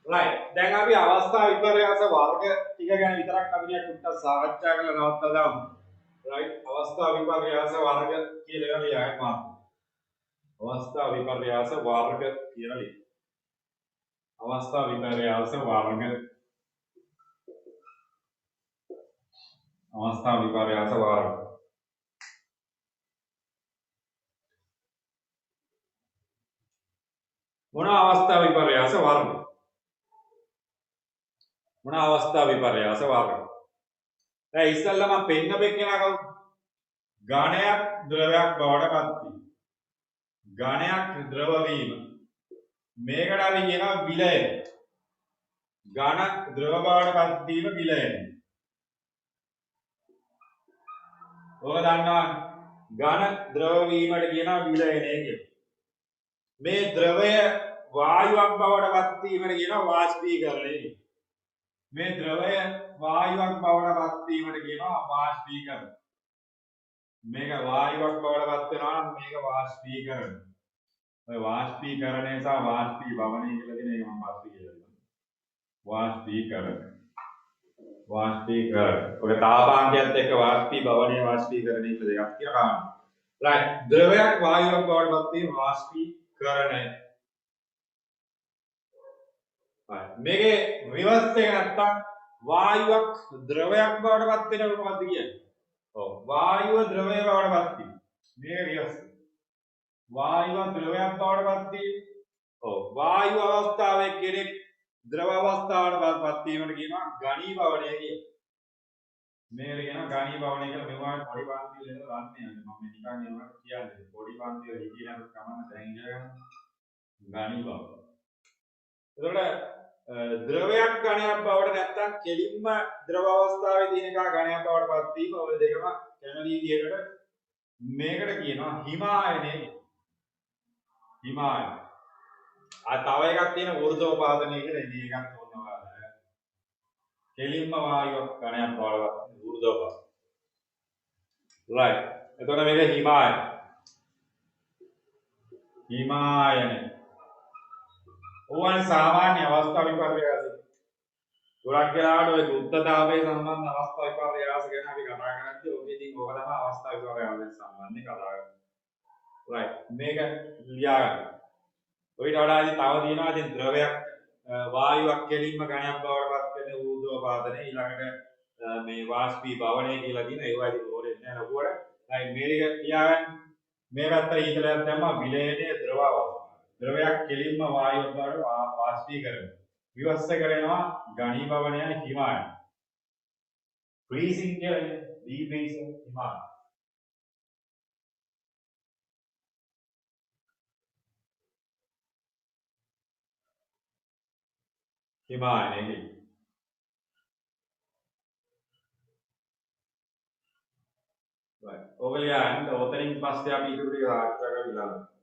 right. දැන් අපි අවස්ථා විපර්යාස වර්ග ටික ගැන විතරක් අපි ටිකක් සාකච්ඡා කරලා නවත්තා දාමු. right. අවස්ථා විපර්යාස වර්ග කියලා එකක් ලියන්න මාත්. අවස්ථා විපර්යාස වර්ග කියලා ලියන්න. අවස්ථා විපර්යාස වර්ග. අවස්ථා විපර්යාස වර්ග. මොන අවස්ථා විපර්යාස වර්ග? මොන අවස්ථා විපර්යාස වර්ග? දැන් ඉස්සෙල්ලා මම පෙන්නපෙ කෙනා කවුද? ඝණයක් ද්‍රවයක් බවට පත් වීම. ඝණයක් ද්‍රව වීම. මේකට අපි කියනවා විලයන. ඝන ද්‍රව බවට පත් වීම විලයන. ඔබ දන්නවා ඝන ද්‍රව වීමට කියනවා විලයනය කියලා. මේ ද්‍රවය වායුවක් බවට පත් වීමට කියනවා වාෂ්පීකරණය කියලා. මේ ද්‍රවය වායුවක් බවට පත් වීමට කියනවා වාෂ්පීකරණය. මේක වායුවක් බවට පත් වෙනවා නම් මේක වාෂ්පීකරණය. ඔය වාෂ්පීකරණය සහ වාෂ්පීභවනය කියලා කියන එක මම පස්සේ කියලා දෙන්නම්. වාෂ්පීකරණය. වාෂ්පීකරණය. ඔක තාපාංකයත් එක්ක වාෂ්පීභවනය වාෂ්පීකරණය කියලා දෙකක් කියලා ගන්න. right. ද්‍රවයක් වායුවක් බවට පත් වීම වාෂ්පීකරණය. මේකේ රිවර්ස් එක නැත්තම් වායුවක් ද්‍රවයක් බවට පත් වෙනකොට මොකද්ද කියන්නේ? ඔව් වායුව ද්‍රවය බවට පත් වීම. මේක රිවර්ස්. වායුව ද්‍රවයක් බවට පත් වීම. ඔව් වායු අවස්ථාවේ කෙනෙක් ද්‍රව අවස්ථාවට පත් වීමට කියනවා ඝනීභවනය කියලා. මේකට කියනවා ඝනීභවනය කියලා. මෙවට පොඩි පන්ති වල ඉඳලා ගන්න යන්නේ. මම නිකන් ඒවට කියන්නේ. පොඩි පන්ති වල හිටියනම් කමන්න දැන් ඉගෙන ගන්න. ඝනීභවනය. එතකොට ද්‍රවයක් ඝනයක් බවට නැත්තම් කෙලින්ම ද්‍රව අවස්ථාවේ තියෙන එක ඝනයක් බවට පත් වීම ඔය දෙකම කැමති විදිහකට මේකට කියනවා හිමායනය. හිමායන. තව එකක් තියෙන වෘතෝපාදනය කියලා ඉතින් ඒකත් ඕනවා. කෙලින්ම වායුවක් ඝනයක් බවට පත් වෘතෝපාදනය. right. එතකොට මේක හිමායන. හිමායන. ඕවනේ සාමාන්‍ය අවස්ථා විපර්යාස. ගොඩක් වෙලාවට ඔය ගුප්තතාවයේ සම්බන්ධ අවස්ථා විපර්යාස ගැන අපි කතා කරද්දී ඔක ඉතින් ඕක තමයි අවස්ථා විපර්යාසයෙන් සම්බන්ධයෙන් කතා කරන්නේ. right මේක ලියා ගන්න. ඔයිට වඩා ඉතින් තව තියෙනවා ඉතින් ද්‍රවයක් වායුවක් කෙලින්ම ඝනයක් බවට පත් වෙන ඌර්ධ්වපාතනය ඊළඟට මේ වාෂ්පී භවනය කියලා තියෙන ඒවා ඉතින් ඕනේ නැහැ ලකුවට. right මේ ටික ලියා ගන්න. මේ පැත්තට ඊතලයක් දැම්මා විලයනයේ ද්‍රව අවස්ථාව. ද්‍රවයක් කෙලින්ම වායුවක් බවට වාෂ්පීකරණය. විවස්ත කරනවා ඝනීභවනය හිමායන. freezing කියන්නේ defreezing හිමායන. හිමායනයේ right. ඕගලියන් ඔතනින් පස්සේ අපි ඉදිරි ටික සාකච්ඡා කරලා ඉවරයි.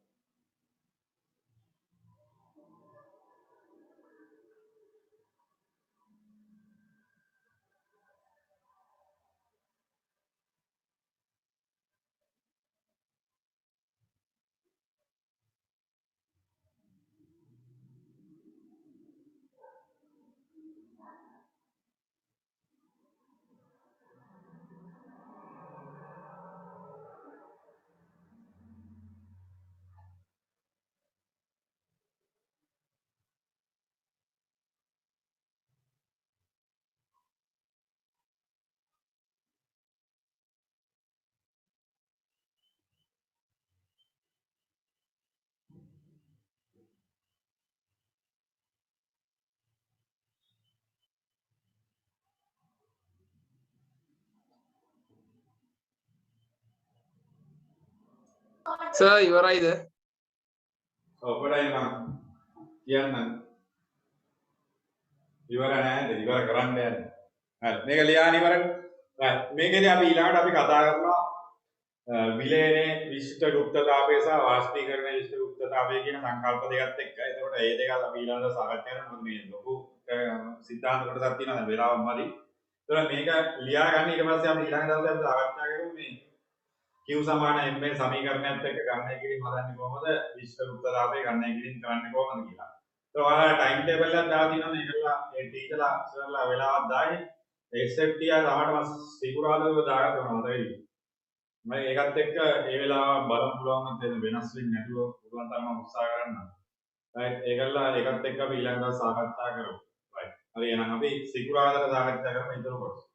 සර් ඉවරයිද? ඔබටයි මම කියන්නම්. ඉවර නෑද? ඉවර කරන්න යන්නේ. හරි. මේක ලියාගෙන ඉවරයි. right. මේකේදී අපි ඊළඟට අපි කතා කරනවා විලයනයේ විශිෂ්ට ගුප්තතාවය සහ වාෂ්පීකරණයේ විශිෂ්ට ගුප්තතාවය කියන සංකල්ප දෙකත් එක්ක. ඒකට මේ දෙක අපි ඊළඟට සාකච්ඡා කරනවා. මේ ලොකු සිද්ධාන්ත කොටසක් තියෙනවා. වෙලාවක් මදි. ඒතර මේක ලියා ගන්න ඊට පස්සේ අපි ඊළඟ දවසේ අපි සාකච්ඡා කරමු මේ Q සමාන m සමීකරණයත් එක්ක ගණනය කිරීම හදන්නේ කොහොමද? විශිෂ්ට ගුප්තතාවය ගණනය කිරීම කරන්නේ කොහොමද කියලා. ඒතර ඔයාලා ටයිම් ටේබල් එකක් දාලා තියෙනවා නේ. ඒකලා ඒ ටීචර්ලා සර්ලා වෙලාවක් දාන්නේ. SFT ආවම සිකුරාදා දාගන්න ඕන මතකයි. මම ඒකත් එක්ක ඒ වෙලාව බලන්න පුළුවන් නම් වෙනස් වෙන්නේ නැතුව පුළුවන් තරම් උත්සාහ කරන්න. right ඒකලා ඒකත් එක්ක අපි ඊළඟ දවස් සාකච්ඡා කරමු. right හරි එහෙනම් අපි සිකුරාදාට සාකච්ඡා කරමු ඊතර කොටස.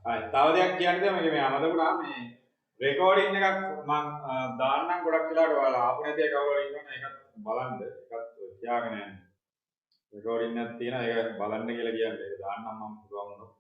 හරි තව දෙයක් කියන්නද මේ අමතකුණා මේ රෙකෝඩින් එකක් මම දාන්නම් ගොඩක් වෙලාවට ඔයාලා ආපු නැති කවුරු හරි ඉන්නවනේ ඒකත් බලන්න ඒකත් තියාගෙන යන්න රෙකෝඩින් එකක් තියෙනවා ඒක බලන්න කියලා කියන්නේ ඒක දාන්නම් මම පුළුවන් වුණොත්